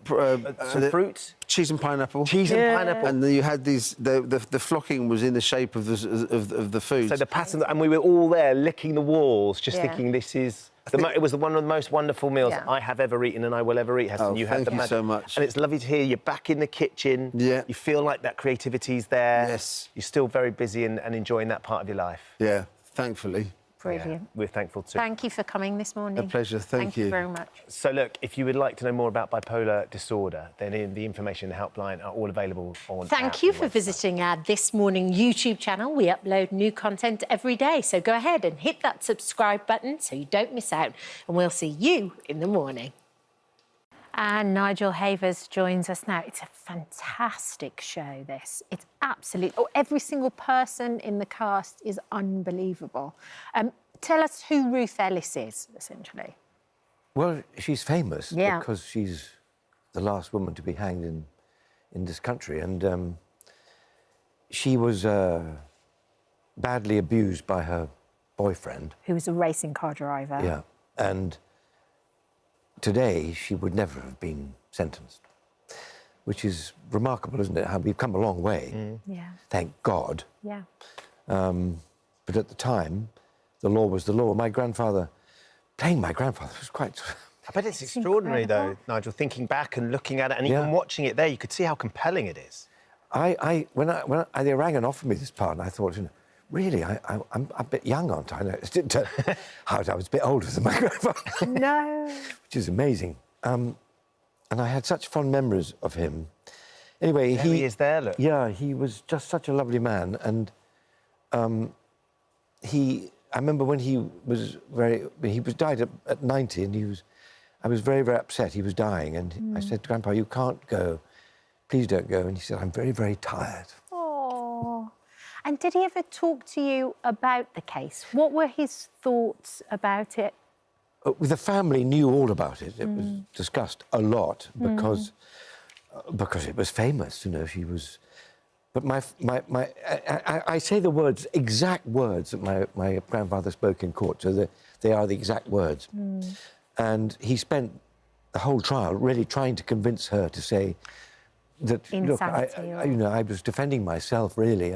some fruit. Cheese and pineapple. Cheese and pineapple. And then you had these. The flocking was in the shape of the food. So the pattern, and we were all there licking the walls, just thinking this is. It was one of the most wonderful meals I have ever eaten and I will ever eat, Heston. Oh, thank you so much. And it's lovely to hear you're back in the kitchen. Yeah. You feel like that creativity's there. Yes. You're still very busy and enjoying that part of your life. Yeah, thankfully. Brilliant. Yeah, we're thankful too. Thank you for coming this morning. A pleasure, thank you. Thank you very much. So, look, if you would like to know more about bipolar disorder, then the information and the helpline are all available on Thank you for visiting our This Morning YouTube channel. We upload new content every day, so go ahead and hit that subscribe button so you don't miss out, and we'll see you in the morning. And Nigel Havers joins us now. It's a fantastic show, this. It's absolute... Oh, every single person in the cast is unbelievable. Tell us who Ruth Ellis is, essentially. Well, she's famous Yeah. because she's the last woman to be hanged in this country. And she was badly abused by her boyfriend. Who was a racing car driver. Yeah. And today, she would never have been sentenced, which is remarkable, isn't it? How we've come a long way. Yeah. Thank God. Yeah. But at the time, the law was the law. My grandfather, playing my grandfather was quite... I bet it's extraordinary, though, Nigel, thinking back and looking at it, and even watching it there, you could see how compelling it is. When they rang and offered me this part, and I thought, you know, really, I'm a bit young, aren't I? No, it didn't turn out I was a bit older than my grandfather. No. Which is amazing. And I had such fond memories of him. Anyway, There he is there, look. Yeah, he was just such a lovely man, and I remember when he died at 90, and I was very, very upset. He was dying, and I said, Grandpa, you can't go. Please don't go. And he said, I'm very, very tired. Oh. And did he ever talk to you about the case? What were his thoughts about it? The family knew all about it. It was discussed a lot because it was famous, you know. She was... But I say the words, exact words that my grandfather spoke in court, so they are the exact words. And he spent the whole trial really trying to convince her to say that, Insanity, look, I was defending myself, really.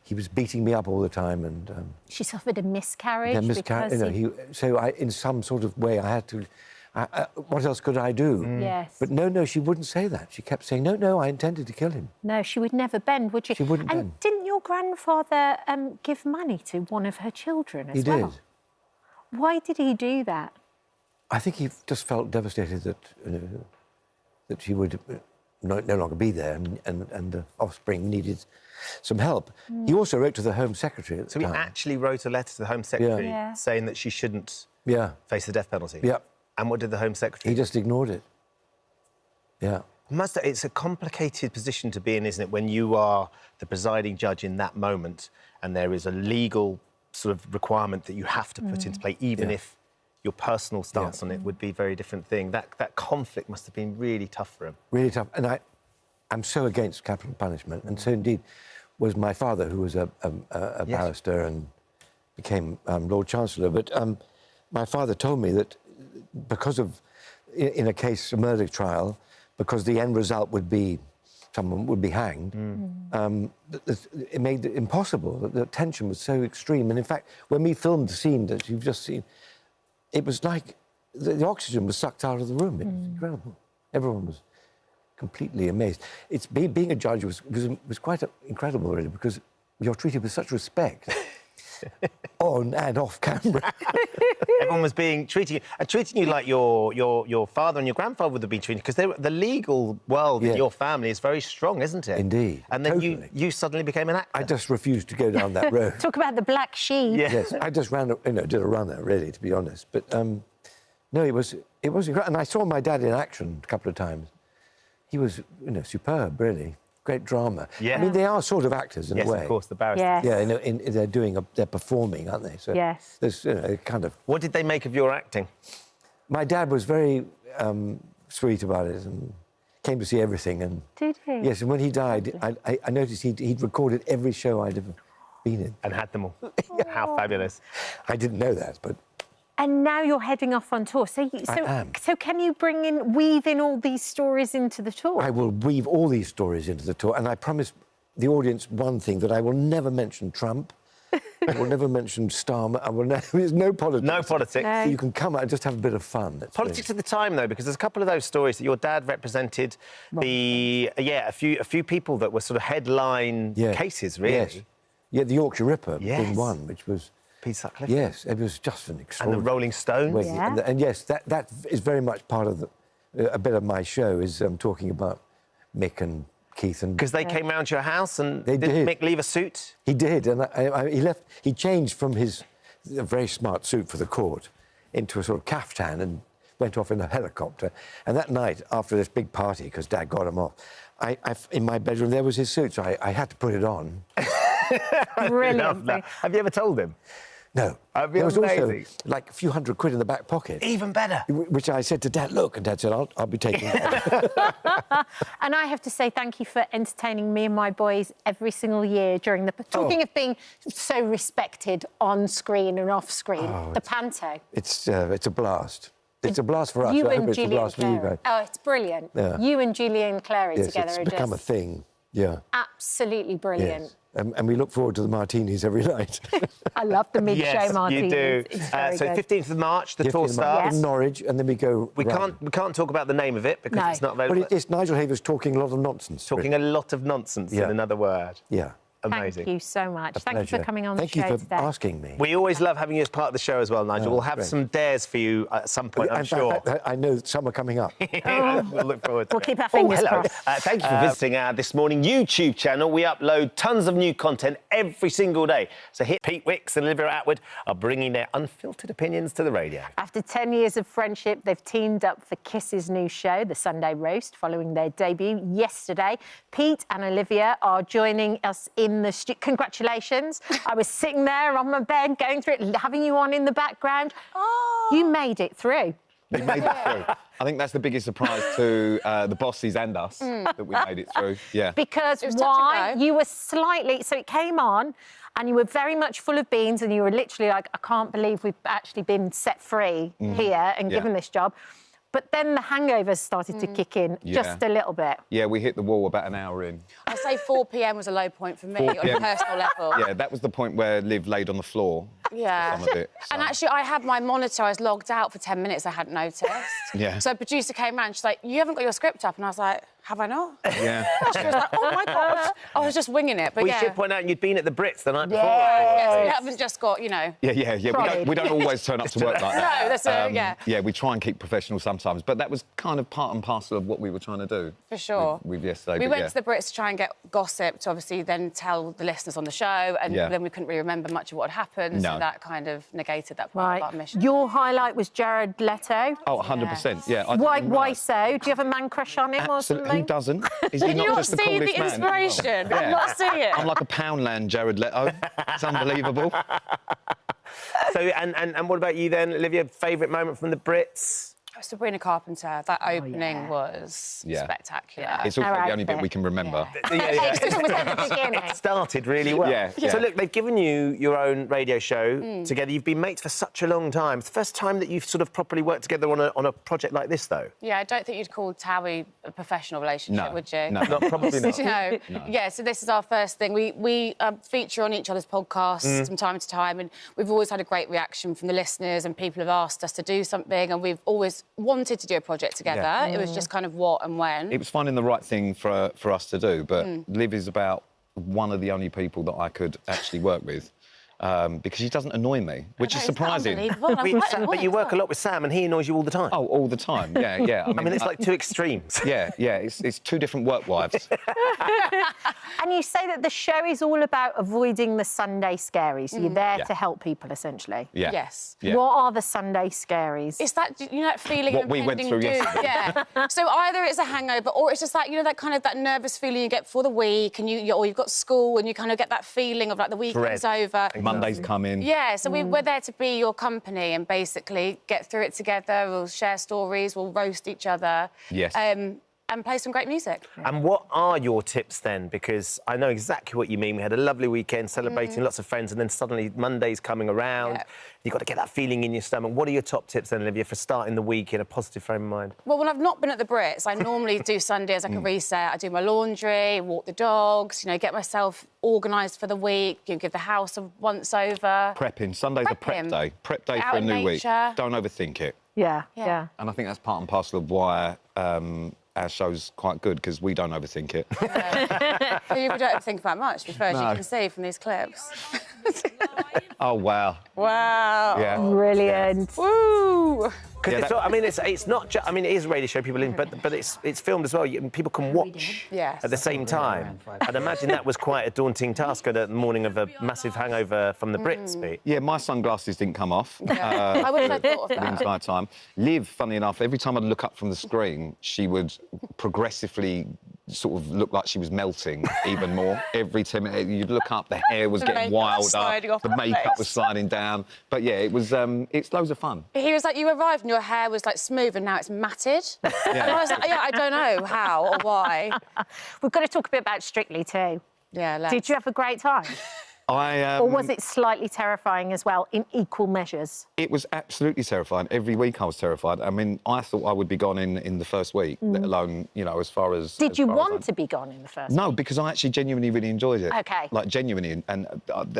He was beating me up all the time, and... She suffered a miscarriage because in some sort of way, I had to... what else could I do? Yes. But no, she wouldn't say that. She kept saying, no, I intended to kill him. No, she would never bend, would she? She wouldn't and bend. didn't your grandfather give money to one of her children as well? He did. Why did he do that? I think he just felt devastated that, that she would no longer be there, and the offspring needed some help. He also wrote to the Home Secretary at the time. So he actually wrote a letter to the Home Secretary saying that she shouldn't face the death penalty? Yeah. And what did the Home Secretary do? He just ignored it. Yeah. It's a complicated position to be in, isn't it, when you are the presiding judge in that moment and there is a legal sort of requirement that you have to put into play, even if your personal stance on it would be a very different thing. That conflict must have been really tough for him. Really tough. And I'm so against capital punishment, and so indeed was my father, who was a barrister and became Lord Chancellor. But my father told me that because of, in a case, a murder trial, because the end result would be someone would be hanged, it made it impossible. The tension was so extreme. And in fact, when we filmed the scene that you've just seen, it was like the oxygen was sucked out of the room. It was incredible. Everyone was completely amazed. Being a judge was quite incredible, really, because you're treated with such respect. On and off camera. Everyone was treating you like your father and your grandfather would have been treated, because the legal world in your family is very strong, isn't it? Indeed. And then you suddenly became an actor. I just refused to go down that road. Talk about the black sheep. Yes, I just did a runner, really, to be honest. But no, it was incredible. And I saw my dad in action a couple of times. He was, superb, really. Great drama. Yeah. I mean, they are sort of actors in a way. Yes, of course, the barristers. Yeah, they're performing, aren't they? So yes. There's, kind of... What did they make of your acting? My dad was very sweet about it and came to see everything. And did he? Yes, and when he died, I noticed he'd recorded every show I'd ever been in. And had them all. How fabulous. I didn't know that, but... And now you're heading off on tour. So can you weave in all these stories into the tour? I will weave all these stories into the tour, and I promise the audience one thing, that I will never mention Trump. I will never mention Starmer. There's no politics. No politics. No. So you can come out and just have a bit of fun. That's politics at the time, though, because there's a couple of those stories that your dad represented. A few people that were sort of headline cases, really. Yes. Yeah, the Yorkshire Ripper being one, which was... Pete Sutcliffe. Yes, it was just an extraordinary... And the Rolling Stones. And yes, that is very much part of a bit of my show, is talking about Mick and Keith. And because they came round to your house and did Mick leave a suit? He did, and he changed from his very smart suit for the court into a sort of caftan and went off in a helicopter. And that night, after this big party, because Dad got him off, in my bedroom there was his suit, so I had to put it on. Brilliant. Have you ever told him? No. There was also like a few £100 in the back pocket. Even better. Which I said to Dad, look, and Dad said, I'll be taking it. And I have to say thank you for entertaining me and my boys every single year during the... Talking of being so respected on screen and off screen, the panto. It's a blast. It's a blast for us. You I and hope it's a blast for you guys. Oh, it's brilliant. Yeah. You and Julian Clary together it's are become a just thing. Yeah. absolutely brilliant. Yes. And we look forward to the martinis every night. I love the mid-show martinis. You do. It's very so good. 15th of March, the tour starts. In Norwich, and then we go... We can't talk about the name of it because it's not available. Well, it's Nigel Havers talking a lot of nonsense. Talking a lot of nonsense, in another word. Yeah. Amazing. Thank you so much. Thank you for coming on the show today. Thank you for today. asking me. We always love having you as part of the show as well, Nigel. We'll have some dares for you at some point, I'm sure. I know some are coming up. We'll look forward to it. We'll keep our fingers crossed. Thank you for visiting our This Morning YouTube channel. We upload tons of new content every single day. So Pete Wicks and Olivia Attwood are bringing their unfiltered opinions to the radio. After 10 years of friendship, they've teamed up for Kiss's new show, The Sunday Roast, following their debut yesterday. Pete and Olivia are joining us in the studio. Congratulations. I was sitting there on my bed, going through it, having you on in the background. Oh. You made it through. We made it through. I think that's the biggest surprise to the bosses and us, that we made it through. Yeah. Because why? You were slightly... So it came on, and you were very much full of beans, and you were literally like, I can't believe we've actually been set free here and given this job. But then the hangovers started to kick in just a little bit. Yeah, we hit the wall about an hour in. I'd say 4 p.m. was a low point for me on a personal level. Yeah, that was the point where Liv laid on the floor. Yeah. Some of it, so. And actually, I had my monitor, I was logged out for 10 minutes, I hadn't noticed. Yeah. So a producer came round, she's like, you haven't got your script up. And I was like, have I not? Yeah. She was like, oh my God. I was just winging it, but We should point out you'd been at the Brits the night before. Yeah, we haven't just got, you know... Yeah. We don't always turn up to work like that. No, that's Yeah, we try and keep professional sometimes, but that was kind of part and parcel of what we were trying to do. For sure. With yesterday. We went to the Brits to try and get gossip to obviously then tell the listeners on the show, and then we couldn't really remember much of what had happened. No. So that kind of negated that part of our mission. Your highlight was Jared Leto. Oh, 100%. Yeah. I Why? didn't Why realise. so? Do you have a man crush on him or Absolutely. something? Who doesn't? Is he Did you not not just the see coolest the man? inspiration? Did you not see it? I'm like a Poundland Jared Leto. It's unbelievable. So, and what about you then, Olivia? Favourite moment from the Brits? Sabrina Carpenter, that opening was spectacular. It's also the only bit we can remember. It started really well. Yeah. So look, they've given you your own radio show together. You've been mates for such a long time. It's the first time that you've sort of properly worked together on a project like this, though. Yeah, I don't think you'd call Towie a professional relationship, No. would you? No, probably not. No. No. Yeah, so this is our first thing. We feature on each other's podcasts from time to time, and we've always had a great reaction from the listeners, and people have asked us to do something, and we've always wanted to do a project together. Yeah. It was just kind of what and when. It was finding the right thing for us to do, but Liv is about one of the only people that I could actually work with. Because she doesn't annoy me, which is surprising. But you work a lot with Sam, and he annoys you all the time. Oh, all the time. Yeah, yeah. I mean, it's like two extremes. Yeah, yeah. It's two different work wives. And you say that the show is all about avoiding the Sunday scaries. So you're there Yeah. to help people, essentially. Yeah. Yes. Yeah. What are the Sunday scaries? It's that, that feeling What of we went impending through doom. yesterday. Yeah. So either it's a hangover, or it's just like, that kind of that nervous feeling you get before the week, and or you've got school, and you kind of get that feeling of like the weekend's over. Monday's coming. Yeah, so we're there to be your company and basically get through it together. We'll share stories, we'll roast each other. Yes. And play some great music. And what are your tips then? Because I know exactly what you mean. We had a lovely weekend celebrating lots of friends, and then suddenly Monday's coming around. Yeah. You've got to get that feeling in your stomach. What are your top tips then, Olivia, for starting the week in a positive frame of mind? Well, when I've not been at the Brits, I normally do Sunday as like a reset. I do my laundry, walk the dogs, get myself organised for the week, give the house a once over. Prepping. Sunday's a prep day. Prep day Out for a in new week. nature. Don't overthink it. Yeah, yeah. And I think that's part and parcel of why our show's quite good, because we don't overthink it. You don't think about much, as No. you can see from these clips. Oh, wow. Wow. Yeah. Brilliant. Woo! Because it's not just. I mean, it is a radio show, people in, but it's filmed as well. People can watch Yes. at the same time. I'd imagine that was quite a daunting task at the morning of a massive hangover from the Brits, Pete. Yeah, my sunglasses didn't come off. I wish I'd thought of The that. entire time. Liv, funny enough, every time I'd look up from the screen, she would progressively sort of look like she was melting even more. Every 10 minutes, you'd look up, the hair was The getting makeup wilder, sliding off the her makeup face. was sliding down. But yeah, it was. It's loads of fun. He was like, you arrived and your hair was like smooth and now it's matted. And I was like, I don't know how or why. We've got to talk a bit about Strictly too. Yeah, let's. Did you have a great time? Or was it slightly terrifying as well, in equal measures? It was absolutely terrifying. Every week I was terrified. I mean, I thought I would be gone in the first week, let alone, as far as... Did as you far as want to be gone in the first No, because I actually genuinely really enjoyed it. OK. Like, genuinely, and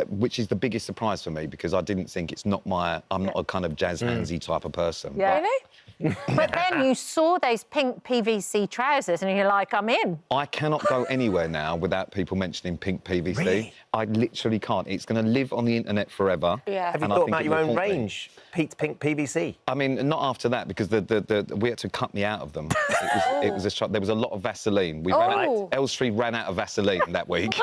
which is the biggest surprise for me, because I didn't think I'm not a kind of jazz handsy type of person. Yeah. Really? But then you saw those pink PVC trousers and you're like, I'm in. I cannot go anywhere now without people mentioning pink PVC. Really? I literally can't. It's going to live on the internet forever. Yeah. Have you and I thought think about it your will own haunt me. range? Pete's Pink PVC? I mean, not after that, because we had to cut me out of them. It was a shock. There was a lot of Vaseline. Elstree ran out of Vaseline that week.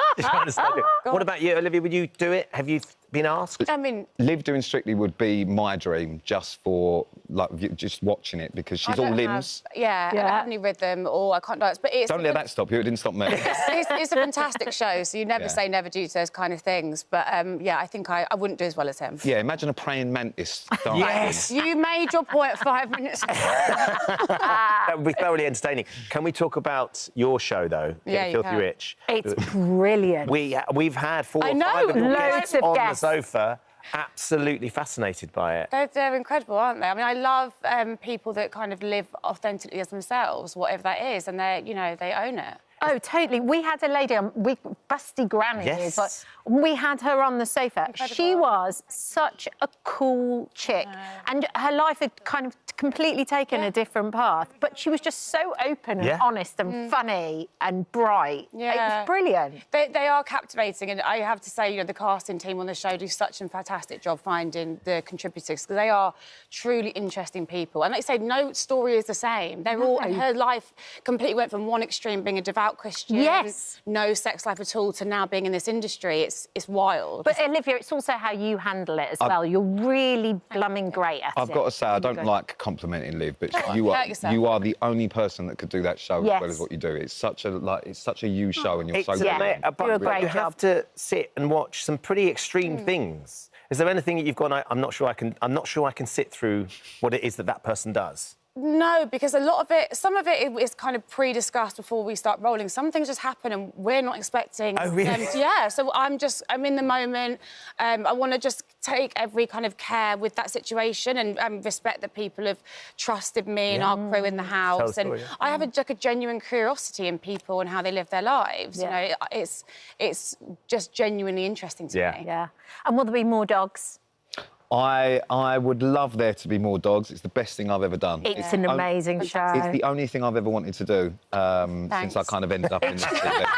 What about you, Olivia? Would you do it? Have you been asked? I mean... Liv doing Strictly would be my dream, just for, just watching it, because she's all limbs. I don't have any rhythm or I can't dance, but it's... Don't let that stop you. It didn't stop me. It's a fantastic show, so you never Yeah. say never due to those kind of things. But, I think I wouldn't do as well as him. Yeah, imagine a praying mantis dancing. Yes. You made your point 5 minutes ago. That would be thoroughly entertaining. Can we talk about your show, though? Yeah, you Filthy can. Rich. It's brilliant. We've had 4 I or know, 5 of your loads guests of on guests. the sofa, absolutely fascinated by it. They're incredible, aren't they? I mean, I love people that kind of live authentically as themselves, whatever that is, and they own it. Oh, totally. We had a lady on, Busty Granny. Yes. Is like, we had her on the sofa. Incredible. She was such a cool chick. And her life had kind of completely taken a different path. But she was just so open and honest and funny and bright. Yeah. It was brilliant. They are captivating, and I have to say, the casting team on the show do such a fantastic job finding the contributors, because they are truly interesting people. And like I say, no story is the same. They're all, and her life completely went from one extreme, being a devout without Christian, Yes. no sex life at all, to now being in this industry. It's wild. But Olivia, it's also how you handle it as well. You're really blooming great at it. I've got to say, I don't like complimenting Liv, but you are the only person that could do that show as well as what you do. It's such a you show, and you're so good. You have to sit and watch some pretty extreme things. Is there anything that you've gone? I'm not sure I can sit through what it is that person does. No, because some of it is kind of pre-discussed before we start rolling. Some things just happen and we're not expecting them to. So I'm in the moment. I want to just take every kind of care with that situation and respect that people have trusted me and our crew in the house. I have a genuine curiosity in people and how they live their lives. You know, it's just genuinely interesting to me. Yeah. And will there be more dogs? I would love there to be more dogs. It's the best thing I've ever done. It's an amazing show. It's the only thing I've ever wanted to do since I kind of ended up in that.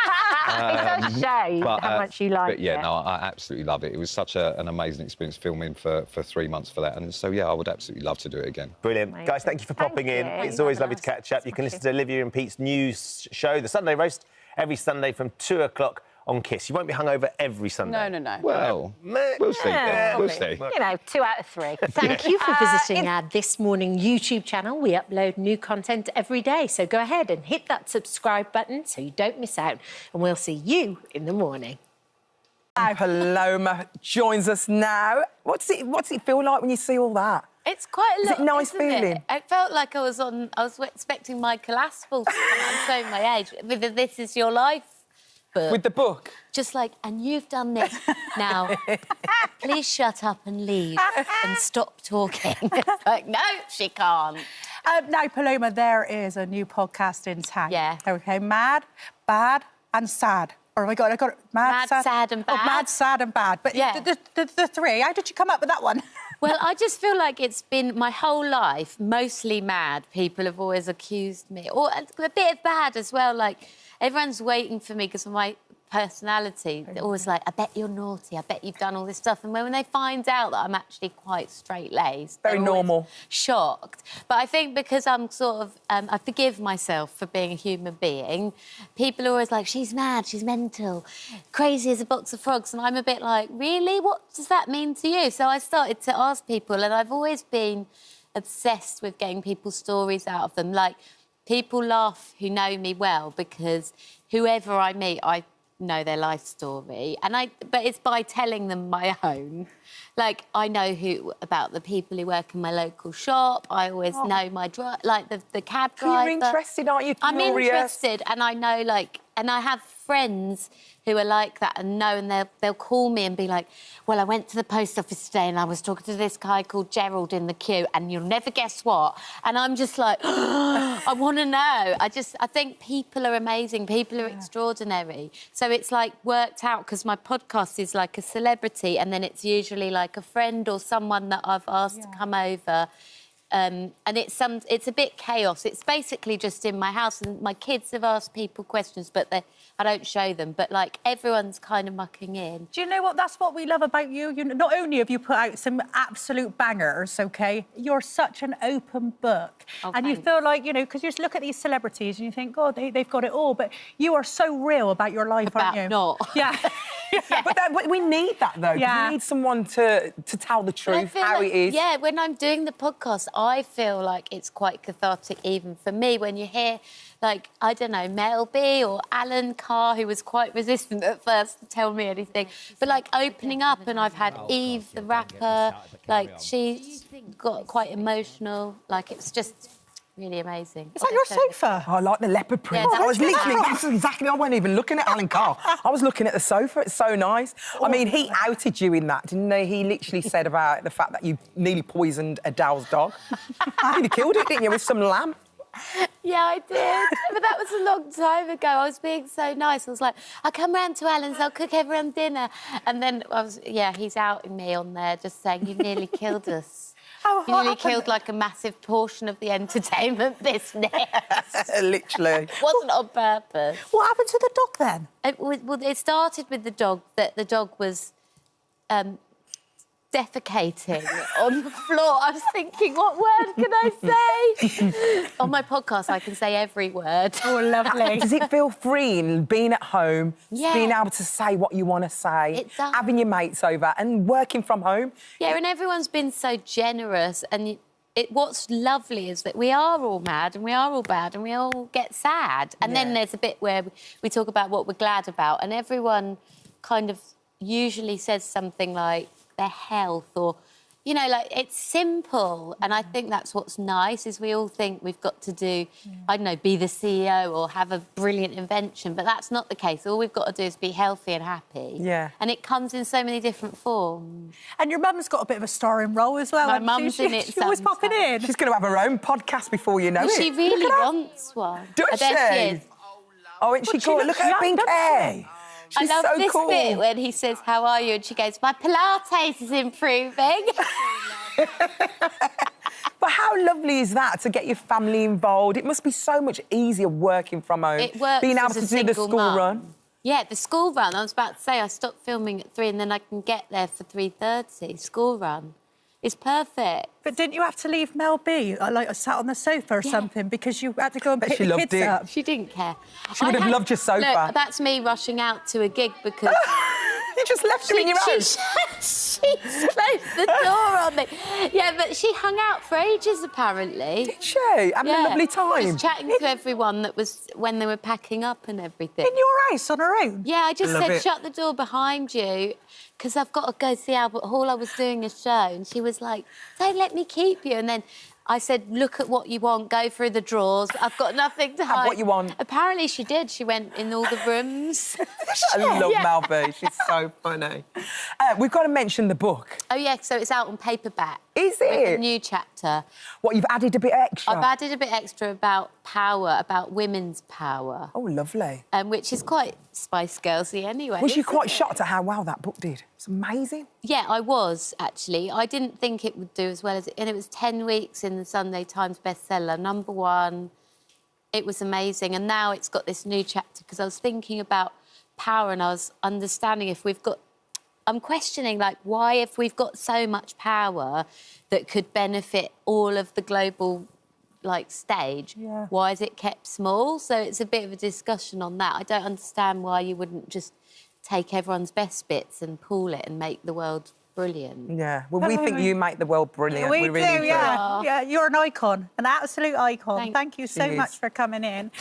It does show how much you like it. But yeah, no, I absolutely love it. It was such an amazing experience filming for 3 months for that. And so, yeah, I would absolutely love to do it again. Brilliant. Amazing. Guys, thank you for popping in. It's always lovely to catch up. You can listen to Olivia and Pete's news show, The Sunday Roast, every Sunday from 2 o'clock on KISS. You won't be hungover every Sunday. No. Well, we'll see. We'll see. You know, 2 out of 3. Thank you for visiting our This Morning YouTube channel. We upload new content every day, so go ahead and hit that subscribe button so you don't miss out, and we'll see you in the morning. Paloma joins us now. What's it feel like when you see all that? It's quite a lot. Is it nice feeling? It felt like I was expecting Michael Aspel to come out and show my age with the This Is Your Life book. With the book? Just like, and you've done this. Now, please shut up and leave and stop talking. It's like, no, she can't. Now, Paloma, there is a new podcast in town. Yeah. OK, Mad, Bad and Sad. Or I got it. Mad, Sad and Bad. Oh, Mad, Sad and Bad. But yeah. the 3, how did you come up with that one? Well, I just feel like it's been my whole life mostly mad. People have always accused me. Or a bit of bad as well, like... Everyone's waiting for me because of my personality. They're always like, I bet you're naughty, I bet you've done all this stuff. And when they find out that I'm actually quite straight-laced... Very normal. Shocked. But I think because I'm sort of... I forgive myself for being a human being. People are always like, she's mad, she's mental, crazy as a box of frogs. And I'm a bit like, really? What does that mean to you? So I started to ask people, and I've always been obsessed with getting people's stories out of them. Like... People laugh who know me well because whoever I meet, I know their life story. But it's by telling them my own. Like, I know about the people who work in my local shop. I always know my the cab driver. You're interested, aren't you? I'm interested, and I know, and I have friends who are like that and know, and they'll call me and be like, well, I went to the post office today and I was talking to this guy called Gerald in the queue, and you'll never guess what. And I'm just like, I want to know. I think people are amazing. People are extraordinary. So it's like worked out because my podcast is like a celebrity, and then it's usually like a friend or someone that I've asked to come over. And it's a bit chaos. It's basically just in my house, and my kids have asked people questions, but I don't show them. But like everyone's kind of mucking in. Do you know what? That's what we love about you. Not only have you put out some absolute bangers, OK, you're such an open book, and you feel like because you just look at these celebrities and you think, God, they've got it all, but you are so real about your life, aren't you? Not. Yeah. But we need that though. Yeah. We need someone to tell the truth, how it is. Yeah, when I'm doing the podcast, I feel like it's quite cathartic even for me when you hear, like, I don't know, Mel B or Alan Carr, who was quite resistant at first to tell me anything, but, like, opening up, and I've had Eve, the rapper, like, she got quite emotional. Like, it's just... really amazing. Is that your sofa? I like the leopard print. Yeah, I was literally, that's exactly, I wasn't even looking at Alan Carr. I was looking at the sofa, it's so nice. I mean, he outed you in that, didn't he? He literally said about the fact that you nearly poisoned Adele's dog. You nearly killed it, didn't you, with some lamb? Yeah, I did. But that was a long time ago. I was being so nice. I was like, I'll come round to Alan's, I'll cook everyone dinner. And then he's outing me on there, just saying, you nearly killed us. You nearly killed, like, a massive portion of the entertainment business. Literally. It wasn't on purpose. What happened to the dog, then? It started with the dog, that the dog was defecating on the floor. I was thinking, what word can I say? On my podcast, I can say every word. Oh, lovely. Does it feel freeing being at home, Yeah. being able to say what you want to say, It does. having your mates over and working from home? Yeah, and everyone's been so generous. And what's lovely is that we are all mad and we are all bad and we all get sad. And then there's a bit where we talk about what we're glad about, and everyone kind of usually says something like their health or, you know, like, it's simple. And I think that's what's nice, is we all think we've got to do, I don't know, be the CEO or have a brilliant invention, but that's not the case. All we've got to do is be healthy and happy. Yeah. And it comes in so many different forms. And your mum's got a bit of a starring role as well. My hasn't she? mum's in it She's always popping in. She's going to have her own podcast before you know it. She really wants one. Does I bet she? she is. Oh, isn't she cool? Look at her pink hair. She's I love so this cool. bit when he says, "How are you?" and she goes, "My Pilates is improving." But how lovely is that, to get your family involved? It must be so much easier working from home. It works being able as to a do the single school mum. run. Yeah, the school run. I was about to say, I stopped filming at 3 and then I can get there for 3:30. School run. It's perfect. But didn't you have to leave Mel B, like sat on the sofa or something, because you had to go and pick she the loved kids it. up? She didn't care. She would have loved your sofa. Look, that's me rushing out to a gig because... You just left her in your house. She's closed the door on me. Yeah, but she hung out for ages, apparently. Did she? Having a lovely time? Just chatting to everyone that was when they were packing up and everything. In your house, on her own? Yeah, I just Love said, it. shut the door behind you, because I've got to go see Albert Hall. I was doing a show, and she was like, don't let me keep you. And then I said, look at what you want, go through the drawers. I've got nothing to hide. Have what you want. Apparently she did. She went in all the rooms. I love Yeah. Mel B. She's so funny. We've got to mention the book. Oh, yeah, so it's out on paperback. Is With a it? new chapter. What, you've added a bit extra? I've added a bit extra about power, about women's power. Oh, lovely. Which is quite Spice Girlsy anyway. Was you isn't quite it? shocked at how well that book did? It's amazing. Yeah, I was, actually. I didn't think it would do as well as it... And it was 10 weeks in the Sunday Times bestseller, #1. It was amazing. And now it's got this new chapter, because I was thinking about power and I was understanding if we've got... I'm questioning, like, why, if we've got so much power that could benefit all of the global, like, stage, why is it kept small? So it's a bit of a discussion on that. I don't understand why you wouldn't just take everyone's best bits and pool it and make the world brilliant. Yeah, well, we think you make the world brilliant. We really do, yeah. Yeah, you're an icon, an absolute icon. Thank you so She much is. for coming in.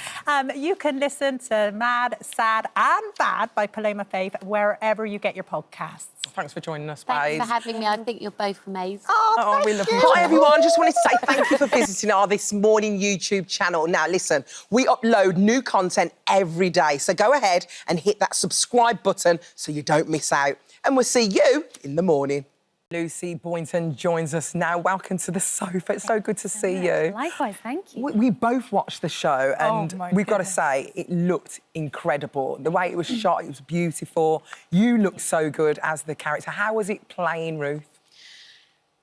You can listen to Mad, Sad and Bad by Paloma Faith wherever you get your podcasts. Thanks for joining us, Thanks babes. for having me. I think you're both amazing. Oh, we love you. Hi, everyone. Just wanted to say thank you for visiting our This Morning YouTube channel. Now, listen, we upload new content every day, so go ahead and hit that subscribe button so you don't miss out. And we'll see you in the morning. Lucy Boynton joins us now. Welcome to the sofa. It's so good to see you. Likewise, thank you. We both watched the show, and my we've got to say, it looked incredible. The way it was shot, it was beautiful. You looked so good as the character. How was it playing Ruth?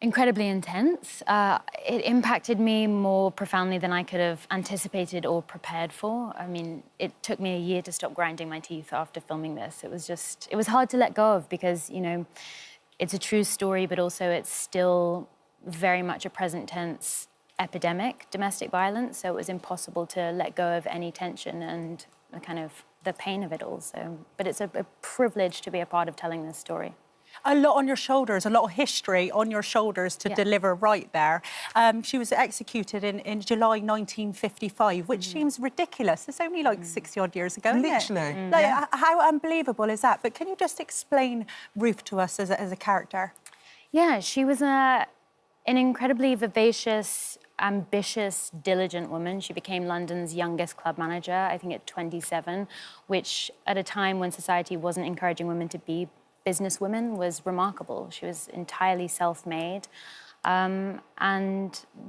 Incredibly intense. It impacted me more profoundly than I could have anticipated or prepared for. I mean, it took me a year to stop grinding my teeth after filming this. It was hard to let go of because, you know, it's a true story, but also it's still very much a present tense epidemic, domestic violence. So it was impossible to let go of any tension and the kind of the pain of it all. So, but it's a privilege to be a part of telling this story. A lot on your shoulders, a lot of history on your shoulders to deliver right there. She was executed in July 1955, which seems ridiculous. It's only like 60-odd years ago, isn't it? Literally. Like, how unbelievable is that? But can you just explain Ruth to us as a character? Yeah, she was an incredibly vivacious, ambitious, diligent woman. She became London's youngest club manager, I think at 27, which at a time when society wasn't encouraging women to be businesswomen was remarkable. She was entirely self-made. And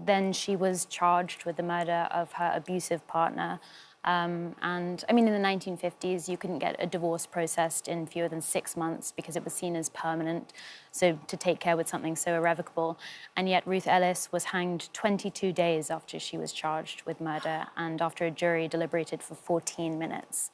then she was charged with the murder of her abusive partner. And I mean, in the 1950s, you couldn't get a divorce processed in fewer than 6 months because it was seen as permanent. So to take care with something so irrevocable. And yet Ruth Ellis was hanged 22 days after she was charged with murder and after a jury deliberated for 14 minutes.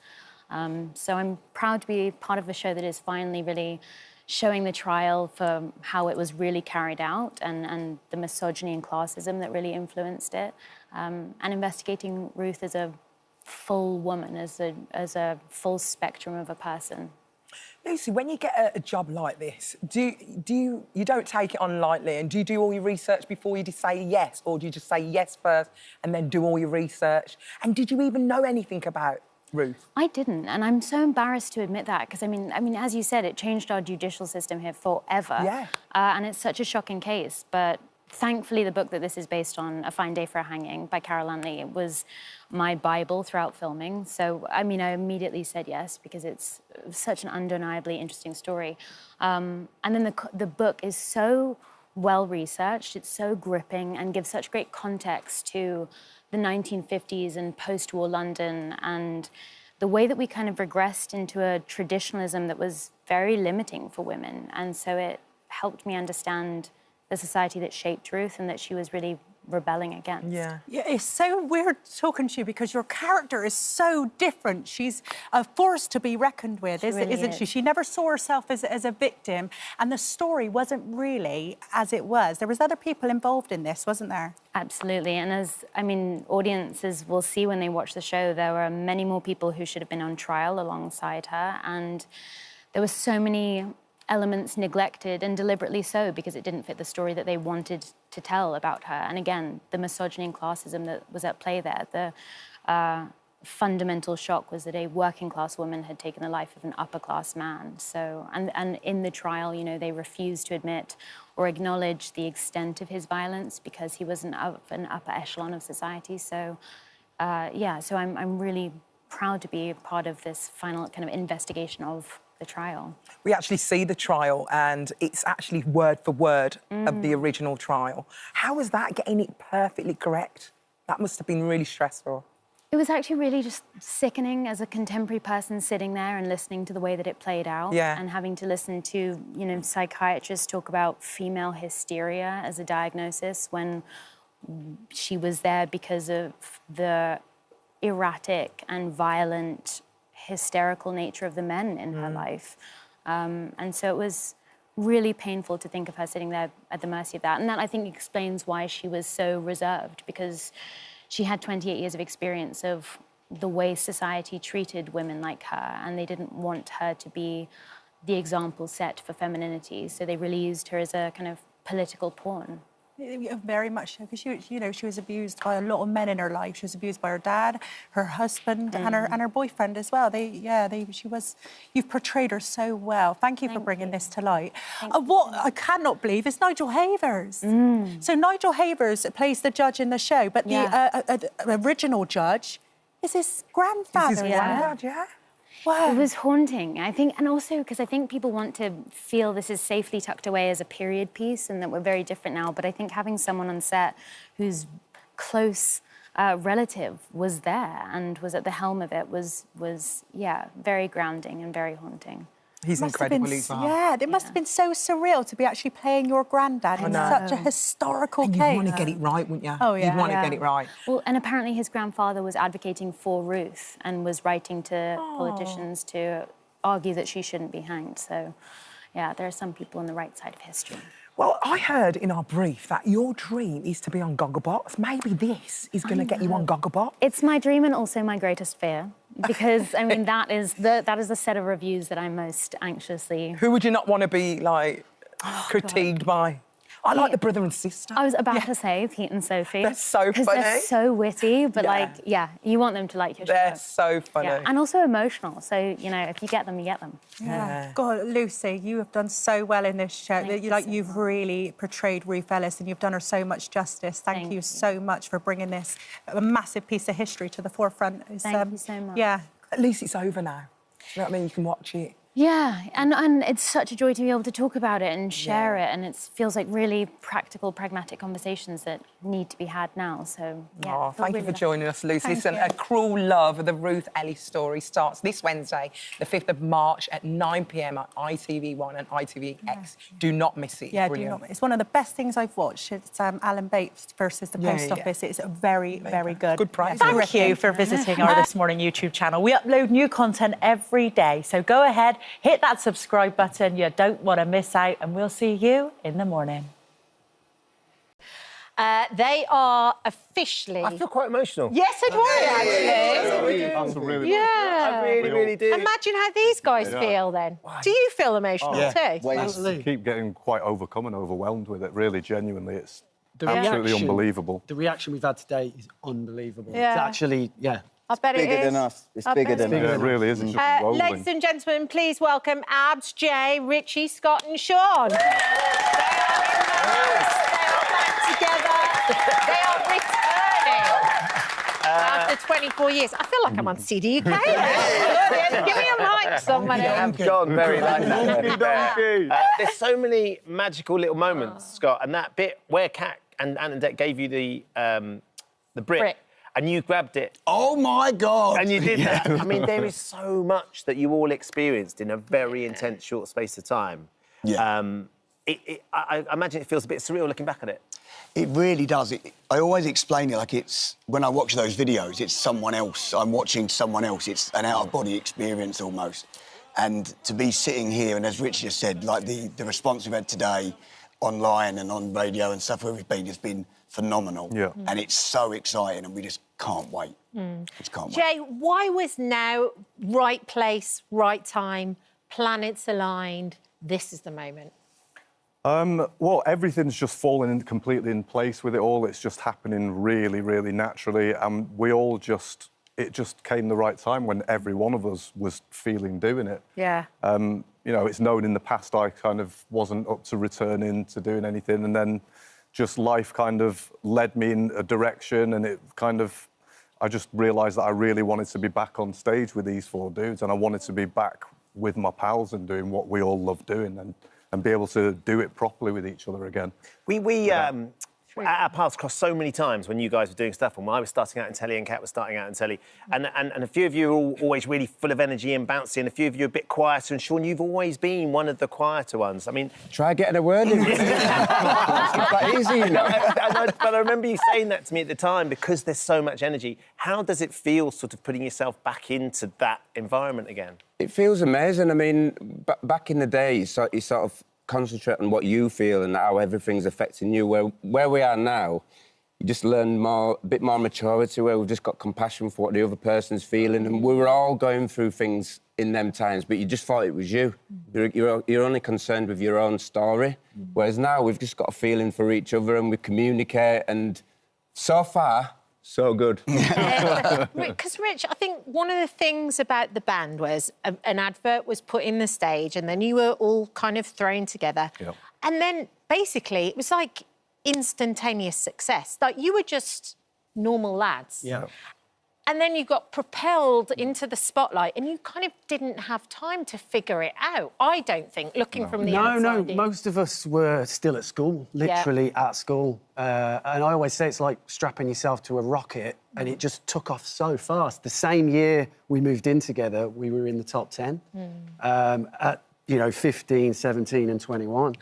So I'm proud to be part of a show that is finally really showing the trial for how it was really carried out and the misogyny and classism that really influenced it, and investigating Ruth as a full woman, as a full spectrum of a person. Lucy, when you get a job like this, you don't take it on lightly, and do you do all your research before you just say yes, or do you just say yes first and then do all your research? And did you even know anything about Ruth? I didn't, and I'm so embarrassed to admit that, because I mean, as you said, it changed our judicial system here forever. Yeah. And it's such a shocking case, but thankfully the book that this is based on, A Fine Day for a Hanging by Carol Lanley, it was my Bible throughout filming. So, I mean, I immediately said yes, because it's such an undeniably interesting story. And then the book is so well-researched, it's so gripping and gives such great context to the 1950s and post-war London and the way that we kind of regressed into a traditionalism that was very limiting for women. And so it helped me understand the society that shaped Ruth and that she was really rebelling against. Yeah, it's so weird talking to you because your character is so different. She's a force to be reckoned with, isn't she? She never saw herself as a victim, and the story wasn't really as it was. There was other people involved in this, wasn't there? Absolutely, and audiences will see when they watch the show, there were many more people who should have been on trial alongside her, and there were so many elements neglected, and deliberately so, because it didn't fit the story that they wanted to tell about her. And again, the misogyny and classism that was at play there. The fundamental shock was that a working class woman had taken the life of an upper class man. So, and in the trial, you know, they refused to admit or acknowledge the extent of his violence because he was an upper echelon of society. So, yeah, so I'm really proud to be a part of this final kind of investigation of the trial. We actually see the trial, and it's actually word for word of the original trial. How was that, getting it perfectly correct? That must have been really stressful. It was actually really just sickening as a contemporary person sitting there and listening to the way that it played out, and having to listen to, you know, psychiatrists talk about female hysteria as a diagnosis when she was there because of the erratic and violent, hysterical nature of the men in her life. And so it was really painful to think of her sitting there at the mercy of that. And that, I think, explains why she was so reserved, because she had 28 years of experience of the way society treated women like her, and they didn't want her to be the example set for femininity. So they really used her as a kind of political pawn. Very much so, because she was abused by a lot of men in her life. She was abused by her dad, her husband, and her boyfriend as well. You've portrayed her so well. Thank you for bringing this to light. What I cannot believe is Nigel Havers. So Nigel Havers plays the judge in the show, but the original judge is his grandfather. Is his granddad, Wow. It was haunting, I think, and also because I think people want to feel this is safely tucked away as a period piece and that we're very different now, but I think having someone on set whose close relative was there and was at the helm of it was very grounding and very haunting. He's incredible, he's it must have been so surreal to be actually playing your granddad in such a historical case. You'd want to get it right, wouldn't you? Oh, yeah. You'd want to get it right. Well, and apparently his grandfather was advocating for Ruth and was writing to politicians to argue that she shouldn't be hanged. So, yeah, there are some people on the right side of history. Well, I heard in our brief that your dream is to be on Gogglebox. Maybe this is going to get you on Gogglebox. It's my dream and also my greatest fear, because, I mean, that is the set of reviews that I'm most anxiously... Who would you not want to be, like, critiqued by? I like the brother and sister. I was about to say Pete and Sophie. They're so funny. Because they're so witty, but, you want them to like your show. They're so funny. Yeah. And also emotional, so, you know, if you get them, you get them. Yeah. God, Lucy, you have done so well in this show. You've really portrayed Ruth Ellis and you've done her so much justice. Thank you so much for bringing this a massive piece of history to the forefront. Thank you so much. Yeah. At least it's over now. You know what I mean? You can watch it. Yeah, and it's such a joy to be able to talk about it and share it, and it feels like really practical, pragmatic conversations that need to be had now, so, yeah. Oh, thank you for joining us, Lucy. Listen, A Cruel Love of the Ruth Ellis story starts this Wednesday, the 5th of March at 9 p.m. at ITV1 and ITVX. Do not miss it. Yeah, Brilliant. do not. It's one of the best things I've watched. It's Alan Bates versus the Post Office. It's very, very good. Good prize. Thank you for visiting our This Morning YouTube channel. We upload new content every day, so go ahead hit that subscribe button. You don't want to miss out, and we'll see you in the morning. They are officially... I feel quite emotional. Yes, so do I, actually. I really do. Imagine how these guys feel then. Do you feel emotional too? I keep getting quite overcome and overwhelmed with it, really, genuinely. It's absolutely unbelievable. The reaction we've had today is unbelievable. Yeah. It's actually, I bet it is. bigger than us. It's bigger than us. It really is. It's just rolling. Ladies and gentlemen, please welcome Abs, Jay, Richie, Scott and Sean. They are back together. They are returning after 24 years. I feel like I'm on CDUK. Give me a mic, somebody. You have gone very like that. There's so many magical little moments, Scott, and that bit where Kat and Annette gave you the brick. And you grabbed it. Oh, my God. And you did that. I mean, there is so much that you all experienced in a very intense, short space of time. Yeah. I imagine it feels a bit surreal looking back at it. It really does. I always explain it like it's... When I watch those videos, it's someone else. I'm watching someone else. It's an out-of-body experience almost. And to be sitting here, and as Rich just said, like the response we've had today online and on radio and stuff where we've been has been phenomenal. Yeah. And it's so exciting and we just can't wait. Just can't wait. Jay, why was now right place, right time, planets aligned, this is the moment? Well, everything's just falling in completely in place with it all. It's just happening really, really naturally. And we all just... It just came the right time when every one of us was feeling doing it. Yeah. You know, it's known in the past I kind of wasn't up to returning to doing anything, and then just life kind of led me in a direction, and it kind of... I just realised that I really wanted to be back on stage with these four dudes, and I wanted to be back with my pals and doing what we all love doing, and be able to do it properly with each other again. Our paths crossed so many times when you guys were doing stuff, and when I was starting out in telly and Kat was starting out in telly, and a few of you are always really full of energy and bouncy, and a few of you are a bit quieter, and Sean, you've always been one of the quieter ones. I mean... Try getting a word in. It's not that easy, you know. But I remember you saying that to me at the time, because there's so much energy. How does it feel sort of putting yourself back into that environment again? It feels amazing. I mean, back in the day, you sort of concentrate on what you feel and how everything's affecting you. Where we are now, you just learn a bit more maturity, where we've just got compassion for what the other person's feeling, and we were all going through things in them times, but you just thought it was you. You're only concerned with your own story, whereas now we've just got a feeling for each other and we communicate, and so far, so good. Because, Rich, I think one of the things about the band was an advert was put in the stage and then you were all kind of thrown together. Yep. And then, basically, it was like instantaneous success. Like, you were just normal lads. Yeah. And then you got propelled into the spotlight and you kind of didn't have time to figure it out, I don't think, looking from the outside. No, most of us were still at school, literally at school. And I always say it's like strapping yourself to a rocket, and it just took off so fast. The same year we moved in together, we were in the top 10 at, 15, 17 and 21.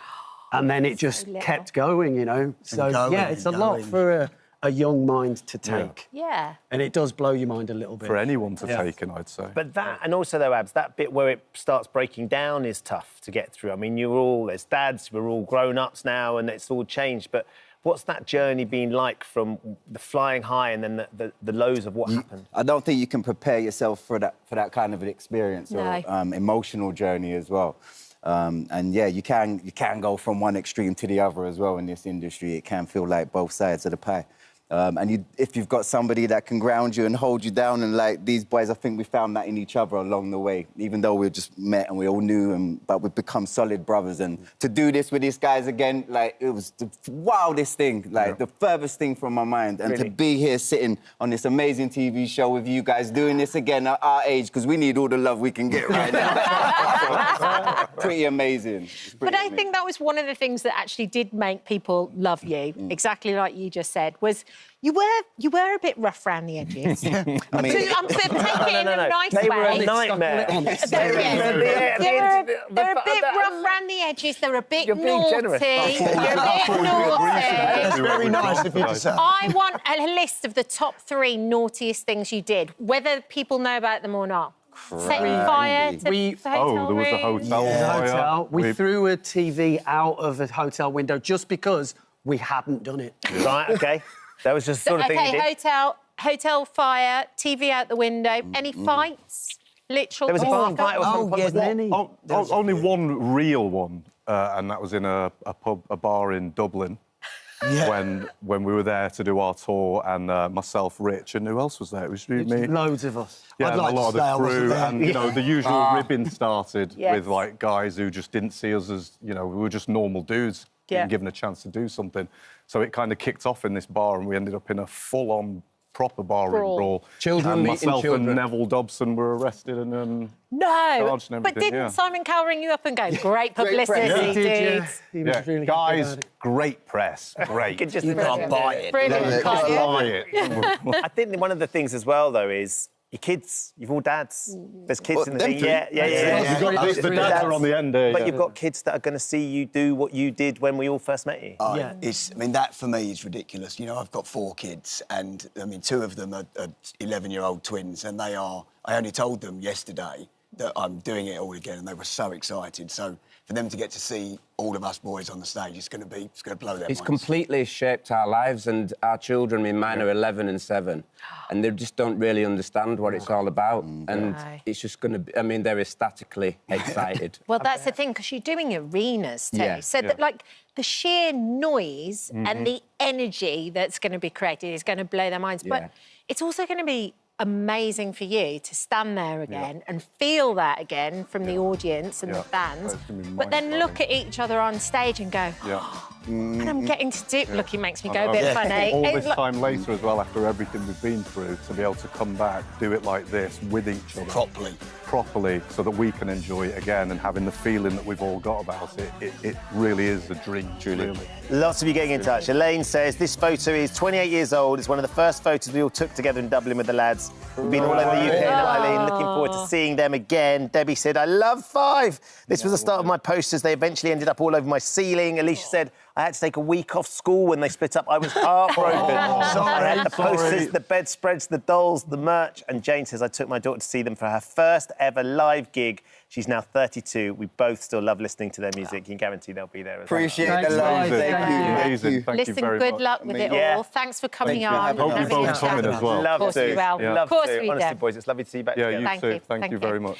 And then it just kept going, So, yeah, it's a lot for a young mind to take. Yeah. And it does blow your mind a little bit. For anyone to take in, I'd say. But that, and also, though, Abs, that bit where it starts breaking down is tough to get through. I mean, you're all, as dads, we're all grown-ups now, and it's all changed. But what's that journey been like from the flying high and then the lows of what happened? I don't think you can prepare yourself for that kind of an experience or emotional journey as well. And yeah, you can go from one extreme to the other as well in this industry. It can feel like both sides of the pie. And if you've got somebody that can ground you and hold you down, and like these boys, I think we found that in each other along the way. Even though we just met and we all knew, but we've become solid brothers. And to do this with these guys again, like, it was the wildest thing, like the furthest thing from my mind. And to be here sitting on this amazing TV show with you guys doing this again at our age, because we need all the love we can get right now. Pretty amazing. But I think that was one of the things that actually did make people love you, exactly like you just said, was you were a bit rough around the edges. I mean, I'm taking it in a nice way. They were a nightmare. They're a bit rough around the edges. They're a bit naughty. Generous. You're a bit naughty. It's very nice of you to say. I want a list of the top 3 naughtiest things you did, whether people know about them or not. Setting fire to the hotel there was a room. hotel fire. We threw a TV out of a hotel window just because we hadn't done it. Right, OK. That was just the sort of thing you did. Hotel fire, TV out the window. Any fights? Literal. There was a bar fight or something. Only one real one, and that was in a bar in Dublin. When we were there to do our tour, and myself, Rich, and who else was there? It was me. Loads of us. Yeah, I'd and like a lot of to say I the wasn't crew, there. and you know, the usual ribbing started Yes. with like guys who just didn't see us as, you know, we were just normal dudes being given a chance to do something. So it kind of kicked off in this bar, and we ended up in a full-on proper barroom brawl. Children and meeting myself children. and Neville Dobson were arrested and No, charged and but everything, didn't Simon Cowell ring you up and go, great publicity, dudes? Yeah, guys, great press, great. You could just you can't buy it. Brilliant, Can't can't buy you? it. I think one of the things as well, though, is your kids. You've all dads. There's kids in the thing. Yeah. The dads are on the end there. But you've got kids that are going to see you do what you did when we all first met you. I mean, that for me is ridiculous. You know, I've got 4 kids, and I mean, 2 of them are 11-year-old twins, and they are. I only told them yesterday that I'm doing it all again, and they were so excited. So for them to get to see all of us boys on the stage, it's going to blow their minds. It's completely shaped our lives, and our children, I mean, mine are 11 and 7, and they just don't really understand what it's all about. And it's just going to be, I mean, they're ecstatically excited. Well, that's the thing, because you're doing arenas too. Yeah. So, that, like, the sheer noise and the energy that's going to be created is going to blow their minds. But it's also going to be amazing for you to stand there again and feel that again from the audience and the fans, but then look at each other on stage and go, and I'm getting to do... Look, it makes me go a bit funny. All this time later as well, after everything we've been through, to be able to come back, do it like this, with each other. Properly, so that we can enjoy it again, and having the feeling that we've all got about it, it really is a dream, really. Lots of you getting in touch. Elaine says, this photo is 28 years old. It's one of the first photos we all took together in Dublin with the lads. We've been all over the UK now, Eileen, looking forward to seeing them again. Debbie said, I love 5. This was the start of my posters. They eventually ended up all over my ceiling. Alicia said, I had to take a week off school when they split up. I was heartbroken. I had the posters, the bedspreads, the dolls, the merch. And Jane says, I took my daughter to see them for her first ever live gig. She's now 32. We both still love listening to their music. You can guarantee they'll be there as well. Appreciate the love. Thank you. Amazing. Thank Listen, you very good much. luck with it all. Thanks for coming on. Hope you both coming as well. Love Of course we will. Love Of course to. we Honestly, do. boys, it's lovely to see you back Yeah, together. you too. Thank you very much.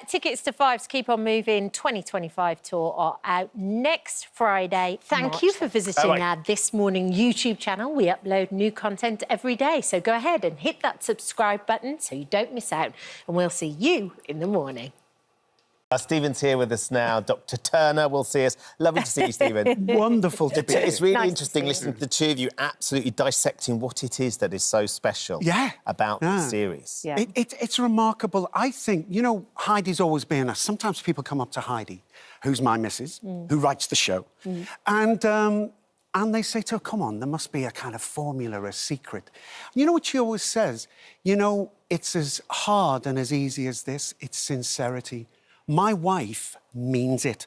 Tickets to Five's Keep On Moving 2025 tour are out next Friday. Thank you for visiting our This Morning YouTube channel. We upload new content every day, so go ahead and hit that subscribe button so you don't miss out. And we'll see you in the morning. Stephen's here with us now. Dr. Turner will see us. Lovely to see you, Stephen. Wonderful to be here. It's really Nice to interesting listening to the two of you absolutely dissecting what it is that is so special about the series. It's remarkable. I think, you know, Heidi's always been us. Sometimes people come up to Heidi, who's my missus, who writes the show, and they say to her, come on, there must be a kind of formula, a secret. You know what she always says? You know, it's as hard and as easy as this. It's sincerity. My wife means it.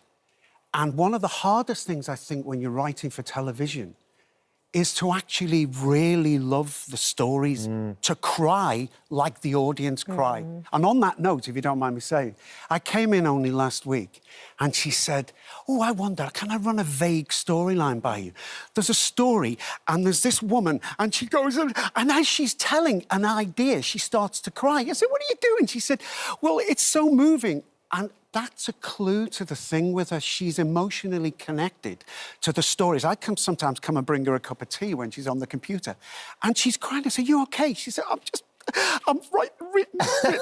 And one of the hardest things, I think, when you're writing for television is to actually really love the stories, to cry like the audience cry. And on that note, if you don't mind me saying, I came in only last week and she said, oh, I wonder, can I run a vague storyline by you? There's a story and there's this woman and she goes, and as she's telling an idea, she starts to cry. I said, what are you doing? She said, well, it's so moving. And that's a clue to the thing with her. She's emotionally connected to the stories. I can sometimes come and bring her a cup of tea when she's on the computer. And she's crying. I say, you okay? She said, I'm written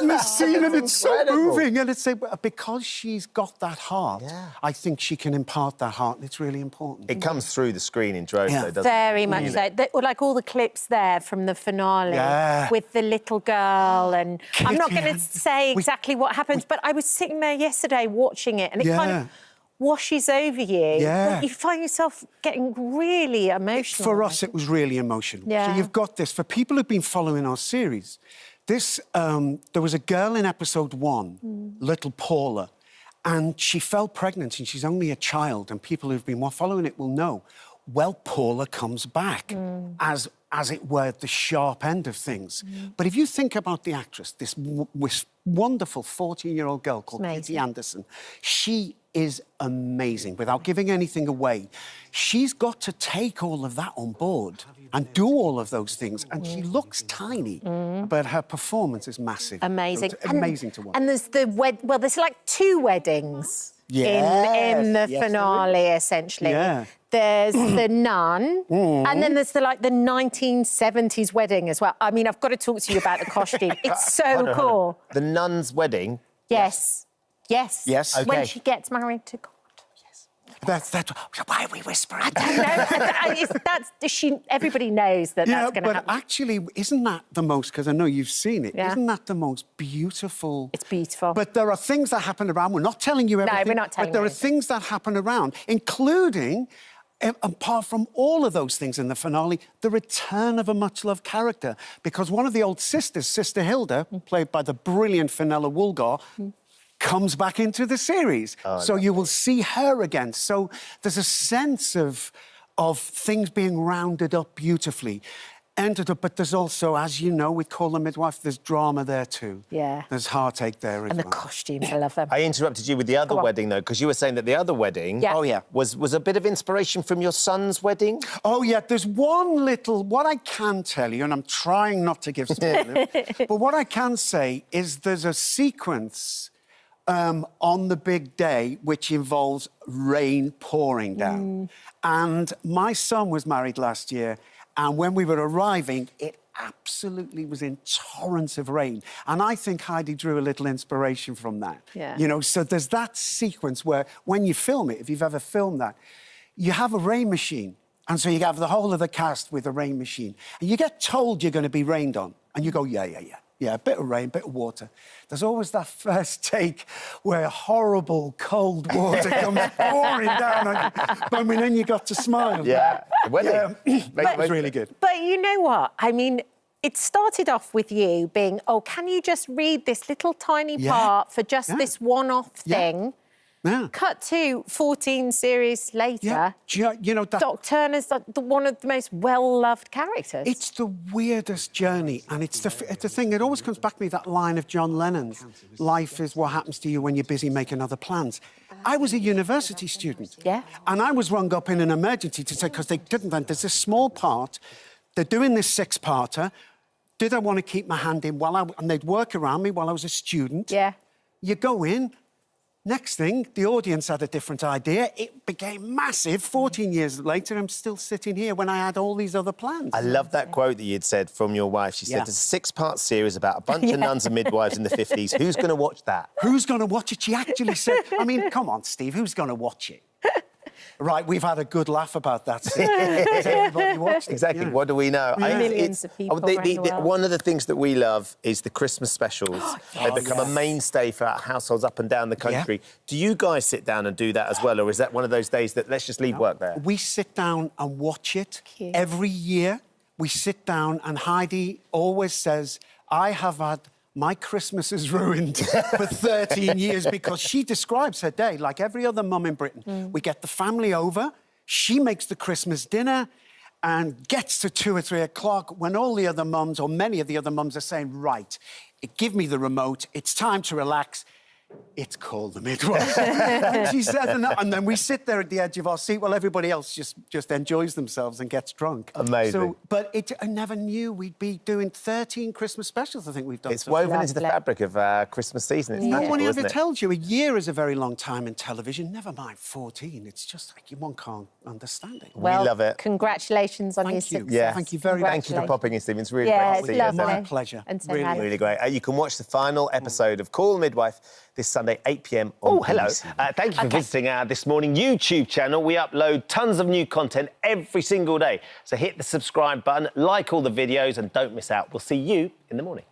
this scene and it's so moving. And it's because she's got that heart, I think she can impart that heart, and it's really important. It comes through the screen in droves, though, doesn't it? Very much so. Like all the clips there from the finale with the little girl, and I'm not going to say exactly what happens, but I was sitting there yesterday watching it, and it kind of washes over you. You find yourself getting really emotional. For us, it was really emotional. So you've got this. For people who've been following our series, this there was a girl in episode 1, little Paula, and she fell pregnant, and she's only a child, and people who've been following it will know. Well, Paula comes back as as it were, the sharp end of things. But if you think about the actress, this wonderful 14-year-old girl called Kitty Anderson, she is amazing, without giving anything away. She's got to take all of that on board and do all of those things, and she looks tiny, but her performance is massive. Amazing. So it's amazing to watch. And there's there's like 2 weddings in the finale, essentially. Yeah. There's the nun, and then there's the 1970s wedding as well. I mean, I've got to talk to you about the costume. It's so cool. The nun's wedding? Yes. Yes. Yes. Okay. When she gets married to God. That's why are we whispering? I don't know. Everybody knows that that's going to happen. But actually, isn't that the most, because I know you've seen it, isn't that the most beautiful? It's beautiful. But there are things that happen around. We're not telling you everything. No, we're not telling you But there are things that happen around, including, apart from all of those things in the finale, the return of a much-loved character. Because one of the old sisters, Sister Hilda, played by the brilliant Fenella Woolgar, comes back into the series. So you will see her again. So there's a sense of things being rounded up beautifully. But there's also, as you know, with Call the Midwife, there's drama there too. Yeah. There's heartache there as well. And the costumes, I love them. I interrupted you with the other wedding, though, because you were saying that the other wedding was a bit of inspiration from your son's wedding? Oh, yeah, there's one little... What I can tell you, and I'm trying not to give spoilers, but what I can say is there's a sequence on the big day which involves rain pouring down. And my son was married last year, and when we were arriving, it absolutely was in torrents of rain. And I think Heidi drew a little inspiration from that. Yeah. You know, so there's that sequence where when you film it, if you've ever filmed that, you have a rain machine. And so you have the whole of the cast with a rain machine. And you get told you're going to be rained on. And you go, yeah. Yeah, a bit of rain, a bit of water. There's always that first take where horrible cold water comes pouring down on you. But I mean, then you got to smile. Yeah, that was really good. But you know what? I mean, it started off with you being, can you just read this little tiny part for just this one-off thing? Yeah. Cut to 14 series later. You know, Doc Turner's one of the most well-loved characters. It's the weirdest journey, and it's the thing. It always comes back to me, that line of John Lennon's, life is what happens to you when you're busy making other plans. I was a university student. Yeah. And I was rung up in an emergency to say, because they didn't, there's this small part, they're doing this 6-parter. Did I want to keep my hand in and they'd work around me while I was a student. Yeah. You go in. Next thing, the audience had a different idea. It became massive. 14 years later, I'm still sitting here when I had all these other plans. I love that quote that you'd said from your wife. She said, it's a 6-part series about a bunch of nuns and midwives in the 50s. Who's going to watch that? Who's going to watch it? She actually said, I mean, come on, Steve, who's going to watch it? Right, we've had a good laugh about that. Everybody watched it. Exactly. What do we know? Millions of people around the world. One of the things that we love is the Christmas specials. They become a mainstay for our households up and down the country. Do you guys sit down and do that as well, or is that one of those days that let's just leave work there? We sit down and watch it every year. We sit down, and Heidi always says, I have had my Christmas is ruined for 13 years, because she describes her day like every other mum in Britain. We get the family over, she makes the Christmas dinner and gets to 2 or 3 o'clock when all the other mums, or many of the other mums, are saying, right, give me the remote, it's time to relax. It's called the midwife. And she said, and then we sit there at the edge of our seat while everybody else just enjoys themselves and gets drunk. Amazing. So, but I never knew we'd be doing 13 Christmas specials, I think we've done. It's woven into the fabric of Christmas season. It's no one ever isn't it? tells you a year is a very long time in television, never mind 14. It's just like one can't understand it. Well, we love it. Congratulations on your success. Yeah. Thank you very much. Thank you for popping in, Stephen. It's really great to see you. Lovely. My pleasure. And so really, really great. You can watch the final episode of Call the Midwife this Sunday, 8 p.m. on hello. BBC. Thank you for visiting our This Morning YouTube channel. We upload tons of new content every single day. So hit the subscribe button, like all the videos, and don't miss out. We'll see you in the morning.